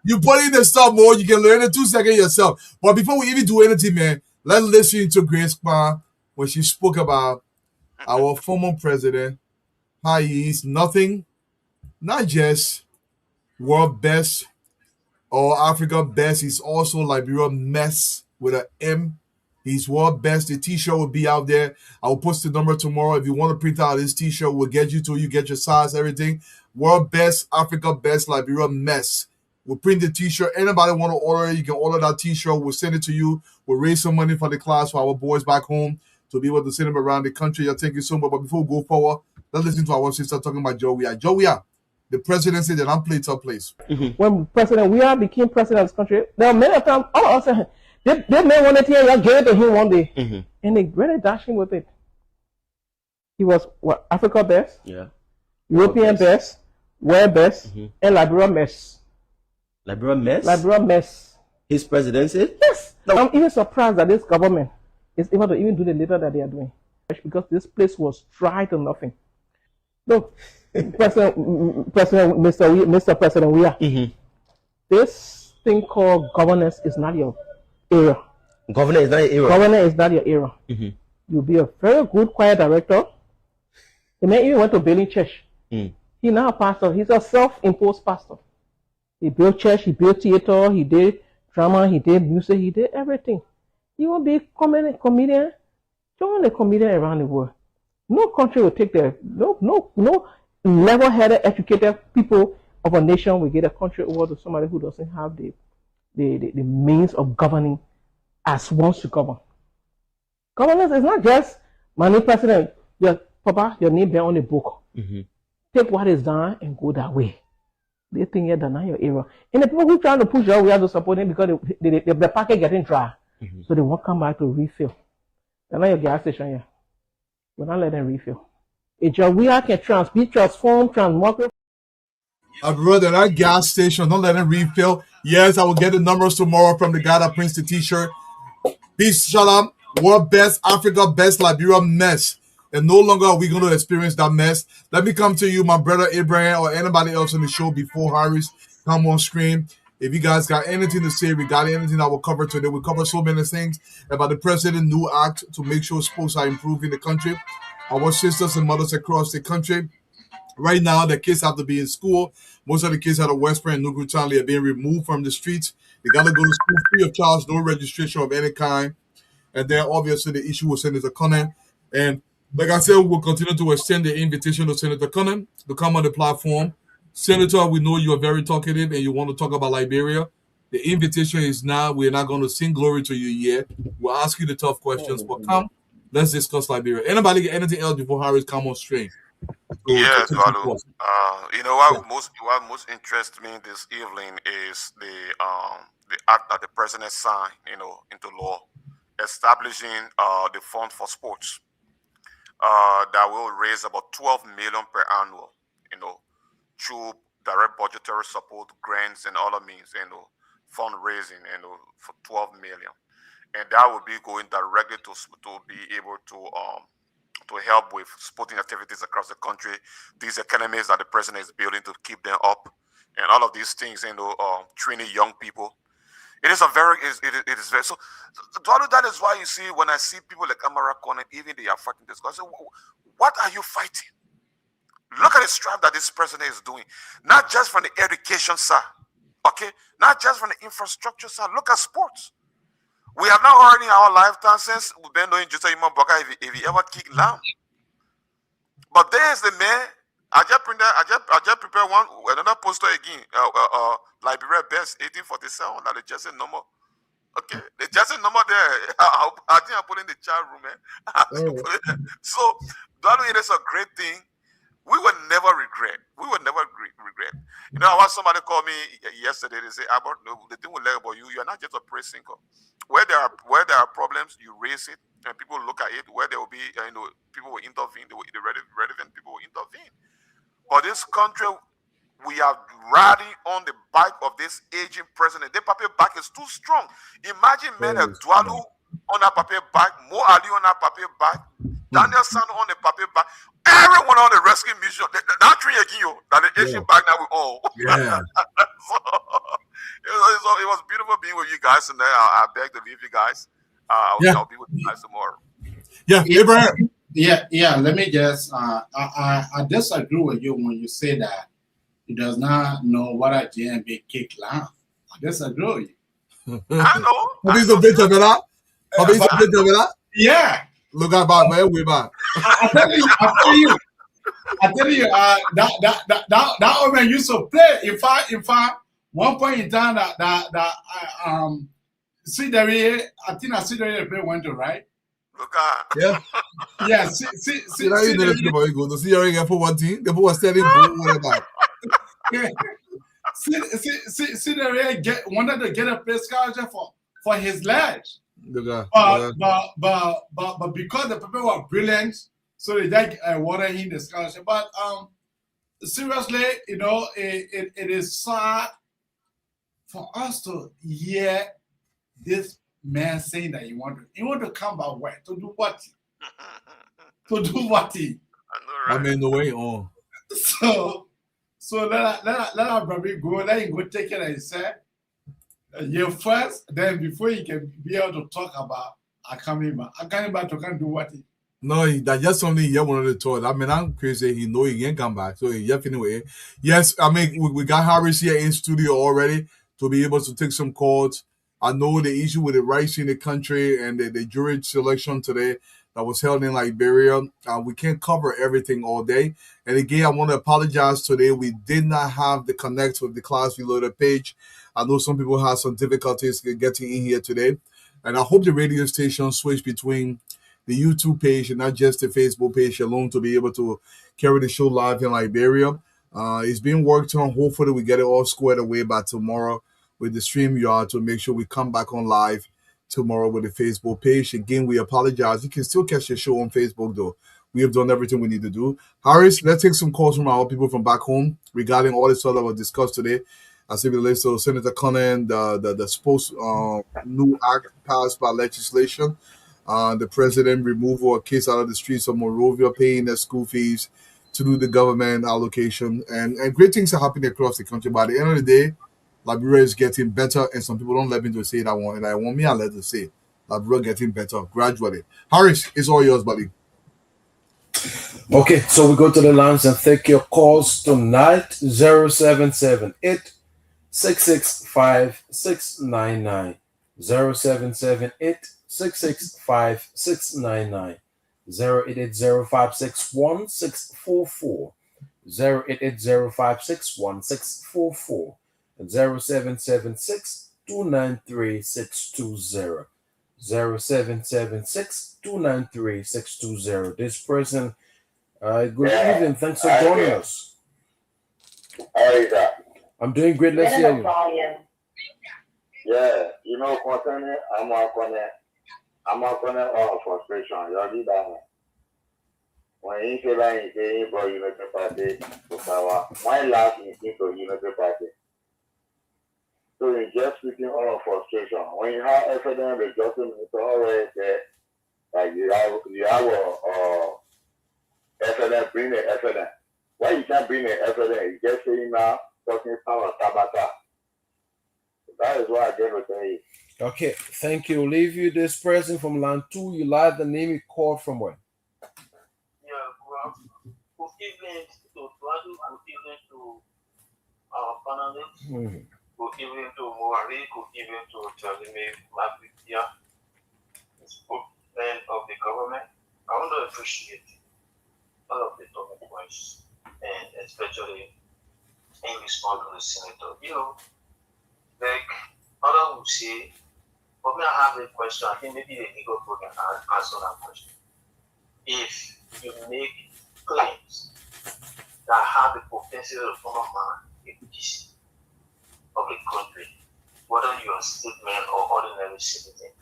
You put in the stuff more, you can learn in 2 seconds yourself. But before we even do anything, man, let's listen to Grace Kwan when she spoke about our former president, how he is nothing, not just world best or Africa best, he's also Liberia mess with an M. He's world best. The t-shirt will be out there. I will post the number tomorrow. If you want to print out this t-shirt, we'll get you to you get your size, everything. World best, Africa best, Liberia mess. We'll print the t-shirt. Anybody want to order it, you can order that t-shirt. We'll send it to you. We'll raise some money for the class for our boys back home to be able to send them around the country. I thank you so much. But before we go forward, let's listen to our sister talking about Joey. Joey, the presidency that I'm playing top place. When President Weah became president of this country, there are many of them, all of us, they may want to hear you give it to him one day. And they really dashed him with it. He was what, Africa best, European best, world best, and Liberia mess. Liberia mess? Liberia mess. His presidency? Yes. No. I'm even surprised that this government is able to even do the little that they are doing. Because this place was dry to nothing. Look, Mr. President Weah, this thing called governance is not your era. Governor is not your era. Governor is not your era. You'll be a very good choir director. The man even went to building church. He now a pastor. He's a self-imposed pastor. He built church, he built theater, he did drama, he did music, he did everything. He will be a comedian. Join the comedian around the world. No country will take no level-headed, educated people of a nation will get a country over to somebody who doesn't have the means of governing as wants to govern. Governance is not just money president. Your name there on the book. Take what is done and go that way. They think you're done your era. And the people who trying to push your way to support him because the packet getting dry. So they won't come back to refill. They're not your gas station here. We're not letting them refill. We can be transformed, transmographed. I brother, that gas station, don't let them refill. Yes, I will get the numbers tomorrow from the guy that prints the t-shirt. Peace, shalom. World best, Africa best, Liberia mess. And no longer are we going to experience that mess. Let me come to you, my brother Abraham, or anybody else on the show before Harris come on screen. If you guys got anything to say regarding anything I will cover today, we cover so many things about the president's new act to make sure sports are improving the country. Our sisters and mothers across the country. Right now, the kids have to be in school. Most of the kids out of West Point and Nugu Town are being removed from the streets. They got to go to school free of charge, no registration of any kind. And then, obviously, the issue with Senator Conan. And like I said, we will continue to extend the invitation to Senator Conan to come on the platform. Senator, we know you are very talkative and you want to talk about Liberia. The invitation is now. We're not going to sing glory to you yet. We'll ask you the tough questions, but come, let's discuss Liberia. Anybody get anything else before Harris come on stream? Yeah, Eduardo. You know what most interests me this evening is the act that the president signed, into law, establishing the fund for sports. That will raise about 12 million per annual, through direct budgetary support, grants, and other means, fundraising, for 12 million, and that will be going directly to be able to help with sporting activities across the country. These academies that the president is building to keep them up, and all of these things, training young people. It is it is very so. That is why you see when I see people like Amara Conan, even they are fighting this. I say, what are you fighting? Look at the strife that this president is doing, not just from the education side, okay, not just from the infrastructure side. Look at sports. We have not heard in our lifetime since we've been doing just if he ever kicked lamb. But there's the man. I just prepared another poster again. Liberia best 1847. That the Jesse number. Okay, the Jesse number there. I think I put in the chat room, man. So that it is a great thing. We will never regret. We will never regret. I want somebody called me yesterday. They say, "Albert, no, the thing we like about you, you're not just a praise singer. Where there are problems, you raise it, and people look at it. Where there will be, people will intervene. The relevant people will intervene. But this country, we are riding on the back of this aging president. The paper back is too strong. Imagine, man, a Dualu on that paper back, Mo Ali on that paper back, Daniel San on the paper back, everyone on the rescue mission. That tree again, that the Asian back now we all. Yeah. So it was beautiful being with you guys, and I beg to leave you guys. I'll be with you guys tomorrow. Yeah, Abraham. Yeah. Let me just. I disagree with you when you say that he does not know what a JMB kick laugh. I disagree with you. I know. Have you been to that? Have you been to that? Yeah. Look at back, man. Way back. I tell you. That woman used to play. In fact, one point in time that Sidere, I think Sidere play went to right. Look at. Yeah. Yeah. See now you know the people you go to see you for one thing. The people was telling you whatever. Yeah. Sidere wanted to get a pay scholarship for his leg. But because the people were brilliant, so they just awarded him the scholarship. But seriously, you know, it is sad for us to hear this man saying that he want to come back where to do what? To do what? I mean, the way on. So let our brother go. Let him go take it and say. You first, then before you can be able to talk about Akanima to can do what? No, that just only he wanted to talk. I mean, I'm crazy. He know he can't come back. So yeah, anyway. Yes, I mean we got Harris here in studio already to be able to take some calls. I know the issue with the rights in the country and the jury selection today that was held in Liberia. We can't cover everything all day. And again, I want to apologize today. We did not have the connect with the Class Reloaded page. I know some people had some difficulties getting in here today. And I hope the radio station switch between the YouTube page and not just the Facebook page alone to be able to carry the show live in Liberia. It's being worked on. Hopefully we get it all squared away by tomorrow with the StreamYard to make sure we come back on live tomorrow with the Facebook page. Again, we apologize. You can still catch the show on Facebook though. We have done everything we need to do. Harris, let's take some calls from our people from back home regarding all the stuff that was discussed today. As it relates to Senator Conan, the supposed new act passed by legislation, the president removal a case out of the streets of Monrovia, paying their school fees to do the government allocation, and great things are happening across the country. By the end of the day, Liberia is getting better, and some people don't let me to say that one, and I want me to let to say Liberia getting better gradually. Harris, it's all yours, buddy. Okay, so we go to the lines and take your calls tonight. 0778 665 699 0778 665 699 0880561 644 0880561 644 0776 293 620 0776 293 620. This person, good evening. Thanks for joining us. How are you, sir? I'm doing great. Let's hear you. Yeah, you know, concerning I'm working on frustration. You're leader. When you say that you say, bro, United Party to power, my last meeting to United Party. So you're just speaking on frustration. When you have evidence, the justice minister always said that you have evidence, bring the evidence. Why you can't bring the evidence? You just saying now, talking about Tabata. That is what I get to tell you. Okay, thank you. Leave you this person from line 2. You like the name you called from where? Yeah, well, good evening to Tuadu, good evening to our panelists, good evening to Moari, good evening to Jalime Mabitia, the spokesman of the government. I want to appreciate all of the talking points, and especially in response to the senator. You know, like others will say, but me, I have a question. I think maybe the legal program can answer that question. If you make claims that have the potential to form a PC of the country, whether you're a statesman or ordinary citizen,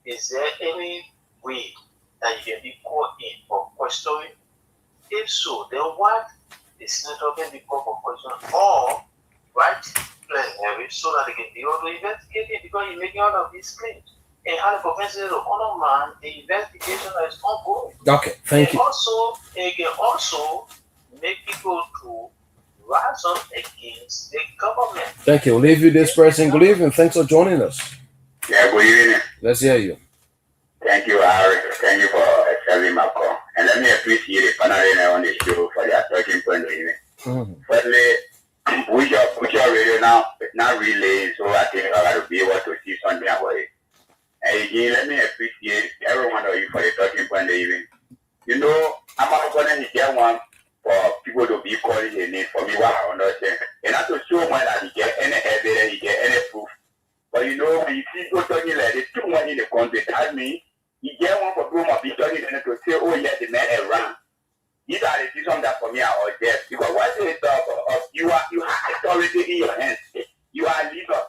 is there any way that you can be called in for questioning? If so, then what the senator can be called for question or right so that they can be able to investigate it because he's making all of these claims. And how the professor of honor man, the investigation is ongoing. Okay, thank you. Also, it can also make people to rise up against the government. Thank you. We'll leave you this person. Good evening. Thanks for joining us. Yeah, good evening. Let's hear you. Thank you, Harry. Thank you for accepting my call. And let me appreciate the panel on the show for their talking point. Firstly, put your radio now, it's not really, so I think I got to be able to see something about it. And again, let me appreciate every one of you for the talking point. You know, I'm not going to get one for people to be calling a name for me, what I understand. And not to show one that you get any evidence, you get any proof. But you know, when you see people talking like this, too much in the country, that means you get one for people to be talking and to say, oh, yes, the man is wrong. These are the decisions that for me are all dead. Because what they talk of, you have authority in your hands. You are a leader.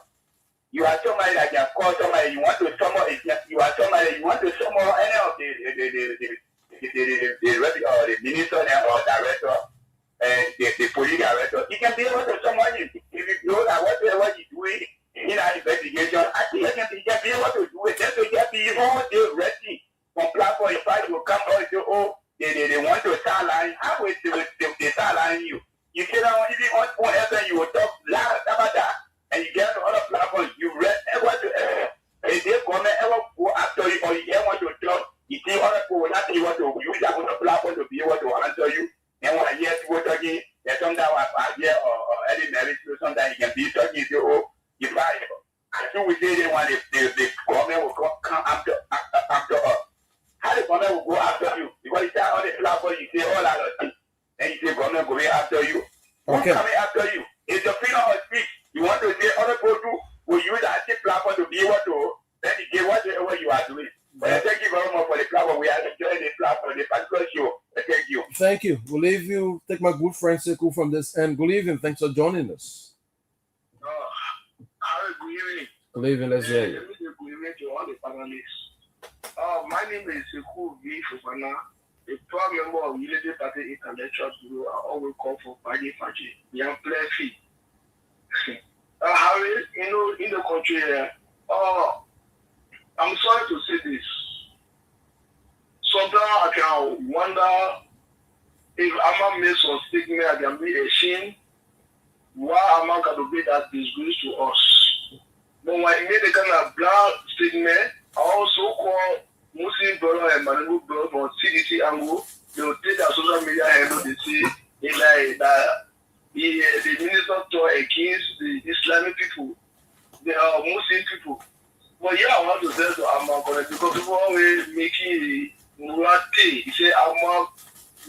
You are somebody that can call somebody. You want to summon. You are somebody. You want to summon any of the minister or director, the police director. You can be able to summon him if you know that whatever you doing in an investigation. I think you can be able to do it. Then to get the whole day ready from platform. If I will come out and say, oh, they want to sideline. How will they sideline you? You get on even on FM, you will talk loud about that. And you get on other platforms, you read ever to ever. If they come and ever go after you or you get want to talk, you see other people will not be able to use that on the platform to be able to answer you. And when I hear people talking, there's sometimes I hear or any marriage, sometimes you can be talking, you say, oh, you fired. As soon as we say they want the government will come after us. How the government will go after you? Because you say on the platform, you say all that things. And you say government will be after you. Who's coming after you? It's the freedom of speech. You want to say other people will use that platform to be able to then you get whatever you are doing. But thank you very much for the platform. We are enjoying the platform, the particular show. Thank you. Thank you. We'll leave you. Take my good friend Sekou from this end. Good evening. Thanks for joining us. Good evening. Good evening. Let's hear you. Good evening to all the panelists. My name is Sekou V. Fofana, a proud member of Unity Party Intellectual Bureau. I always call for Paji Faji. We are playing fee. Harry, you know, in the country, I'm sorry to say this. Sometimes I can wonder if I'm made some statement I can be ashamed. Why am I going to be that disgrace to us? But when I made a kind of black statement, I also call Muslim brother and Malibu brother from CDC angle. They will take their social media handle. They say they like that the minister talk against the Islamic people, the Muslim people. But yeah, I want to say to Amma because people always making Murati. He say Amma,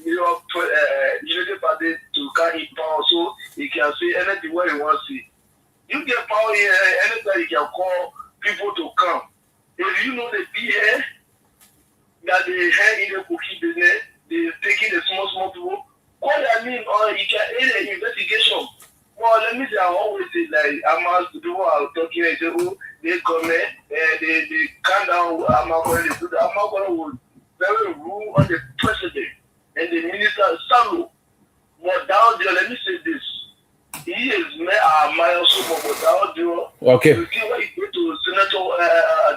Unity Party to carry power so he can say anything what he wants to see. You get power here, anytime you can call people to come. If you know the BA that they have in the cookie business, they taking the small people, call their name or you can aid an investigation. Well, let me say, I always say, like, people are talking and say, oh, they come they calm down, Amakone, they do that. Amakone will very rude on the president and the minister, Salo. But down there, let me say this. He is my super, but down there, okay. You see what he did to Senator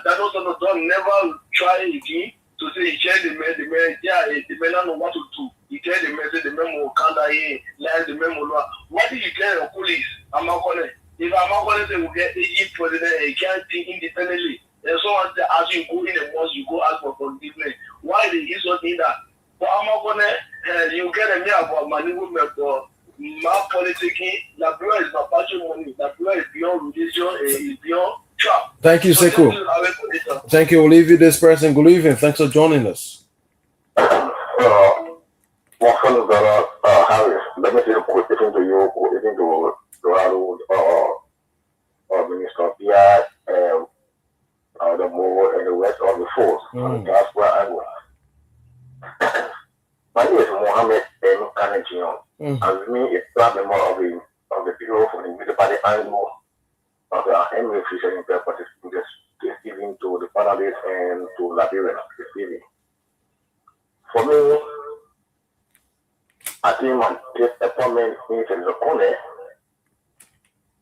Dano never try again to say he changed the man, yeah, the man don't know what to do. He tell the man, say the man will come down here, lie the man will. What did you tell your police? Amakone. If Amakone say we get AG president, he can't think independently. And someone as you go in the mosque, you go ask for forgiveness. Why did he so think that? But Amakone, you get a me about money women for my politics. La Bua is my patrimony. La Bua is beyond religion, is beyond trap. Thank you, Sekou. Thank you. We'll leave you this person. Good evening. Thanks for joining us. Harris, let me say a quotation to you, quotation to Dorado, Minister Pierre, the Moore, and the rest of the force. That's where I was. My name is Mohammed M. Kanajian. As me, a proud member of the people from the municipality angle of the Henry Fisher in purposes just giving to the panelists and to Liberians this evening. For me, I think my appointment in the corner,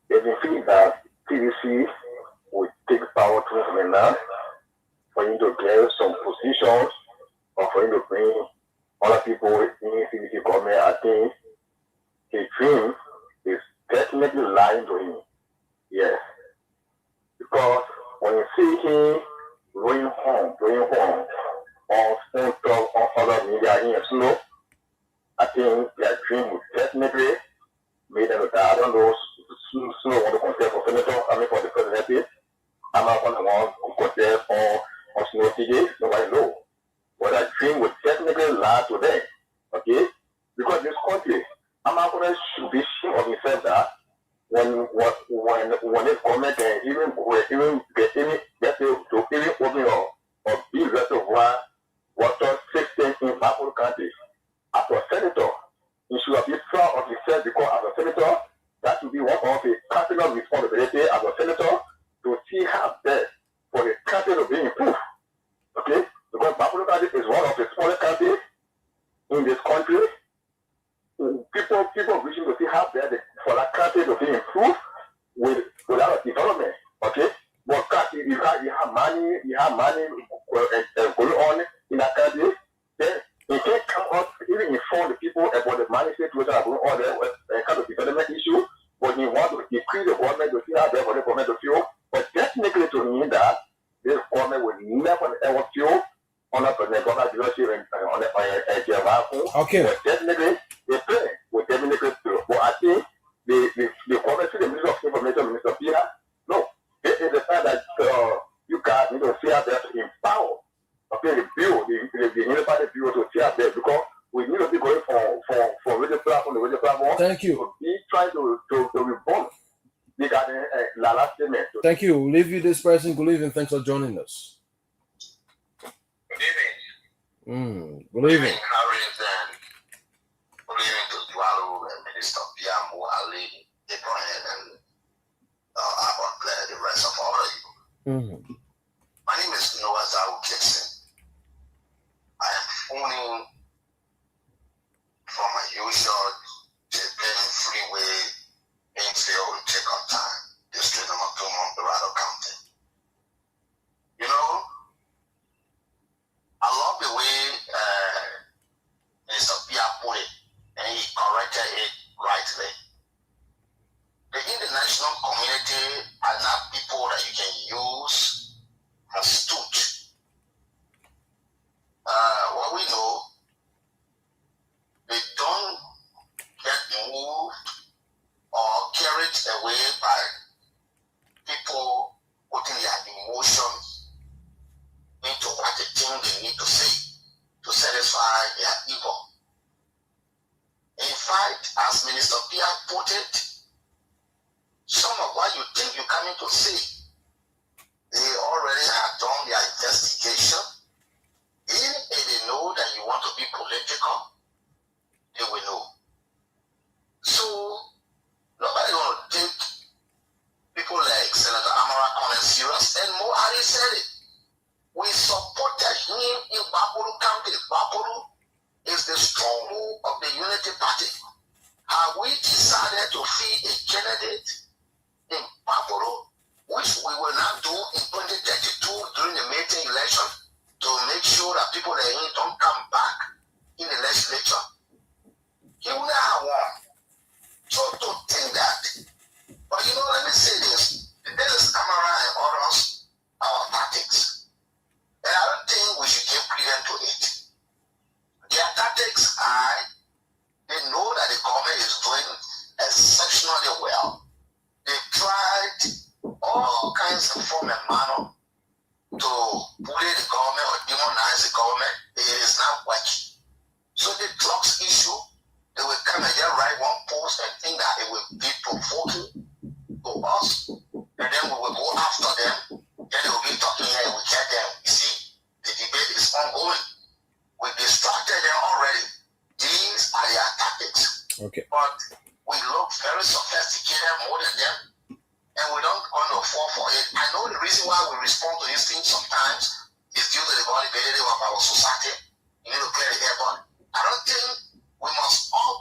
if you feel that TDC will take power to him now, for him to get some positions, or for him to bring other people in CDC government, I think his dream is definitely lying to him. Yes. Because when you see him going home, on other media in slow, I think their dream would definitely make them die. I don't know, Slow want to contest for senator, for the presidency. I'm not going to want to contest on Snow TJ, nobody knows. But that dream would definitely lie to them. Okay? Because this country, I'm not going to be ashamed of himself that when this government can even get to even open or build reservoir water system in Buffalo County. As a senator, he should be proud of himself because as a senator, that should be one of his personal responsibility as a senator to see how best for the country to be improved. Okay? Because Buffalo County is one of the smallest counties in this country. People wishing to see how best for that country to be improved without development. Okay? But you have money going on in that country, then you can't come up even inform the people about the money situation that going on there with kind of development issue, but you want to decrease the government to see how they're for the government to feel. But technically to mean that this government will never ever feel on a government leadership on a okay. But technically they play with definitely feel. But I think the government, the Minister of Information, Minister Pierre, no, it is the fact that you guys need to see how they're in power. Okay, the unified bureau to see out there because we need to be going for radio platform, the radio platform. Thank you. To be trying to reform regarding last statement. Thank you. We'll leave you this person. Good evening. Thanks for joining us. Good evening. Good evening. Good evening to Dwalo and Minister Piamo, Ali, Abraham, and Albert Blair, the rest of all of you. My name is Noah Zau Jackson. I am phoning from my usual Japan Freeway, Infield, Jacob Time, District number 2, Montserrat County. You know, I love the way Mr. Pia put it, and he corrected it rightly. The international community are not people that you can use as stooge. What we know, they don't get moved or carried away by people putting their emotions into what they think they need to say to satisfy their ego. In fact, as Minister Pia put it, some of what you think you're coming to say, they already have done their investigation. Even if they know that you want to be political, they will know. So, nobody going to take people like Senator Amara Conan serious. And Mo Ali said it. We supported him in Bakuru County. Bakuru is the stronghold of the Unity Party. Have we decided to feed a candidate in Bakuru, which we will not do in 2032 during the May election, to make sure that people that don't come back in the legislature? He would have won. So to think that, but let me say this. This is Amara and others, our tactics. And I don't think we should give credence to it. Their tactics are, they know that the government is doing exceptionally well. They tried all kinds of form and manner to bully the government or demonize the government. It is not working. So the drugs issue, they will come and just write one post and think that it will be provoking to us, and then we will go after them. Then they will be talking here and we get them. You see, the debate is ongoing. We distracted them already. These are their tactics. Okay. But we look very sophisticated more than them, and we don't want to fall for it. I know the reason why we respond to these things sometimes is due to the vulnerability of our society. You need to clear the air, but I don't think we must all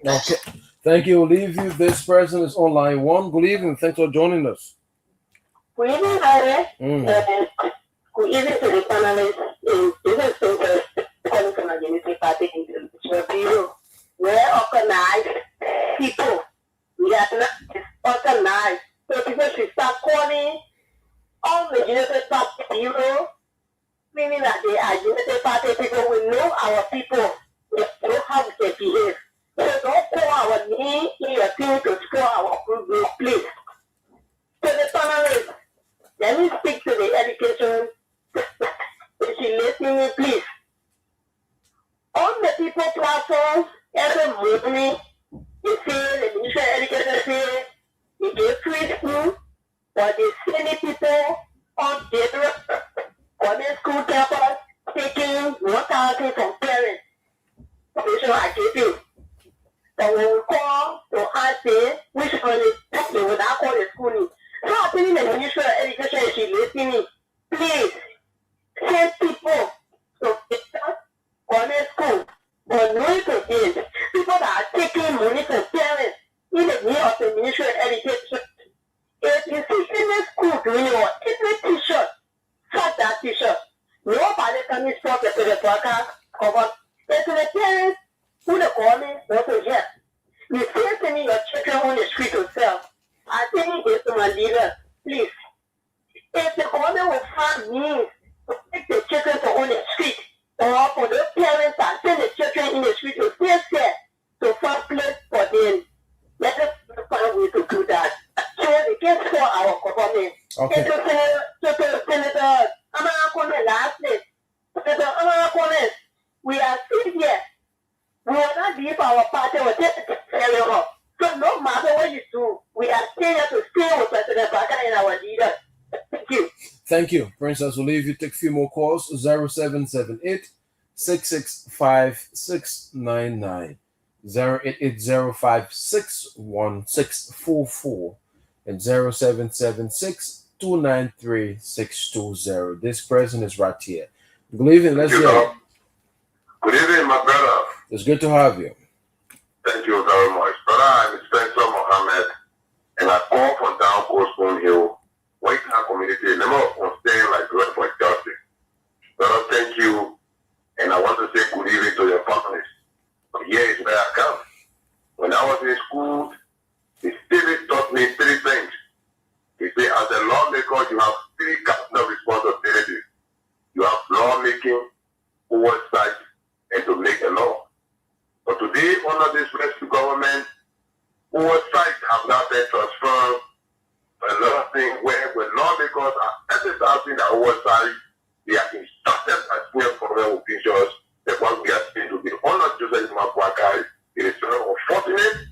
Okay. Thank you. We'll leave you. This person is on line 1. Good evening. Thanks for joining us. Good evening, Harry. Good evening to the panelists. This is Princess calling from the Unity Party in the Bureau. We're organized people. We are not organized. So people should start calling all the Unity Party Bureau, meaning that they are Unity Party people. We know our people. We know how they behave. So don't call our name in your thing to score our group, please. So the panelists, let me speak to the education. If you listening, please. On the people platforms, every morning, you see the Ministry of Education say you get free school, but they send people on different on the school campus taking 1,000 from parents. So I give you. So when we call to ask them which one they would not call the school. So I think the Ministry of Education, if you listening, please send people to government school or knowing to this. People that are taking money from parents in the name of the Ministry of Education. If you see any school doing or any teacher, fuck that teacher. Nobody can stop the broadcast cover. It's the parents who the government want to hear. You can't send your children on the street to sell. I think it's to my leader, please. If the government will find means to take the children to on the street, or for those parents that send the children in the street to stay there to find place for them, let us find a way to do that. So they can score our government. Okay. Senator Amakone last name. Senator Amakone, we are still here. We will not leave our party or take the area off. So no matter what you do, we are still here to stay with President Baka and our leader. Thank you. Thank you, Princess. We'll leave you. Take a few more calls. 0778 665 699, 08805611644, and 0776 293 620. This person is right here. Good evening. Let's hear. Good evening, my brother. It's good to have you. Thank you very much. Brother, I'm Spencer Mohammed, and I call from down Coast Spoon Hill, White Town community, number of staying like good for justice. Brother, thank you, and I want to say good evening to your families. But here is where I come. When I was in school, the Stevie taught me 3 things. He said, as a lawmaker, you have 3 cardinal responsibilities. You have lawmaking, oversight, and to make a law. But today, under this rescue government, oversight have now been transferred to another thing where when lawmakers are exercising their oversight, they are instructed as senior government officials that what we are saying to be honored Joseph Mabuakai. It is very unfortunate.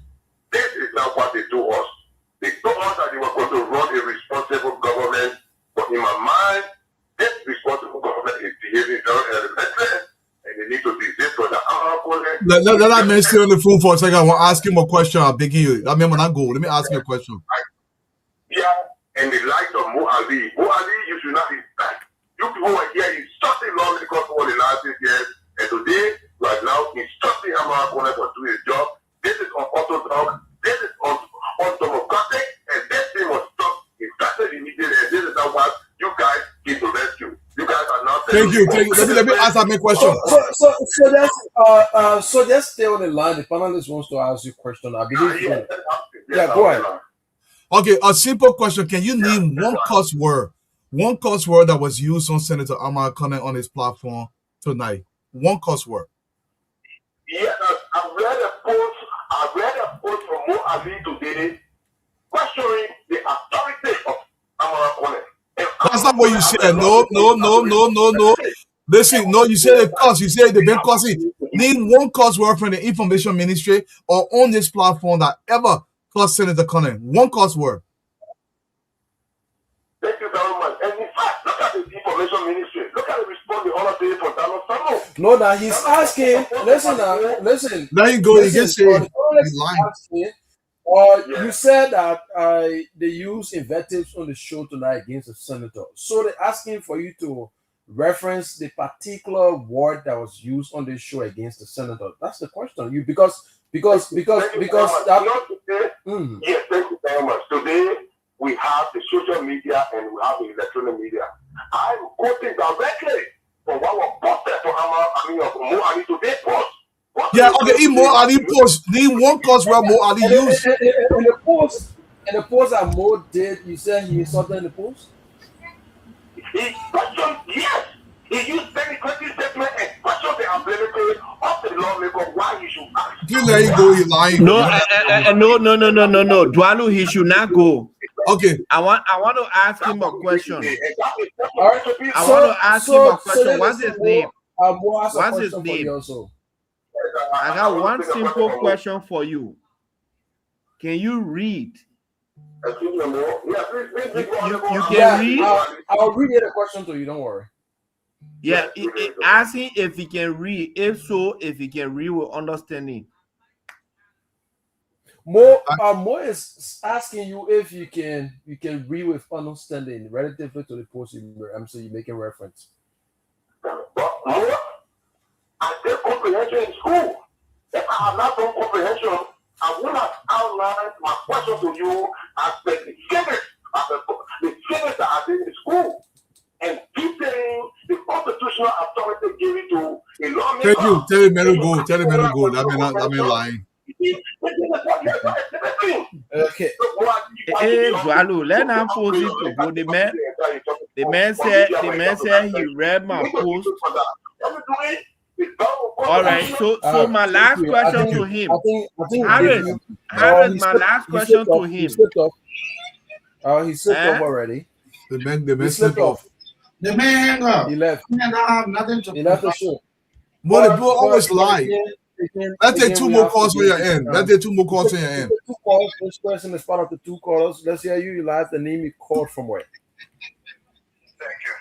This is not what they do us. They told us that they were going to run a responsible government, but in my mind, this responsible government is behaving very elementary. And they need to be this for the Let me stay on the phone for a second. I want to ask him a question. I'm begging you. I mean, when I go, let me ask you a question. Yeah, and the light of Mo Ali. Mo Ali, you should not be back. You people were here instructing lawmakers for the last 6 years, and today, right now, instructing Amara for doing his job. This is unorthodox. This is undemocratic, and this thing was stopped. It started immediately, and this is not what you guys get to rescue. You guys are not. Thank you. Let me ask my question. So just stay on the line. The panelist wants to ask you a question. I believe. Yeah, go ahead. Okay, a simple question. Can you name one cuss word that was used on Senator Amar Kane on his platform tonight? One cuss word. Yes, I read a post from Mo Ali today questioning the authority of Amara Kane. That's not what you said. No. Listen, no, you said a cuss. You said they've been cussing. Name one cuss word from the information ministry or on this platform that ever cussed Senator Kane. One cuss word. Thank you very much. And in fact, look at the information ministry. Look at the response the honor today from Donald Trump. No, now he's asking. Listen. There you go. He just said he's lying. You said that they use invectives on the show tonight against the senator. So they're asking for you to reference the particular word that was used on this show against the senator. That's the question. Because Because Today, yes, thank you very much. Today we have the social media and we have the electronic media. I'm quoting directly from what was posted to Mo Ali today post. Yeah, okay, Mo Ali post. Name one cause where Mo Ali used. In the post that Mo did, you said he insulted in the post? He questioned, yes. He used very critical statement and questioned the ability of the lawmaker why he should ask. Please let him go. He's lying. No, no. Dwalu, he should not go. Okay. I want to ask him a question. I want to ask him a question. What's his name? What's his name? I got one simple question for you. Can you read? You can read? I'll read the question to you, don't worry. Yeah, ask him if he can read. If so, if he can read with understanding. Mo is asking you if you can read with understanding relatively to the post you're making reference. I did comprehension in school. If I have not done comprehension, I would have outlined my question to you as the figures that I did in school. And detailing the constitutional authority given to a lawmaker. Thank you. Tell him let him go. Tell him let him go. That man lying. Okay. Hey, Dwalu, let him force him to go. The man said he read my post. All right. So my last question to him. Harris, my last question to him. He slipped off. He slipped off already. The man slipped off. The man hang up. He left. He don't have nothing to. He left the show. But the bro always lie. Let's take 2 more calls when you're in. Let's take 2 more calls when you're in. 2 calls. This person is part of the 2 callers. Let's hear you. You last the name you called from where? Thank you,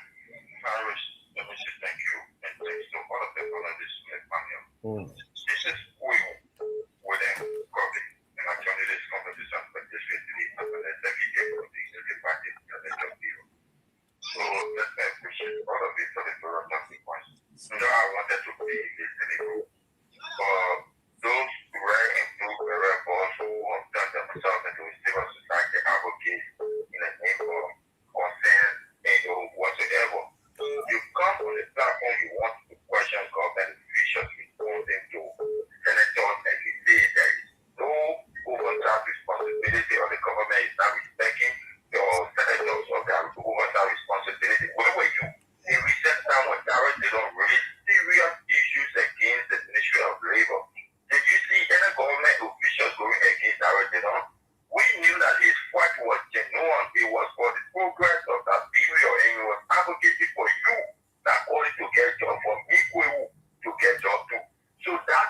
Harris. Let me say thank you and thanks to all of the on this panel. This is within COVID, and I joined this conversation for this today. I'm going to thank you for the party and the job deal. So let's appreciate all of it for the talking points. So I wanted to be listening. Those rare and blue career boys who have done themselves into a civil society advocate in the name of consent and whatsoever. You come on the platform, you want to question government officials responding to senators, and you say there is no oversight responsibility or the government is not respecting your senators or their oversight responsibility. Where were you in recent time when they don't raise serious issues against the Ministry of Labor? Did you see any government officials going against Darrell? We knew that his fight was genuine. It was for the progress of that period, and he was advocating for you that only to get job from equal to get job too. So that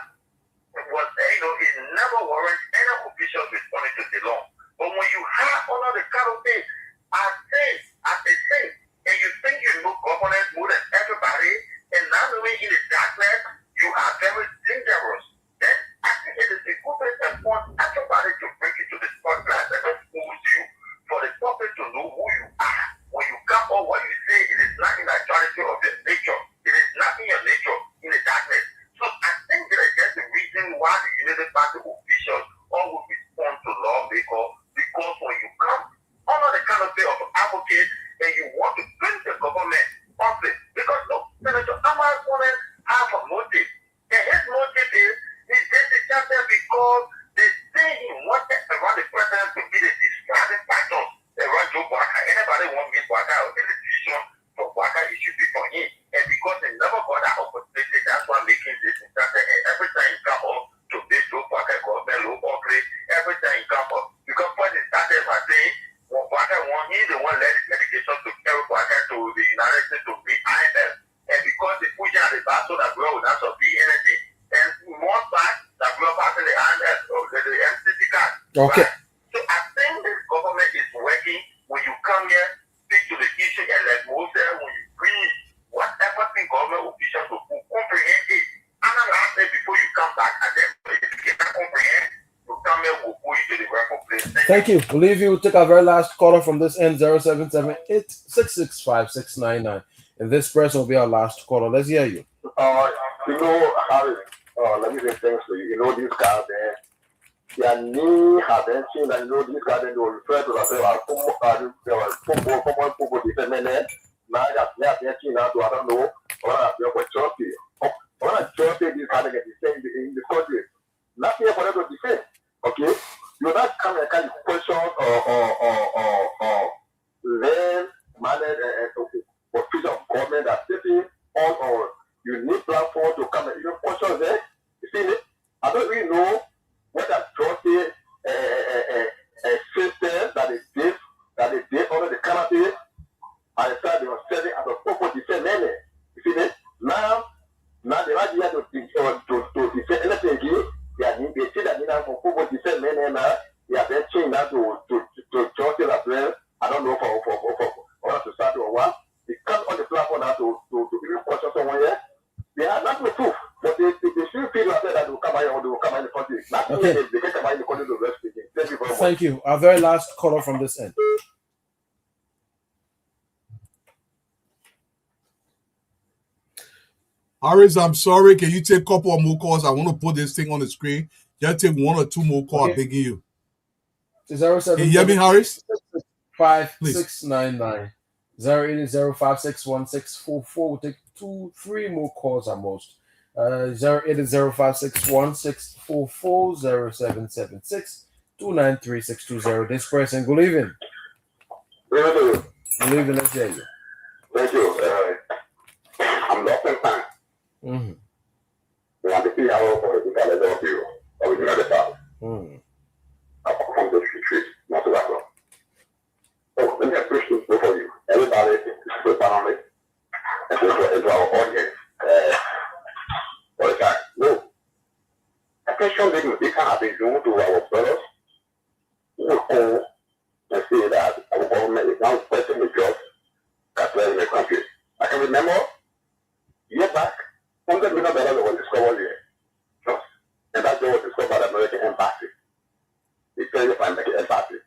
was, it never warrants any officials responding to the law. But when you have all of the kind of things as a thing, and you think you know governance more than everybody, and now knowing in the darkness, you are very dangerous. Then I think it is a good place and want everybody to bring it to the spotlight and expose you for the public to know who you are. When you come on what you say, it is not in the actuality of your nature. It is not in your nature in the darkness. So I think that is just the reason why the United Party officials always respond to lawmakers, because when you come under the canopy of an advocate and you want to bring the government public, because look, Senator Amar's opponent have a motive. And his motive is he did the chapter because they say he wanted around the president to be the describing factor around Joe Barker. Anybody want me Barker or any decision for Barker, it should be for him. And because they never got that opportunity, that's why making this chapter. And every time you come up to this Joe Barker, government low upgrade, every time you come up, because when they started by saying, well, Barker won, he's the one led his dedication to carry Barker to the United States to be INF. And because they push out the battle that girl would not be anything. And more fact that girl passing the INF or the MCC card. Okay. Right? So I think this government is working. When you come here, speak to the issue, and like Moses said, when you bring whatever thing government officials will comprehend it, analyze it before you come back, and then if you cannot comprehend, you come here, we'll put you to the rightful place. Thank you. We'll leave you. We'll take our very last caller from this end, 0778-665-699. And this person will be our last caller. Let's hear you. Harry, let me say thanks to you. You know, these guys there, their name have been changed, and you know, these guys, they will refer to themselves as football defense. Now they have been changed now to, I don't know, what for Chelsea. What Chelsea, these guys get defend in the country. Nothing for them to defend. Okay? You not come and kind of question or then manage official of government that sitting on or you need platform to come and even question there. You see it? I don't really know what that Chelsea system that they did under the canopy. I said they were selling as a football defense many. You see it? Now they are here to defend anything again. They see that for football defense many now. They are then changed now to Chelsea as well. I don't know for us to start or what. They come on the platform now to even question someone here. They are not the proof, but they still feel like that they will come out or they will come out in the country. Not Okay. they can come out in the country to rest speaking. Thank you very much. Thank you. Our very last caller from this end. Harris, I'm sorry. Can you take a couple of more calls? I want to put this thing on the screen. Just take one or two more calls. Okay. I'm begging you. 07 Can you hear me, Harris? 5699 080561644. We'll take 2-3 more calls at most. 080561644 0776 This person, good evening. Good evening, let's hear you. Thank you. I'm not in time. Mm-hmm. We have to see how political is of you. Original the past. I come to retreat, not to that one. So let me appreciate both of you. Everybody is so panelists. And to our audience. For the time. No. Attention they can have been doing to our brothers who call and say that our government is now questioning the jobs that's in the country. I can remember year back, $100 million was discovered here. Just. And that job was discovered by the American Embassy. The Israeli American Embassy.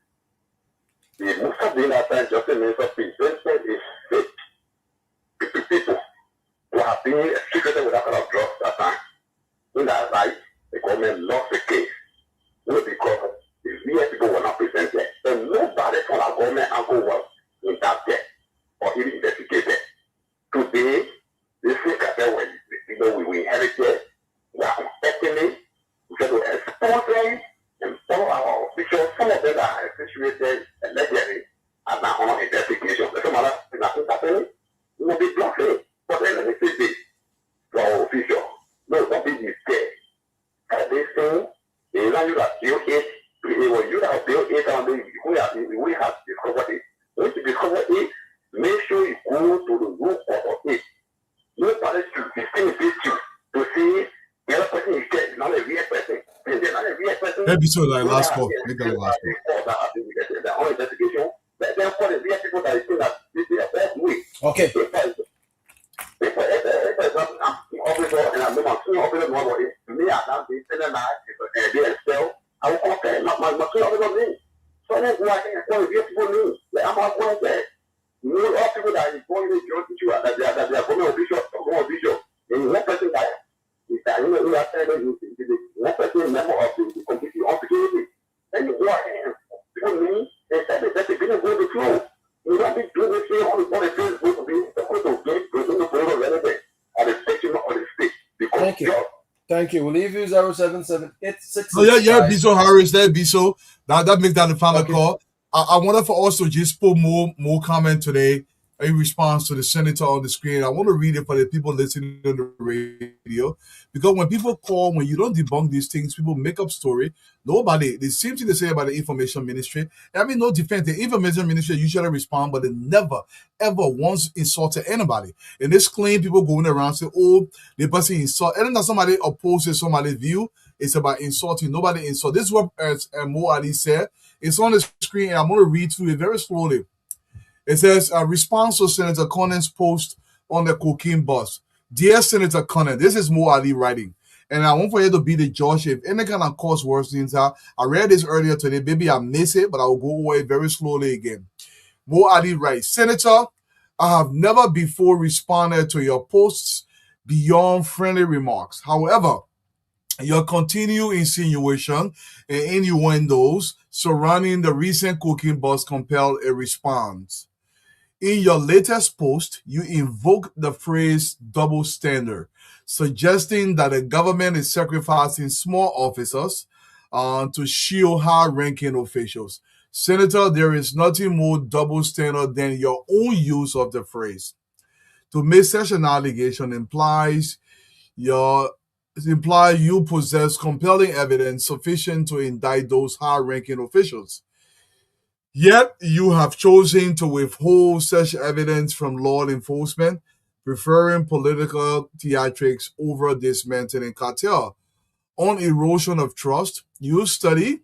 The Musa being that time, just the Minister of Peace, is fake. People who have been secreted with that kind of drugs that time. In that light, the government lost the case. Not because the real people were not presented. And nobody from our government angle was in that there or even investigated. Today, this thing we inherited, we are expecting it. We have to expose them and follow our officials. Some of them are situated allegedly and now on investigation. Some other things are happening. We will be blocking. But then let me say this to our officials. No, don't be scared. And they say, they allow you to build it. When you have built it, we have discovered it. Once you discover it, make sure you go to the root of it. Nobody should distinguish you to see the other person is dead, not a real person. And they're not a real person. That'd be so like last call. Make that the last call. The whole investigation. But then for the real people that is still that this is a bad way. Okay. I will compare my name. So that's why I want to get people new. Like I'm not going to say. You all people that is going to join you that they are going to bishop. And one person that is that you are telling you one person member of the community on security. Then you go ahead people me and say that they didn't go to flow. You don't be doing this thing on the Facebook to be supposed to get to the relevant at the section of the state. Thank you. Thank you. We'll leave you 07786. Oh, yeah, Biso Harris, there, Biso. That makes that the final call. I wanted for us to just put more comment today in response to the senator on the screen. I want to read it for the people listening on the radio. Because when people call, when you don't debunk these things, people make up story. Nobody, the same thing they say about the information ministry. I mean, no defense. The information ministry usually respond, but they never, ever once insulted anybody. And this claim people going around say, oh, the person insult. And then somebody opposes somebody's view. It's about insulting. Nobody insult. This is what Mo Ali said. It's on the screen, and I'm going to read through it very slowly. It says, response to Senator Conan's post on the cocaine bus. Dear Senator Conan, this is Mo Ali writing. And I want for you to be the judge if any kind of cause worse things are. I read this earlier today. Maybe I missed it, but I will go over it very slowly again. Mo Ali writes, Senator, I have never before responded to your posts beyond friendly remarks. However, Your continued insinuation and innuendos surrounding the recent cooking bust compelled a response. In your latest post, you invoke the phrase double standard, suggesting that the government is sacrificing small officers to shield high ranking officials. Senator, there is nothing more double standard than your own use of the phrase. To make such an allegation your imply you possess compelling evidence sufficient to indict those high ranking officials. Yet you have chosen to withhold such evidence from law enforcement, preferring political theatrics over dismantling cartel. On erosion of trust, you study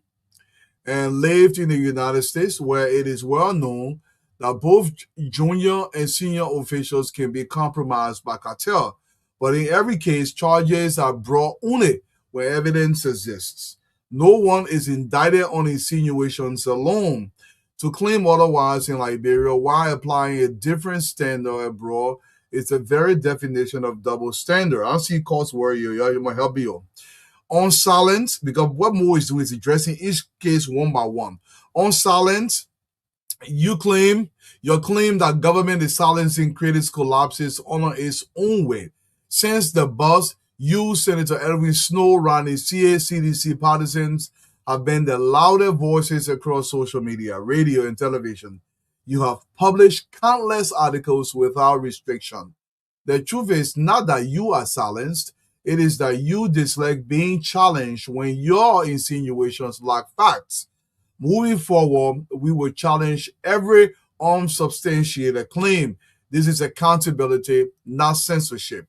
and lived in the United States, where it is well known that both junior and senior officials can be compromised by cartel. But in every case, charges are brought only where evidence exists. No one is indicted on insinuations alone. To claim otherwise in Liberia while applying a different standard abroad is the very definition of double standard. I see course where you might help you on silence, because what Mo is doing is addressing each case one by one. On silence, your claim that government is silencing critics collapses on its own way. Since the buzz, you, Senator Edwin Snow, Ronnie CA, CDC partisans have been the louder voices across social media, radio, and television. You have published countless articles without restriction. The truth is not that you are silenced, it is that you dislike being challenged when your insinuations lack facts. Moving forward, we will challenge every unsubstantiated claim. This is accountability, not censorship.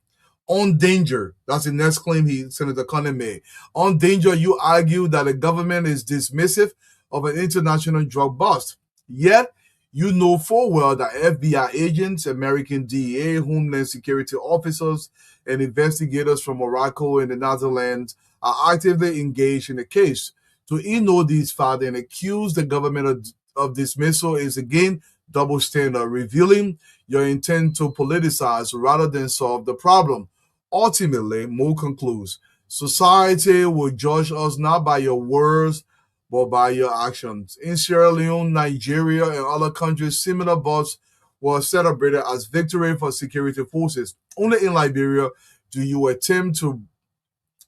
On danger, that's the next claim Senator Connor made. On danger, you argue that the government is dismissive of an international drug bust. Yet, you know full well that FBI agents, American DEA, Homeland Security officers, and investigators from Morocco and the Netherlands are actively engaged in the case. To ignore these facts and accuse the government of dismissal is again double standard, revealing your intent to politicize rather than solve the problem. Ultimately, Mo concludes, society will judge us not by your words, but by your actions. In Sierra Leone, Nigeria, and other countries, similar busts were celebrated as victory for security forces. Only in Liberia do you attempt to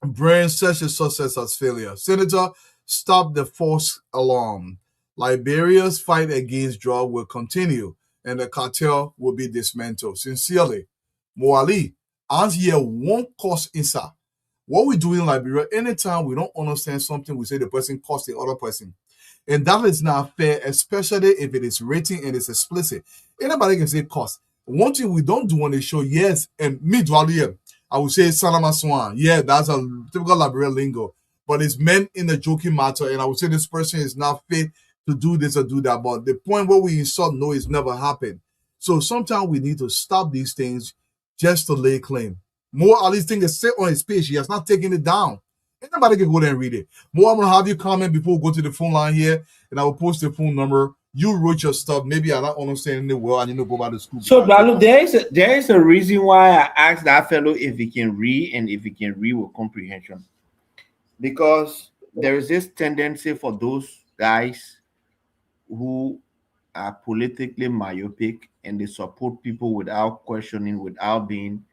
brand such a success as failure. Senator, stop the false alarm. Liberia's fight against drug will continue, and the cartel will be dismantled. Sincerely, Moali, as here one cause inside. What we do in Liberia, anytime we don't understand something, we say the person caused the other person. And that is not fair, especially if it is written and it's explicit. Anybody can say cause. One thing we don't do on the show, yes, and me, Dwalier, I would say Salama Swan. Yeah, that's a typical Liberian lingo. But it's meant in a joking matter, and I would say this person is not fit to do this or do that. But the point where we insult no, it's never happened. So sometimes we need to stop these things just to lay claim. More of these things is set on his page. He has not taken it down. Anybody can go there and read it. More, I'm gonna have you comment before we go to the phone line here, and I will post the phone number. You wrote your stuff. Maybe I'm not understanding it well. I need to go back to school. So, Dalu, there is a reason why I asked that fellow if he can read and if he can read with comprehension. Because there is this tendency for those guys who are politically myopic and they support people without questioning, without being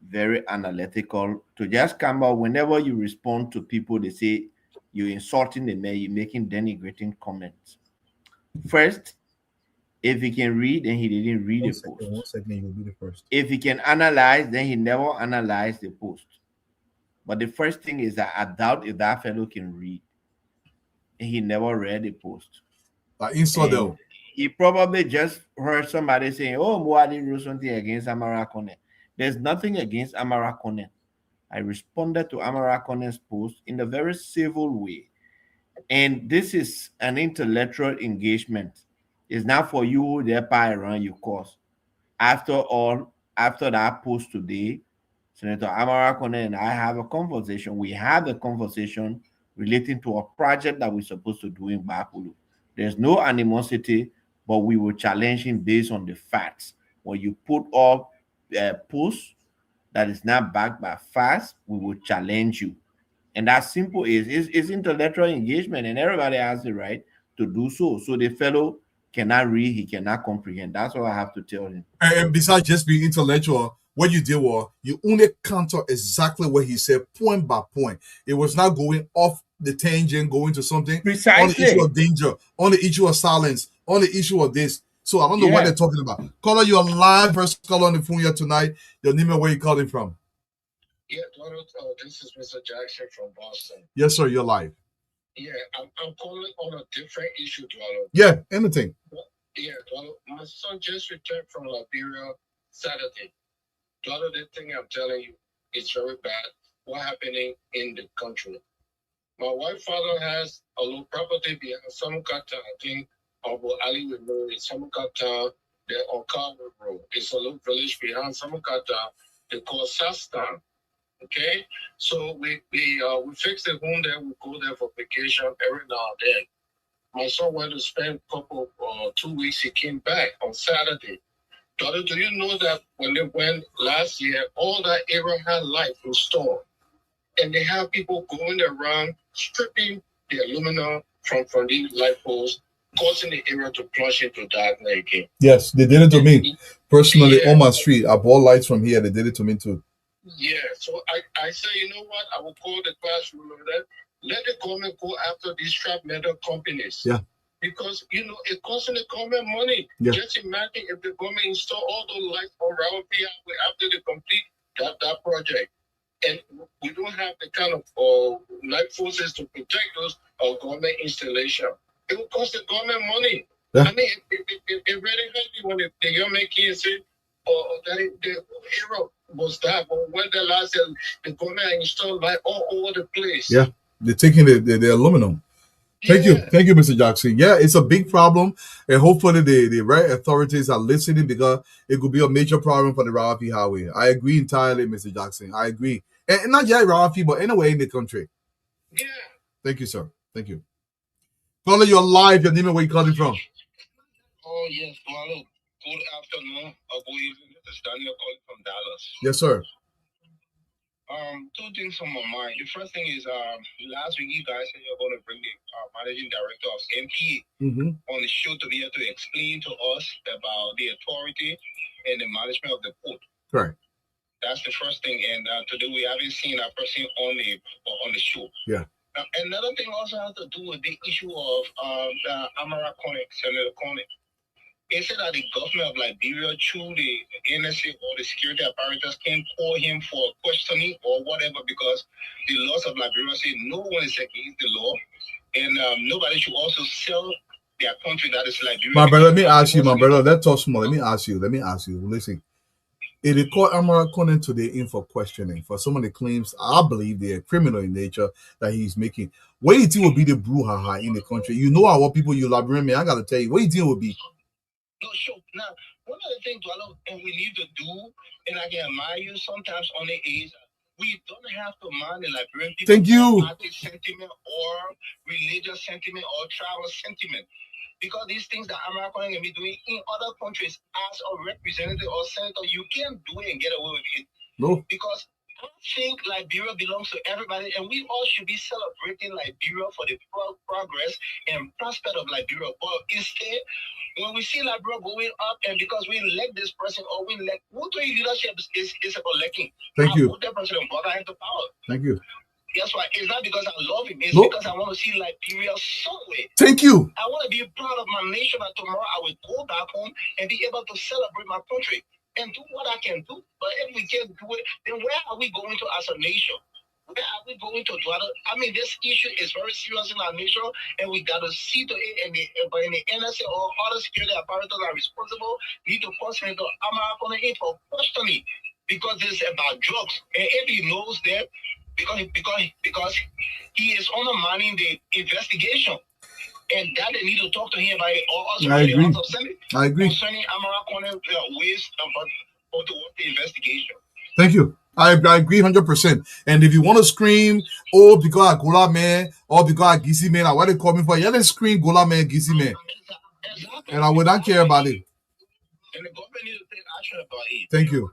very analytical, to just come out whenever you respond to people, they say you're insulting the man, you're making denigrating comments. First, if he can read, then he didn't read the post. 1 second, you'll be the first. If he can analyze, then he never analyzed the post. But the first thing is that I doubt if that fellow can read. And he never read the post. He probably just heard somebody saying, oh, Muadi wrote something against Amara Kone. There's nothing against Amara Kone. I responded to Amara Kone's post in a very civil way. And this is an intellectual engagement. It's not for you there by around your course. After all, after that post today, Senator Amara Kone and I have a conversation. We had a conversation relating to a project that we're supposed to do in Bakulu. There's no animosity, but we will challenge him based on the facts. When you put up posts that is not backed by facts, we will challenge you. And that simple is intellectual engagement, and everybody has the right to do so. So the fellow cannot read, he cannot comprehend. That's all I have to tell him. And besides just being intellectual, what you did was you only counter exactly what he said, point by point. It was not going off the tangent, going to something Precisely. on the issue of danger, on the issue of silence, on the issue of this. So I don't know what they're talking about. Caller, you're live. First caller on the phone here tonight. Your name and where you calling from? Yeah, Donald, this is Mr. Jackson from Boston. Yes, sir. You're live. Yeah, I'm calling on a different issue, Donald. Yeah, anything. Yeah, Donald, my son just returned from Liberia Saturday. Donald, the thing I'm telling you is very bad. What's happening in the country? My wife's father has a little property behind Samukata. I think Abu Ali will know it. Samukata, the Okawa Road. It's a little village behind Samukata. They call Sastan. Okay, so we fix the home there. We go there for vacation every now and then. My son went to spend a couple 2 weeks. He came back on Saturday. Daughter, do you know that when they went last year, all that area had light installed, and they have people going around stripping the aluminum from these light poles, causing the area to plunge into darkness again. Yes, they did it to me personally on my street. I bought lights from here. They did it to me too. Yeah, so I say, you know what? I will call the ClassReloaded. Let the government go after these scrap metal companies. Yeah. Because, you know, it costs the government money. Yeah. Just imagine if the government install all those lights around here after they complete that project. And we don't have the kind of light forces to protect those government installation. It will cost the government money. Yeah. I mean, it really hurt me when the young man kids say, that the era was that, but when the last year, the government installed light all over the place. Yeah, they're taking the aluminum. Thank you, Mr. Jackson. Yeah, it's a big problem, and hopefully the right authorities are listening because it could be a major problem for the Rawapi Highway. I agree entirely, Mr. Jackson. I agree, and not just Rawapi, but anywhere in the country. Yeah. Thank you, sir. Thank you. Caller, you're live. Your name and where you calling from? Oh yes, hello. Good afternoon or good evening. This is Daniel calling from Dallas. Yes, sir. Two things on my mind. The first thing is last week you guys said you're going to bring the managing director of MPA on the show to be able to explain to us about the authority and the management of the port. Correct. That's the first thing. And today we haven't seen that person on the show. Yeah. Another thing also has to do with the issue of Amara Connick, Senator Connick. It said that the government of Liberia, through the NSA or the security apparatus, can call him for questioning or whatever because the laws of Liberia say no one is against the law, and nobody should also sell their country that is Liberia. My brother, let me ask you, my brother. Let's talk small. Let me ask you. Listen, if they call Amara Connick today in for questioning for some of the claims, I believe they are criminal in nature that he's making. What do you think will be the brouhaha in the country? You know what people you Liberian man. I got to tell you, what do you think will be? No, sure. Now, one of the things and we need to do, and I can admire you sometimes on the is we don't have to mind the Liberian people. Thank you. Sentiment or religious sentiment or tribal sentiment. Because these things that America can be doing in other countries as a representative or senator, you can't do it and get away with it. No. Because I think Liberia belongs to everybody, and we all should be celebrating Liberia for the progress and prospect of Liberia. But instead, when we see Liberia going up, and because we elect this person or we elect, what leadership is about electing? Thank you. Put that person in power into power. Thank you. That's why it's not because I love him. It's because I want to see Liberia somewhere. Thank you. I want to be proud of my nation, and tomorrow I will go back home and be able to celebrate my country and do what I can do. But if we can't do it, then where are we going to as a nation? Where are we going to do it? I mean, this issue is very serious in our nation, and we got to see to it. And the NSA or other security apparatus are responsible need to concentrate on American aid for questioning because it's about drugs. And if he knows that, because he is undermining the investigation. And that they need to talk to him about it. Or also I agree. I agree. Concerning Amara ways of the investigation. Thank you. I agree 100%. And if you want to scream, oh, because I Gola man, or because I Gisi man, what they call me for? Yeah, they scream Gola man, Gisi man. Exactly. And I would not care about it. And the government needs to take action about it. Thank you.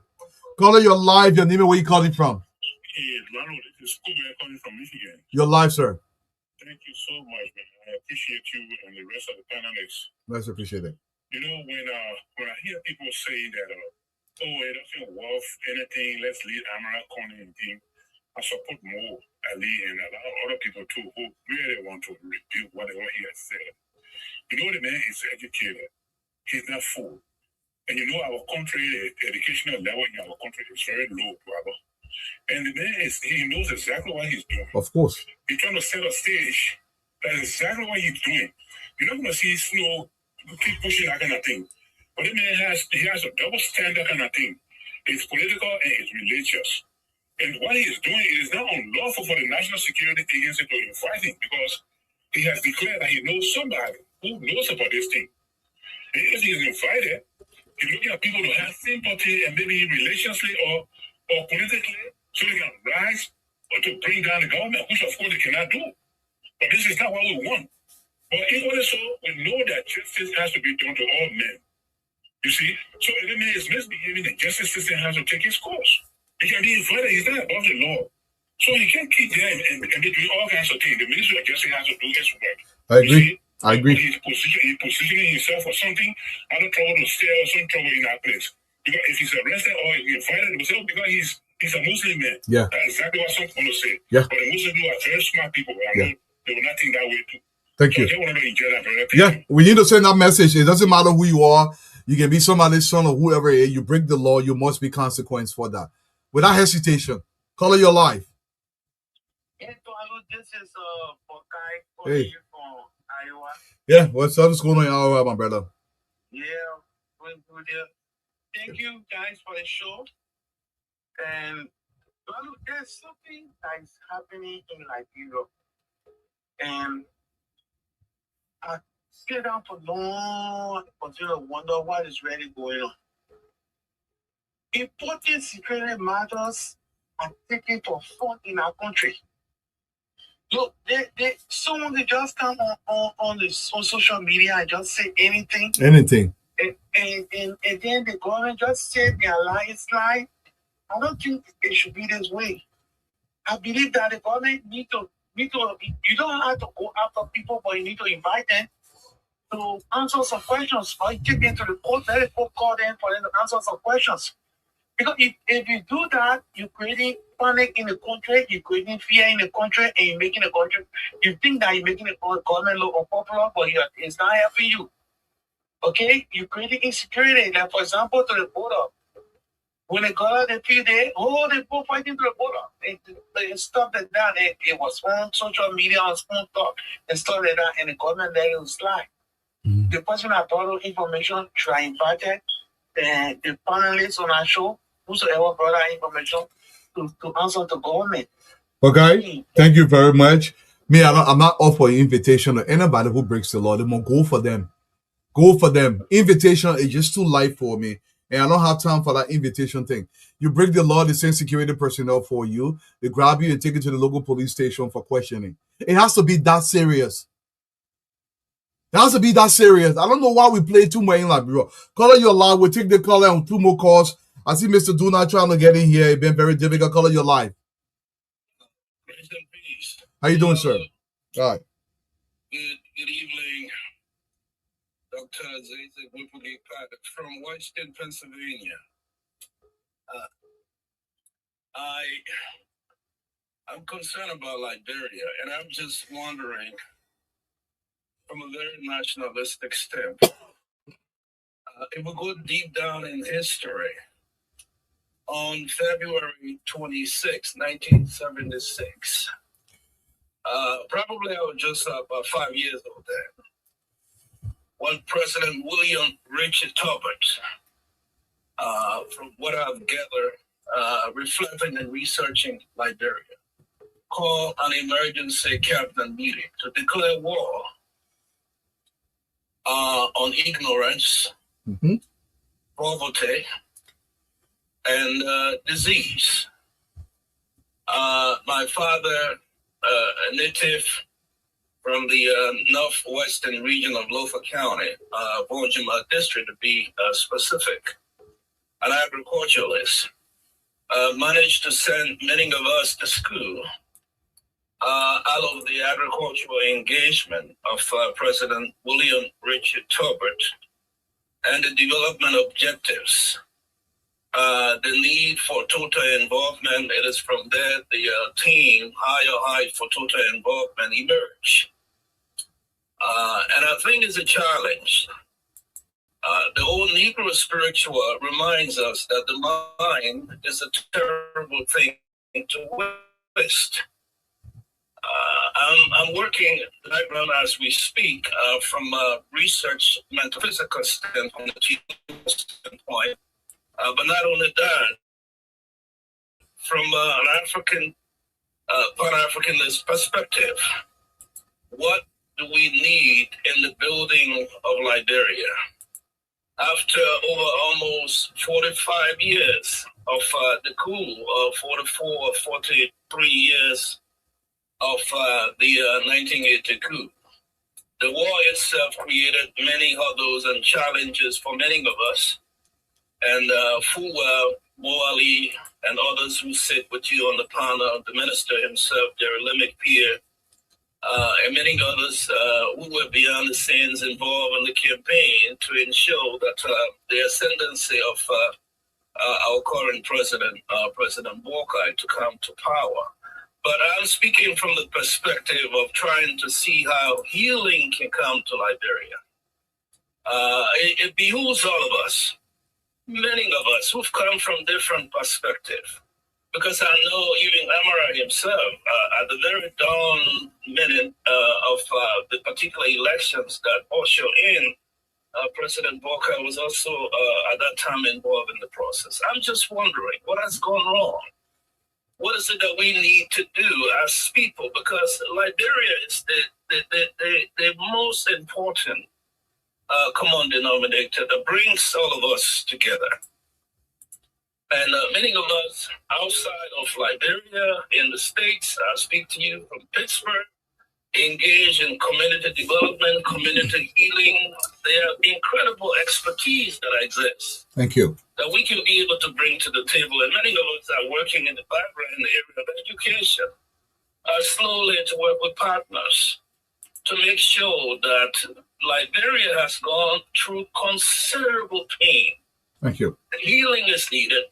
Caller, you're live. Your name and where you calling from? Hey, Ronald, this is Kuba calling from Michigan. You're live, sir. Thank you so much, man. I appreciate you and the rest of the panelists. Nice, appreciate it. You know, when I hear people say that, it doesn't worth anything, let's leave Amara Corner and team, I support more Ali and a lot of other people too who really want to rebuke whatever he has said. You know, the man is educated. He's not fool. And you know, our country, the educational level in our country is very low, brother. And the man he knows exactly what he's doing. Of course. He's trying to set a stage. That's exactly what he's doing. You're not going to see Snow keep pushing that kind of thing. But the man has a double standard kind of thing. It's political and it's religious. And what he is doing is not unlawful for the National Security Agency to invite him because he has declared that he knows somebody who knows about this thing. And if he is invited, he's looking at people to have sympathy and maybe religiously or politically so they can rise or to bring down the government, which of course they cannot do. But this is not what we want. But equally so, we know that justice has to be done to all men. You see? So if the man is misbehaving, the justice system has to take its course. He can be invited, he's not above the law. So he can't keep there and be doing all kinds of things. The Ministry of Justice has to do its work. I agree. I agree. He's positioning himself for something, out of trouble to stay or some trouble in that place. Because if he's arrested or if he's invited, they will say, because he's a Muslim man. Yeah. That's exactly what some people say. Yeah. But the Muslim people are very smart people. I know they will not think that way too. Thank So you. I just want to enjoy that, brother. Yeah, we need to send that message. It doesn't matter who you are. You can be somebody's son or whoever it is. You break the law, you must be consequence for that. Without hesitation. Call it your life. Hey, this is Bokai Hey. from Iowa. Yeah, what's going on in Iowa, my brother? Yeah, good here. Thank you guys for the show. And there's something that is happening in Liberia. And I sit down for long, continue to wonder what is really going on. Important security matters are taken to front in our country. Look, someone can just come on social media and just say anything. Anything. And then the government just said their lies lie. I don't think it should be this way. I believe that the government need to you don't have to go after people, but you need to invite them to answer some questions, or you take them to the court, let the court call them for them to answer some questions. Because if you do that, you're creating panic in the country, you're creating fear in the country, and you're making the country, you think that you're making the government look unpopular, but it's not helping you. Okay? You're creating insecurity. Like, for example, to the border. When they got out the few days, they go fighting to the border. They stuff like that. It was on social media, on phone talk, and stuff like that, and the government let it slide. The person that brought out information, I invited the panelists on our show, whosoever brought out information, to answer the government. Okay, thank you very much. Me, I'm not offering invitation to anybody who breaks the law. They must go for them. Go for them. Invitation is just too light for me. And I don't have time for that invitation thing. You break the law, they send security personnel for you. They grab you and take you to the local police station for questioning. It has to be that serious. It has to be that serious. I don't know why we play too much in Liberia. Caller, you're live. We'll take the caller on 2 more calls. I see Mr. Duna trying to get in here. It's been very difficult. Caller, you're live. How you doing, sir? All right. Good evening, Dr. Zayzek Wipugate from Washington, Pennsylvania. I'm concerned about Liberia, and I'm just wondering, from a very nationalistic standpoint, if we go deep down in history, on February 26, 1976, probably I was just about 5 years old then, when President William Richard Tolbert, from what I've gathered, reflecting and researching Liberia, called an emergency cabinet meeting to declare war on ignorance, poverty, and disease. My father, a native from the northwestern region of Lofa County, Bonjima district to be specific, an agriculturalist, managed to send many of us to school out of the agricultural engagement of President William Richard Tolbert and the development objectives. The need for total involvement, it is from there the team higher for total involvement emerged. And I think it's a challenge. The old Negro spiritual reminds us that the mind is a terrible thing to waste. I'm working right now as we speak from a research metaphysical standpoint, but not only that, from an African, Pan-Africanist perspective, what do we need in the building of Liberia? After over almost 45 years of the coup, 44 or 43 years of the 1980 coup, the war itself created many hurdles and challenges for many of us. And full well, Mo Ali and others who sit with you on the panel, the minister himself, Jerry Lemick Pierre, and many others who were beyond the scenes involved in the campaign to ensure that the ascendancy of our current president, President Boakai, to come to power. But I'm speaking from the perspective of trying to see how healing can come to Liberia. It behooves all of us, many of us who've come from different perspectives. Because I know even Amara himself, at the very dawn minute of the particular elections that ushered in, President Boakai was also at that time involved in the process. I'm just wondering, what has gone wrong? What is it that we need to do as people? Because Liberia is the most important common denominator that brings all of us together. And many of us outside of Liberia, in the States, I speak to you from Pittsburgh, engage in community development, community healing. There are incredible expertise that exists. Thank you. That we can be able to bring to the table. And many of us are working in the background in the area of education, slowly to work with partners to make sure that Liberia has gone through considerable pain. Thank you. Healing is needed.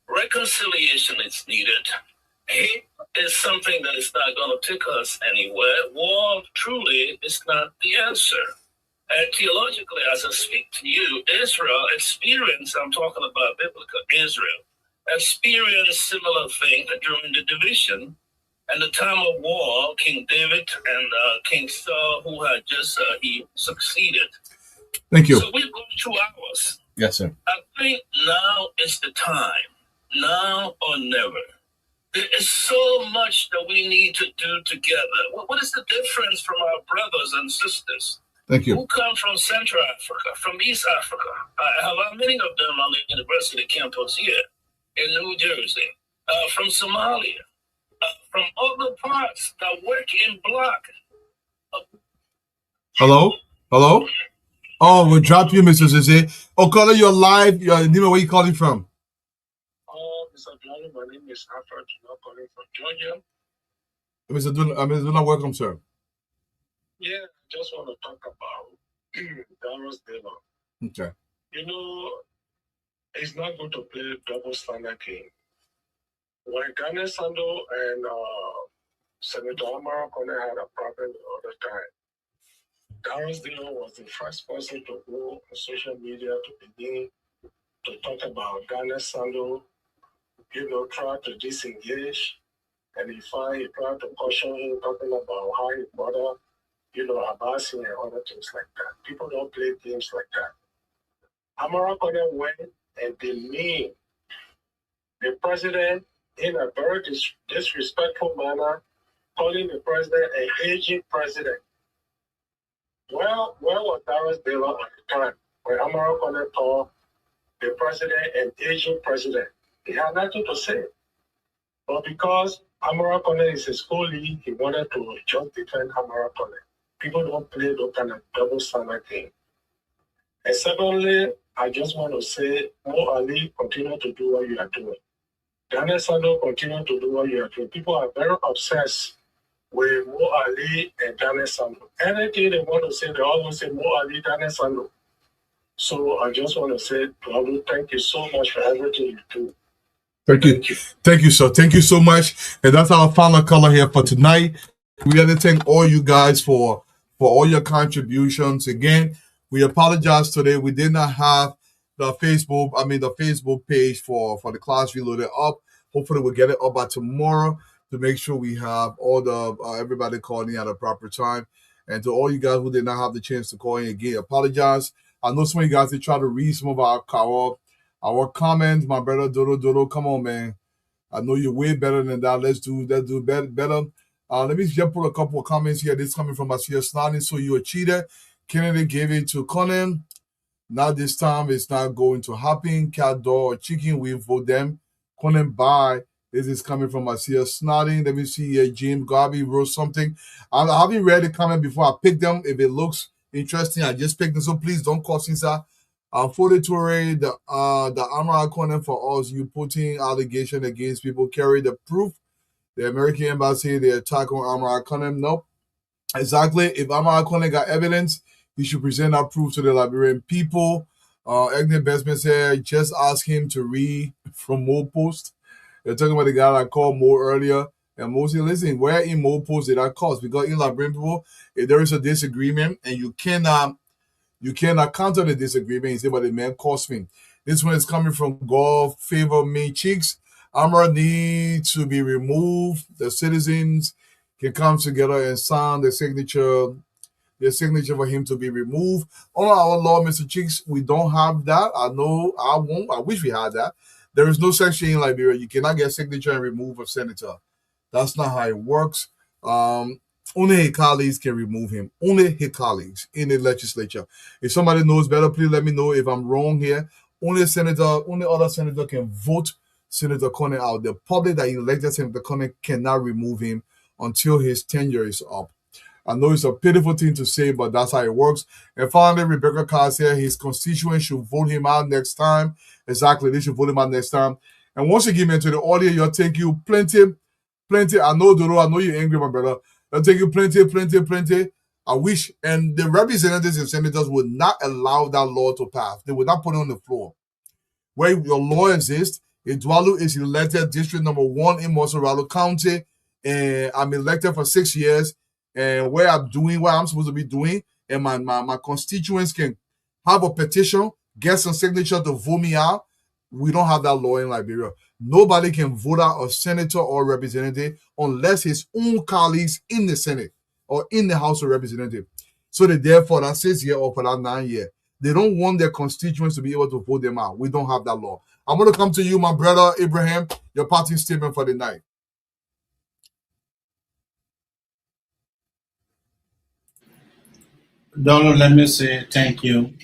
Reconciliation is needed. Hate is something that is not going to take us anywhere. War truly is not the answer. And theologically, as I speak to you, Israel experienced, I'm talking about biblical Israel, experienced similar thing during the division and the time of war. King David and King Saul, who had just he succeeded. Thank you. So we've gone through ours. Yes, sir. I think now is the time, now or never. There is so much that we need to do together. What is the difference from our brothers and sisters? Thank you. Who come from Central Africa, from East Africa? I have many of them on the university campus here in New Jersey, from Somalia, from other parts that work in block. Hello? Hello? Oh, we dropped you, Mr. Zeze. Oh, caller, you're live. Where are you calling from? Mr. Johnny, my name is Alfred, I'm calling from Georgia. Mr. Duna, welcome, sir. Yeah, I just want to talk about Darius Dillon. Okay. You know, it's not good to play double standard game. When Ghana Sando and Senator Amara Kone had a problem the other time, Darius Dillon was the first person to go on social media to begin to talk about Ghana Sando, try to disengage, and he tried to caution him, talking about how he bother, Abasi and other things like that. People don't play games like that. Amara Kone went and demeaned the president in a very disrespectful manner, calling the president an aging president. Well, where was Darius Dillon at the time when Amara Kone called the president an aging president? He had nothing to say. But because Amara Kone is his colleague, he wanted to just defend Amara Kone. People don't play those kind of double standard game. And secondly, I just want to say, Mo Ali, continue to do what you are doing. Daniel Sando continue to do what you are doing. People are very obsessed with Mo Ali and Daniel Sando. Anything they want to say, they always say Mo Ali, Daniel Sando. So I just want to say, Pablo, thank you so much for everything you do. Thank you, sir. Thank you so much. And that's our final color here for tonight. We want to thank all you guys for all your contributions. Again, we apologize today. We did not have the Facebook page for the class reloaded up. Hopefully we'll get it up by tomorrow to make sure we have all the everybody calling at a proper time. And to all you guys who did not have the chance to call in again, apologize. I know some of you guys did try to read some of our comments. My brother Dodo, come on, man. I know you're way better than that. Let's do better. Let me just put a couple of comments here. This coming from Asia Snoddy. So you a cheater. Kennedy gave it to Conan. Now this time it's not going to happen. Cat, dog, or chicken, we vote them. Conan, bye. This is coming from Asia Snoddy. Let me see. James Garvey wrote something. I haven't read the comment before I pick them. If it looks interesting, I just picked them. So please don't call Cesar. For the Toure, the Amara Conan for us, you putting allegation against people, carry the proof. The American embassy, the attack on Amara Conan. Nope. Exactly. If Amara Conan got evidence, he should present that proof to the Liberian people. Agnes Bestman said, just ask him to read from Mo Post. They're talking about the guy that called Mo earlier. And Mo said, listen, where in Mo Post did that cause? Because in Liberian people, if there is a disagreement and you cannot counter the disagreement and say, but the man cost me. This one is coming from God Favor Me Cheeks. Amara needs to be removed. The citizens can come together and sign the signature for him to be removed. On our law, Mr. Cheeks, we don't have that. I know I won't. I wish we had that. There is no section in Liberia. You cannot get signature and remove a senator. That's not how it works. Only his colleagues can remove him. Only his colleagues in the legislature. If somebody knows better, please let me know if I'm wrong here. Only other senator can vote Senator Conan out. The public that elected Senator Conan cannot remove him until his tenure is up. I know it's a pitiful thing to say, but that's how it works. And finally, Rebecca Carr said his constituents should vote him out next time. Exactly, they should vote him out next time. And once again, man, to the audience, thank you plenty. I know, Doro, I know you're angry, my brother. I'll take you plenty. I wish, and the representatives and senators would not allow that law to pass. They would not put it on the floor. Where your law exists, Idwalu is elected district number 1 in Mosoralo County, and I'm elected for 6 years. And where I'm doing what I'm supposed to be doing, and my constituents can have a petition, get some signature to vote me out. We don't have that law in Liberia. Nobody can vote out a senator or representative unless his own colleagues in the Senate or in the House of Representatives. So they therefore that 6 year or for that 9 year. They don't want their constituents to be able to vote them out. We don't have that law. I'm going to come to you, my brother Abraham, your parting statement for the night. Donald, let me say thank you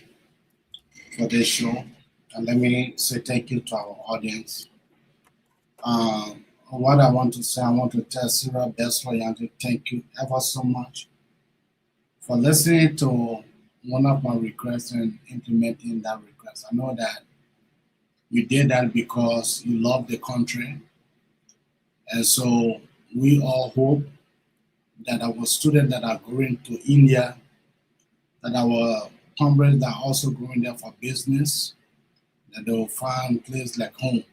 for this show. And let me say thank you to our audience. What I want to say, I want to tell Sarah Bestloyan to thank you ever so much for listening to one of my requests and implementing that request. I know that you did that because you love the country. And so we all hope that our students that are going to India, that our comrades that are also going there for business, that they will find a place like home,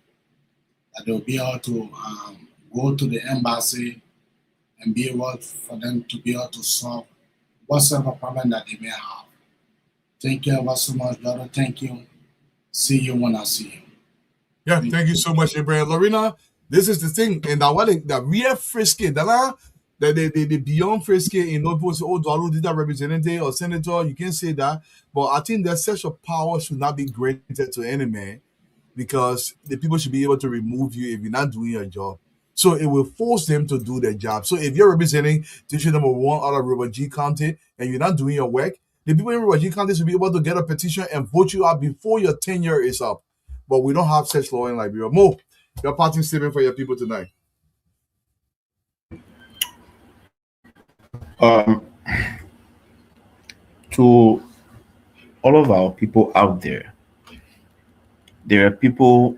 that they'll be able to go to the embassy and be able for them to be able to solve whatever problem that they may have. Thank you ever so much, brother. Thank you. See you when I see you. Yeah, thank you so much, Abraham. Lorena, this is the thing. And that what the real frisky, the beyond frisky in no post, oh, Dwalu did that representative or senator, you can say that. But I think that such a power should not be granted to any man, because the people should be able to remove you if you're not doing your job. So it will force them to do their job. So if you're representing district number 1 out of River G County and you're not doing your work, the people in River G County should be able to get a petition and vote you out before your tenure is up. But we don't have such law in Liberia. Mo, your parting statement for your people tonight. To all of our people out there, there are people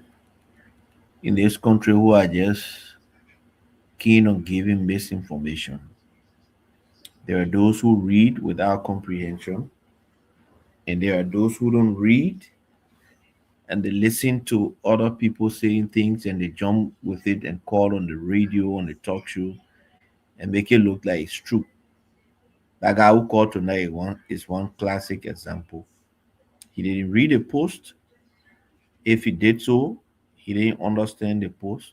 in this country who are just keen on giving misinformation. There are those who read without comprehension, and there are those who don't read and they listen to other people saying things and they jump with it and call on the radio, on the talk show, and make it look like it's true. That guy who called tonight is one classic example. He didn't read a post. If he did so, he didn't understand the post.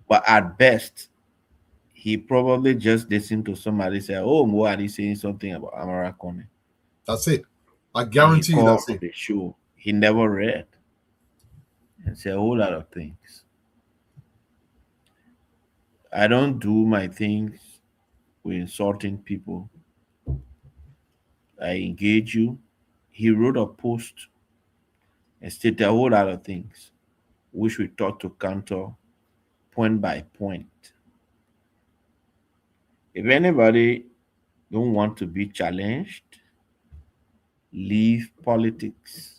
But at best, he probably just listened to somebody say, "Oh, Mo are saying something about Amara Kone." That's it. I And he guarantee you called that's on it. the show. He never read and said a whole lot of things. I don't do my things with insulting people. I engage you. He wrote a post and stated a whole lot of things, which we thought to counter point by point. If anybody don't want to be challenged, leave politics.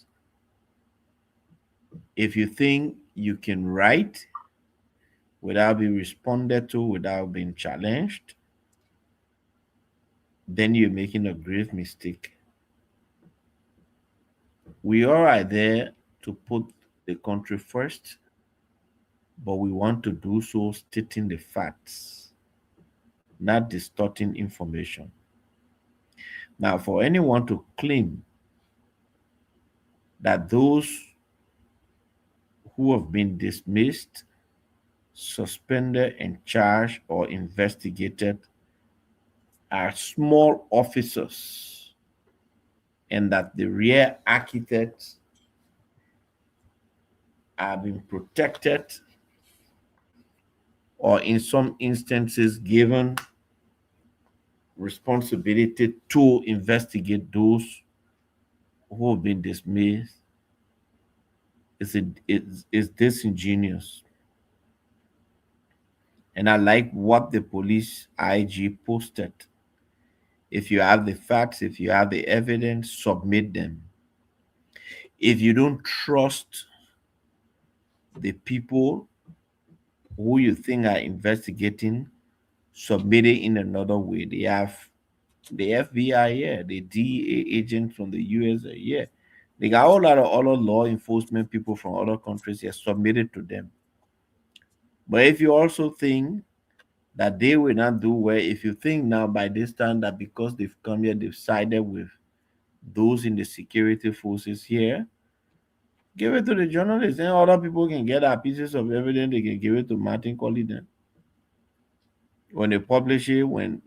If you think you can write without being responded to, without being challenged, then you're making a grave mistake. We all are there to put the country first, but we want to do so stating the facts, not distorting information. Now, for anyone to claim that those who have been dismissed, suspended, and charged or investigated are small officers and that the real architects are being protected or in some instances given responsibility to investigate those who have been dismissed is disingenuous. And I like what the police IG posted. If you have the facts, if you have the evidence, submit them. If you don't trust the people who you think are investigating, submit it in another way. They have the FBI here, the DEA agents from the US are here. They got a whole lot of other law enforcement people from other countries here. Submit it to them. But if you also think that they will not do well, if you think now by this time that because they've come here, they've sided with those in the security forces here, give it to the journalists. And other people can get our pieces of evidence. They can give it to Martin Colley then. When they publish it, when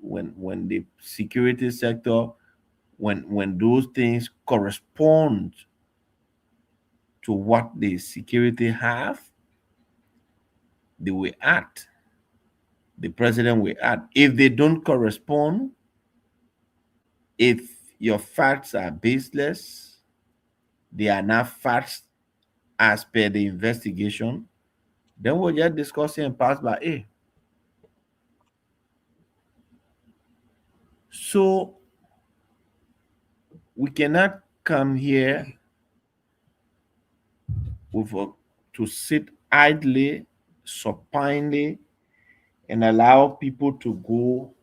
the security sector, when those things correspond to what the security have, they will act. The president will act. If they don't correspond, if your facts are baseless, they are not facts as per the investigation, then we'll just discuss it and pass by A. So we cannot come here with to sit idly, supinely, and allow people to go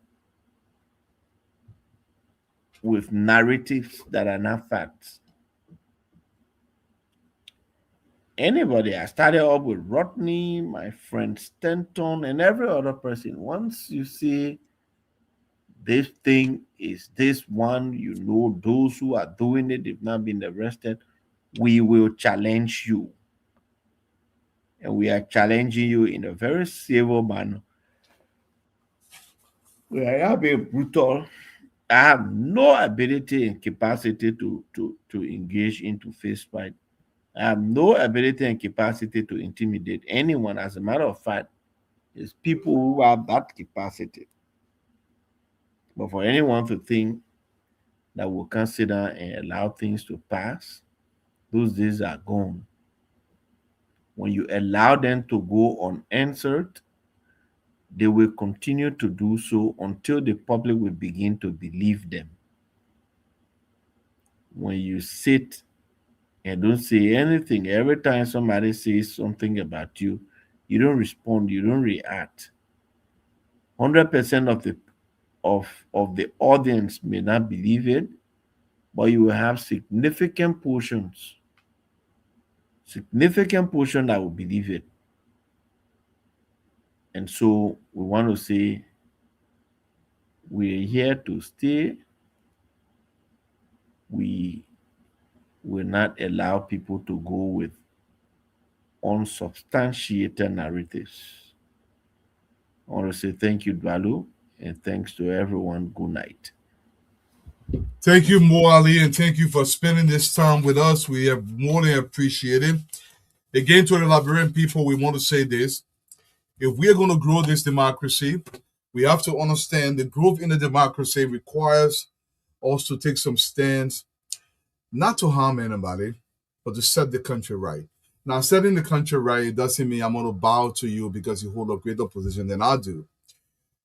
with narratives that are not facts. Anybody, I started up with Rodney, my friend Stanton, and every other person. Once you see this thing is this one, you know, those who are doing it, they've not been arrested, we will challenge you. And we are challenging you in a very civil manner. We are not being brutal. I have no ability and capacity to engage into face fight. I have no ability and capacity to intimidate anyone. As a matter of fact, it's people who have that capacity. But for anyone to think that will consider and allow things to pass, those days are gone. When you allow them to go unanswered, they will continue to do so until the public will begin to believe them. When you sit and don't say anything. Every time somebody says something about you, you don't respond, you don't react. 100% of the audience may not believe it, but you will have significant portion that will believe it. And so we want to say we're here to stay. We will not allow people to go with unsubstantiated narratives. I want to say thank you, Dwalu, and thanks to everyone. Good night. Thank you, Mo Ali, and thank you for spending this time with us. We have more than appreciated. Again, to the Liberian people, we want to say this. If we are going to grow this democracy, we have to understand the growth in the democracy requires us to take some stands, not to harm anybody, but to set the country right. Now, setting the country right doesn't mean I'm going to bow to you because you hold a greater position than I do.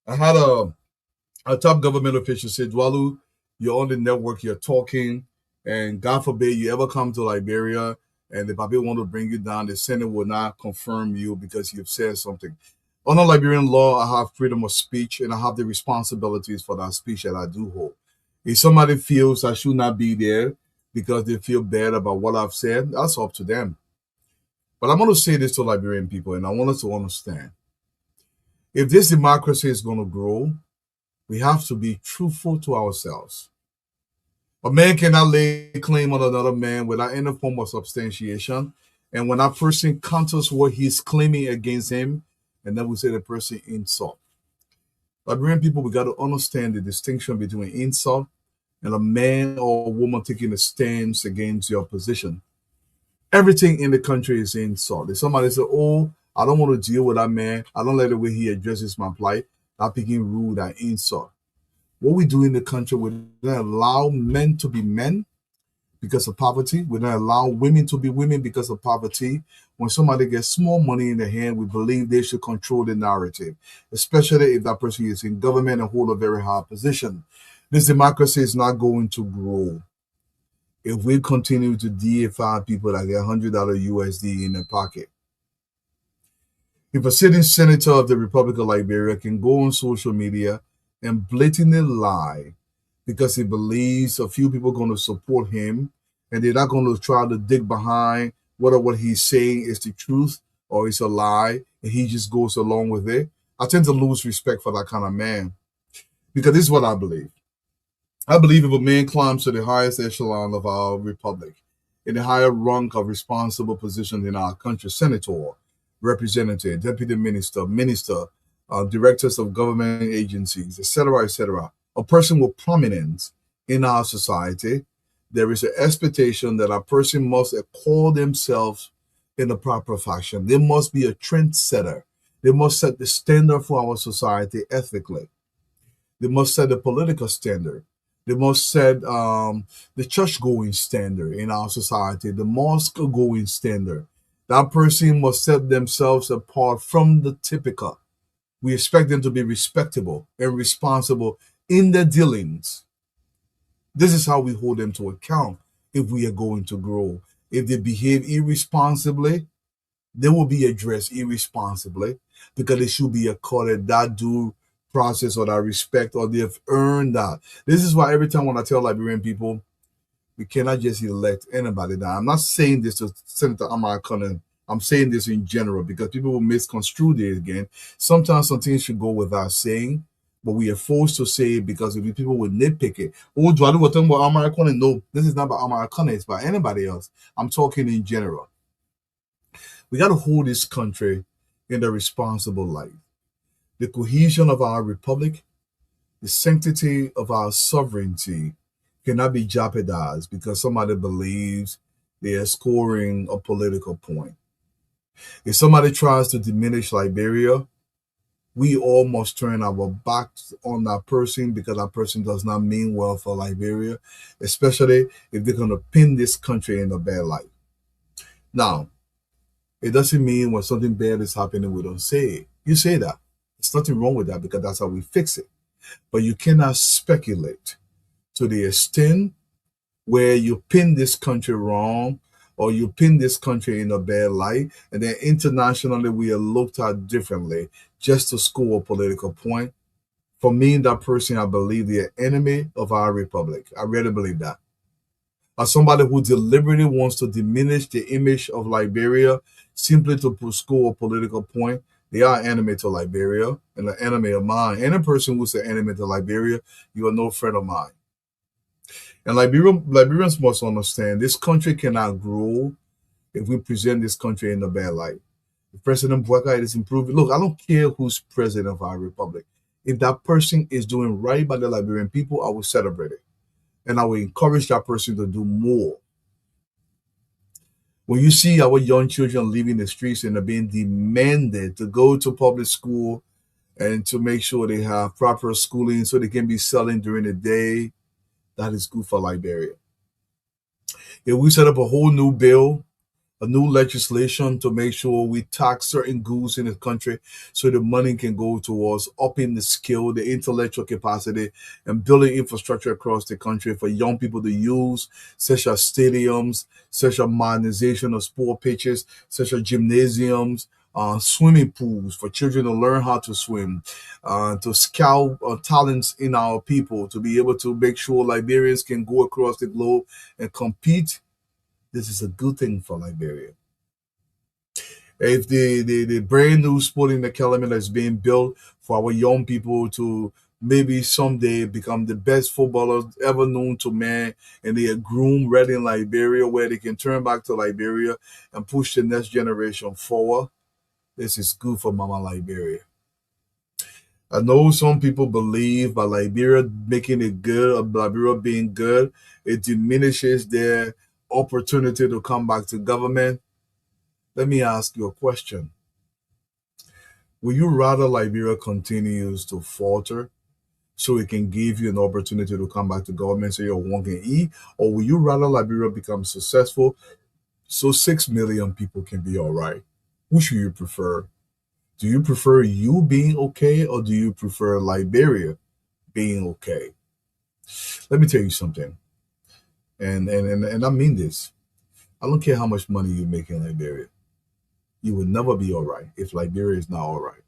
I had a top government official say, Dwalu, you're on the network, you're talking, and God forbid you ever come to Liberia and the people want to bring you down, the Senate will not confirm you because you've said something. Under Liberian law, I have freedom of speech and I have the responsibilities for that speech that I do hold. If somebody feels I should not be there because they feel bad about what I've said, that's up to them. But I'm going to say this to Liberian people, and I want us to understand. If this democracy is going to grow, we have to be truthful to ourselves. A man cannot lay claim on another man without any form of substantiation. And when that person counters what he's claiming against him, and then we say the person insult. Liberian people, we got to understand the distinction between insult and a man or a woman taking a stance against your position. Everything in the country is insult. If somebody says, oh, I don't want to deal with that man, I don't like the way he addresses my plight, that picking rude and insult. What we do in the country, we don't allow men to be men because of poverty. We don't allow women to be women because of poverty. When somebody gets small money in their hand, we believe they should control the narrative, especially if that person is in government and hold a very high position. This democracy is not going to grow if we continue to deify people that get $100 USD in their pocket. If a sitting senator of the Republic of Liberia can go on social media and blatantly lie because he believes a few people are going to support him and they're not going to try to dig behind whether what he's saying is the truth or it's a lie, and he just goes along with it, I tend to lose respect for that kind of man. Because this is what I believe. I believe if a man climbs to the highest echelon of our republic, in the higher rank of responsible position in our country, senator, representative, deputy minister, directors of government agencies, etc., a person with prominence in our society, there is an expectation that a person must call themselves in the proper fashion. They must be a trendsetter. They must set the standard for our society ethically. They must set the political standard. They must set the church-going standard in our society, the mosque-going standard. That person must set themselves apart from the typical. We expect them to be respectable and responsible in their dealings. This is how we hold them to account if we are going to grow. If they behave irresponsibly, they will be addressed irresponsibly because they should be accorded that due process or that respect, or they've earned that. This is why every time when I tell Liberian people, we cannot just elect anybody. Now, I'm not saying this to Senator Amara Cullen. I'm saying this in general because people will misconstrue this again. Sometimes some things should go without saying, but we are forced to say it because if people will nitpick it. Oh, do I know what talking about Amara Cullen? No, this is not about Amara Cullen. It's about anybody else. I'm talking in general. We got to hold this country in a responsible light. The cohesion of our republic, the sanctity of our sovereignty cannot be jeopardized because somebody believes they are scoring a political point. If somebody tries to diminish Liberia, we all must turn our backs on that person because that person does not mean well for Liberia, especially if they're going to pin this country in a bad light. Now, it doesn't mean when something bad is happening, we don't say it. You say that. There's nothing wrong with that because that's how we fix it. But you cannot speculate to the extent where you pin this country wrong or you pin this country in a bad light, and then internationally we are looked at differently just to score a political point. For me, that person, I believe they're enemy of our republic. I really believe that. As somebody who deliberately wants to diminish the image of Liberia simply to score a political point, they are enemy to Liberia and an enemy of mine. Any person who's an enemy to Liberia, you are no friend of mine. And Liberians must understand this country cannot grow if we present this country in a bad light. If President Bwaka is improving, look, I don't care who's president of our republic. If that person is doing right by the Liberian people, I will celebrate it. And I will encourage that person to do more. When you see our young children leaving the streets and are being demanded to go to public school and to make sure they have proper schooling so they can be selling during the day, that is good for Liberia. If we set up a whole new bill, a new legislation to make sure we tax certain goods in the country so the money can go towards upping the skill, the intellectual capacity, and building infrastructure across the country for young people to use, such as stadiums, such as modernization of sport pitches, such as gymnasiums, swimming pools for children to learn how to swim, to scout talents in our people, to be able to make sure Liberians can go across the globe and compete. This is a good thing for Liberia. If the brand new sporting academy that's being built for our young people to maybe someday become the best footballers ever known to man, and they are groomed ready in Liberia where they can turn back to Liberia and push the next generation forward, this is good for Mama Liberia. I know some people believe by Liberia making it good, or Liberia being good, it diminishes their opportunity to come back to government. Let me ask you a question. Will you rather Liberia continues to falter so it can give you an opportunity to come back to government so your one can eat? Or will you rather Liberia become successful so 6 million people can be all right? Which do you prefer? Do you prefer you being okay, or do you prefer Liberia being okay? Let me tell you something. And I mean this. I don't care how much money you make in Liberia. You will never be all right if Liberia is not all right.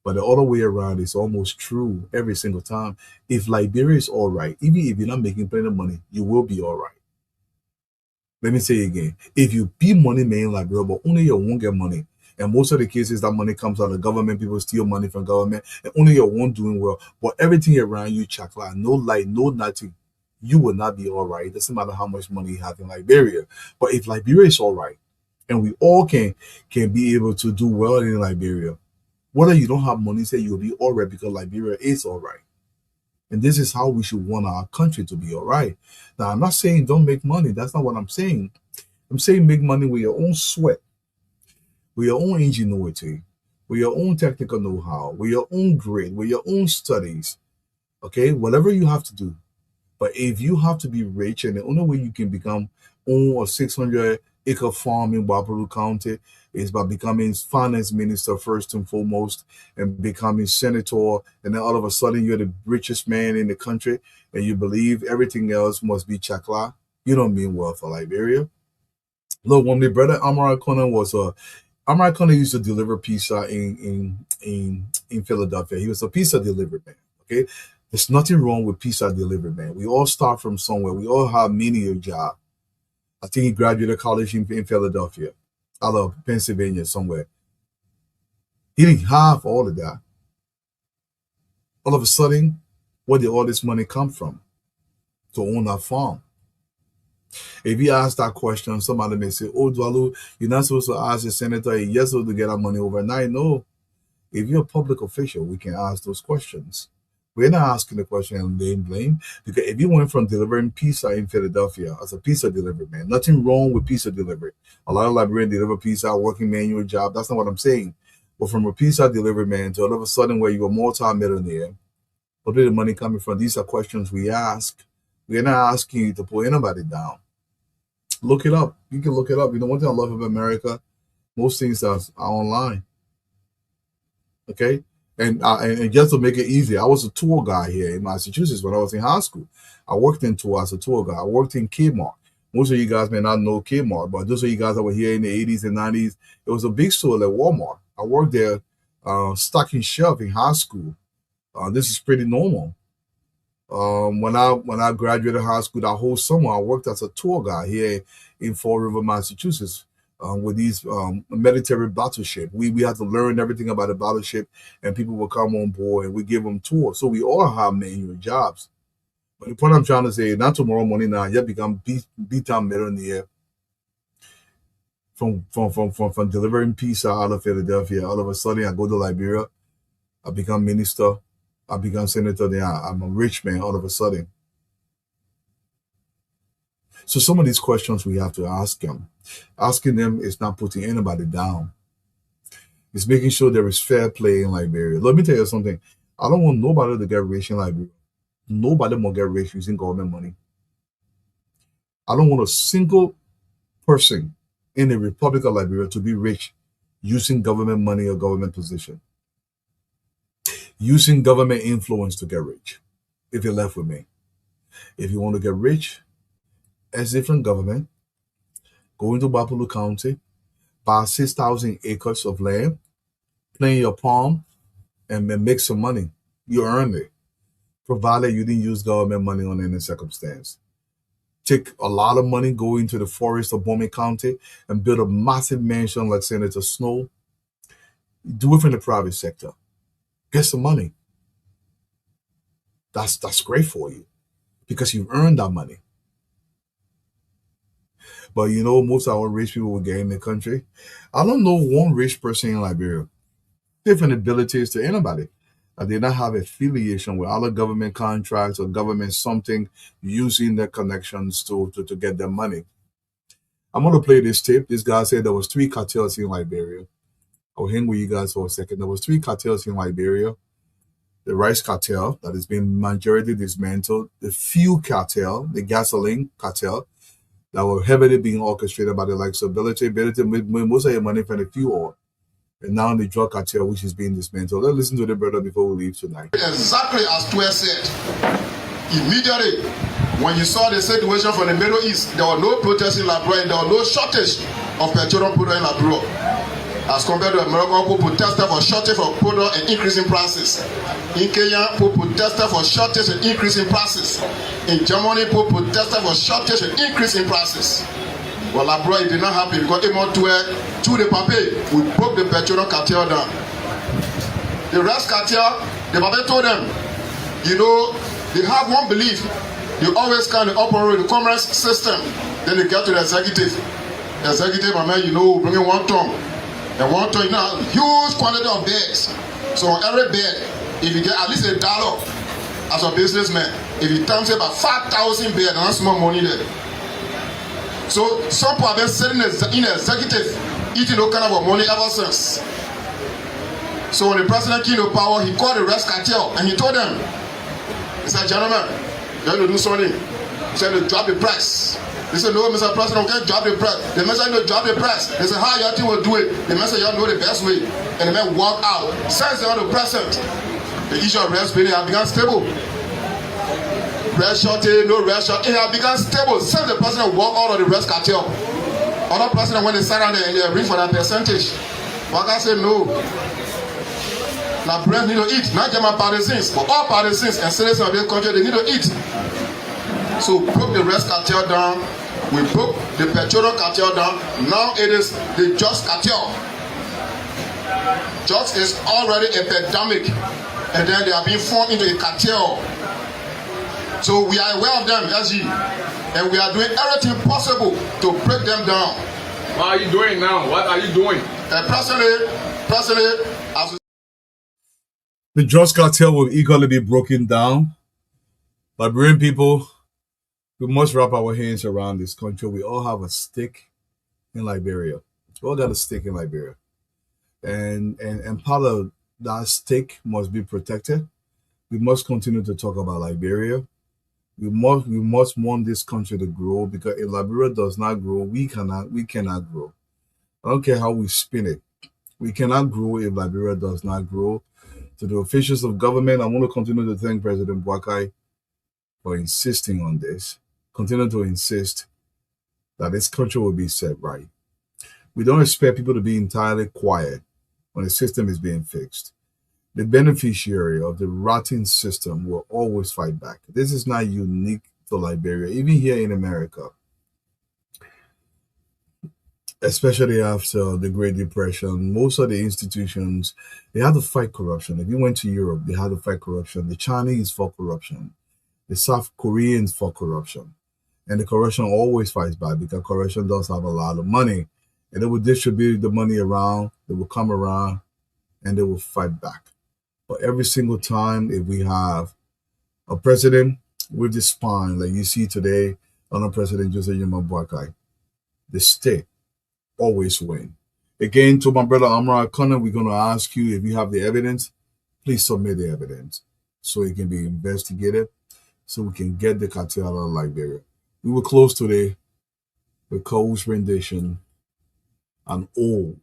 But the other way around is almost true every single time. If Liberia is all right, even if you're not making plenty of money, you will be all right. Let me say it again. If you be money man in Liberia, but only you won't get money. And most of the cases that money comes out of government, people steal money from government, and only you won't doing well. But everything around you, chocolate, no light, no nothing, you will not be all right. It doesn't matter how much money you have in Liberia. But if Liberia is all right, and we all can be able to do well in Liberia, whether you don't have money, say you'll be all right because Liberia is all right. And this is how we should want our country to be all right. Now, I'm not saying don't make money. That's not what I'm saying. I'm saying make money with your own sweat, with your own ingenuity, with your own technical know-how, with your own grit, with your own studies. Okay, whatever you have to do. But if you have to be rich, and the only way you can become own a 600-acre farm in Waparu County is by becoming finance minister first and foremost, and becoming senator, and then all of a sudden you're the richest man in the country, and you believe everything else must be chakla. You don't mean well for Liberia. Look, when my brother Amara Conan Amara Conan used to deliver pizza in Philadelphia. He was a pizza delivery man. Okay, there's nothing wrong with pizza delivery man. We all start from somewhere. We all have many a job. I think he graduated college in Philadelphia, out of Pennsylvania somewhere. He didn't have all of that. All of a sudden, where did all this money come from to own that farm? If you ask that question, somebody may say, "Oh, Dwalu, you're not supposed to ask the senator a yes or to get our money overnight." No. If you're a public official, we can ask those questions. We're not asking the question and blame, because if you went from delivering pizza in Philadelphia as a pizza delivery man, nothing wrong with pizza delivery. A lot of Liberians deliver pizza, working manual job. That's not what I'm saying. But from a pizza delivery man to all of a sudden where you're a multi-millionaire, where did the money coming from? These are questions we ask. We're not asking you to pull anybody down. Look it up. You can look it up. You know, one thing I love about America, most things are online. Okay? And just to make it easy, I was a tour guide here in Massachusetts when I was in high school. I worked in tour as a tour guide. I worked in Kmart. Most of you guys may not know Kmart, but those of you guys that were here in the 80s and 90s, it was a big store like Walmart. I worked there, stocking shelf in high school. This is pretty normal. When I graduated high school, that whole summer I worked as a tour guide here in Fall River, Massachusetts, with these military battleship. We had to learn everything about the battleship, and people would come on board and we give them tours. So we all have manual jobs. But the point I'm trying to say, not tomorrow morning now, you become beat down millionaire from delivering pizza out of Philadelphia. All of a sudden, I go to Liberia, I become minister, I become senator. Then I'm a rich man all of a sudden. So some of these questions we have to ask them. Asking them is not putting anybody down. It's making sure there is fair play in Liberia. Let me tell you something. I don't want nobody to get rich in Liberia. Nobody will get rich using government money. I don't want a single person in the Republic of Liberia to be rich using government money or government position. Using government influence to get rich. If you're left with me. If you want to get rich, as different government, go into Bapulu County, buy 6,000 acres of land, play in your palm, and then make some money. You earned it. Provided you didn't use government money on any circumstance. Take a lot of money, go into the forest of Bowman County and build a massive mansion like Senator Snow. Do it from the private sector. Get some money. That's great for you because you've earned that money. But you know, most of our rich people will get in the country. I don't know one rich person in Liberia. Different abilities to anybody. They not have affiliation with other government contracts or government something using their connections to get their money. I'm going to play this tape. This guy said there was 3 cartels in Liberia. I'll hang with you guys for a second. There was 3 cartels in Liberia. The rice cartel that has been majority dismantled. The fuel cartel, the gasoline cartel that were heavily being orchestrated by the likes of Ability made most of your money from the fuel oil. And now the drug cartel, which is being dismantled. Let's listen to the brother before we leave tonight. Exactly as Tue said. Immediately, when you saw the situation from the Middle East, there was no protest in Liberia and there was no shortage of petroleum product in Liberia. As compared to America, who protested for shortage of product and increasing prices. In Kenya, who protested for shortage and increasing prices. In Germany, who protested for shortage and increasing prices. Well, Liberia, it did not happen because Emon Tue, to the paper, we broke the petroleum cartel down. The rest cartel, the paper told them, you know, they have one belief. You always kind of operate the commerce system. Then they get to the executive. The executive, my man, you know, bring in 1 ton. And 1 ton, you know, huge quantity of beds. So on every bed, if you get at least $1 as a businessman, if you times it by 5,000 beds, that's more money there. So some people have been sitting in the executive, eating no kind of money ever since. So when the president came to power, he called the rest cartel and he told them, he said, gentlemen, you have to do something. He said, to drop the price. They said, no, Mr. President, we can't drop the price. The man said, no, drop the price. They said, how y'all think we'll do it? The man said, y'all know the best way. And the man walked out. Since they are the president, the issue of rest billing has become stable. Rest shortage, no rest shortage. It has become stable since the president walked out of the rest cartel. Other president, when they sat down there and they reach for that percentage, Waka said no. Now, Brent need to eat, not just my partisans, but all partisans and citizens of this country, they need to eat. So, we broke the rest cartel down, we broke the petroleum cartel down, now it is the just cartel. Just is already a pandemic, and then they are being formed into a cartel. So we are aware of them, SG, and we are doing everything possible to break them down. What are you doing now? What are you doing? Personally, as the drugs cartel will equally be broken down. Liberian people, we must wrap our hands around this country. We all have a stake in Liberia. We all got a stake in Liberia. And part of that stake must be protected. We must continue to talk about Liberia. We must want this country to grow, because if Liberia does not grow, we cannot grow. I don't care how we spin it. We cannot grow if Liberia does not grow. To the officials of government, I want to continue to thank President Boakai for insisting on this. Continue to insist that this country will be set right. We don't expect people to be entirely quiet when the system is being fixed. The beneficiary of the rotten system will always fight back. This is not unique to Liberia, even here in America, especially after the Great Depression. Most of the institutions, they had to fight corruption. If you went to Europe, they had to fight corruption. The Chinese fought corruption. The South Koreans fought corruption. And the corruption always fights back because corruption does have a lot of money. And they will distribute the money around, they will come around, and they will fight back. But every single time, if we have a president with the spine, like you see today under President Joseph Yuma Boakai, the state always win. Again, to my brother Amara Connor, we're going to ask you if you have the evidence, please submit the evidence so it can be investigated, so we can get the cartel out of Liberia. We will close today with Cole's rendition, An Ode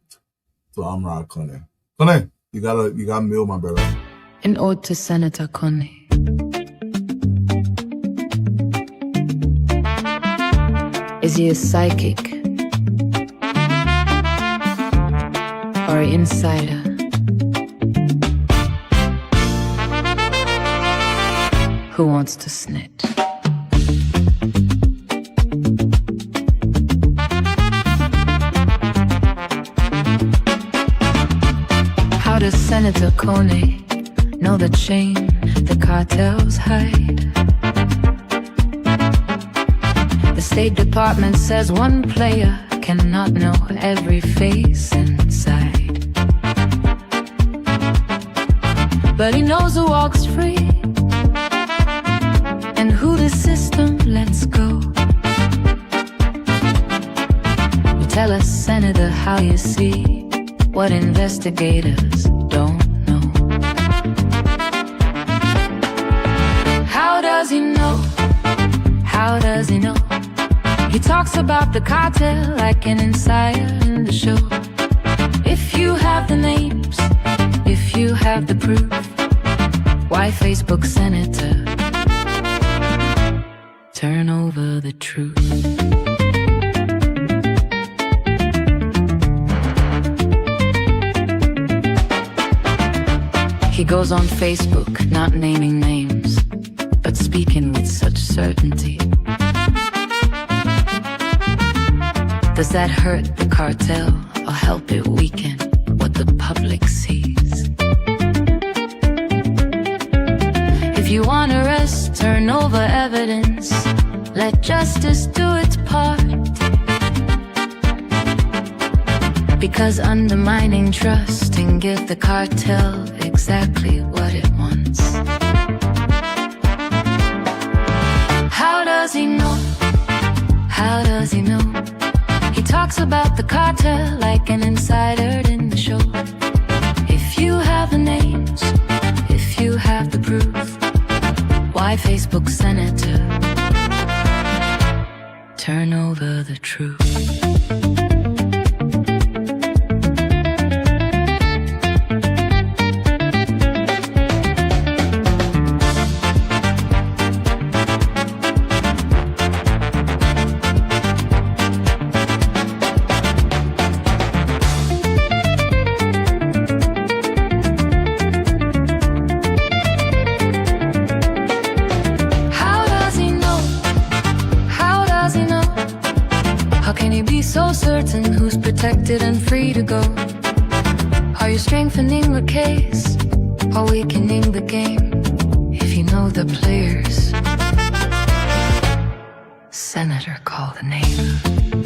to Amara Connor. Connor, you got mail, my brother. An ode to Senator Connie. Is he a psychic or an insider? Who wants to snitch? How does Senator Coney know the chain the cartels hide? The State Department says one player cannot know every face inside, but he knows who walks free and who the system lets go. You tell us, Senator, how you see what investigators don't know. How does he know? How does he know? He talks about the cartel like an insider in the show. If you have the names, if you have the proof, why Facebook Senator turn over the truth? He goes on Facebook, not naming names, but speaking with such certainty. Does that hurt the cartel or help it weaken what the public sees? If you want arrest, turn over evidence, let justice do its part. Because undermining trust and give the cartel exactly what it wants. How does he know? How does he know? He talks about the cartel like an insider in the show. If you have the names, if you have the proof, why Facebook Senator turn over the truth? So certain who's protected and free to go? Are you strengthening the case or weakening the game? If you know the players, Senator, call the name.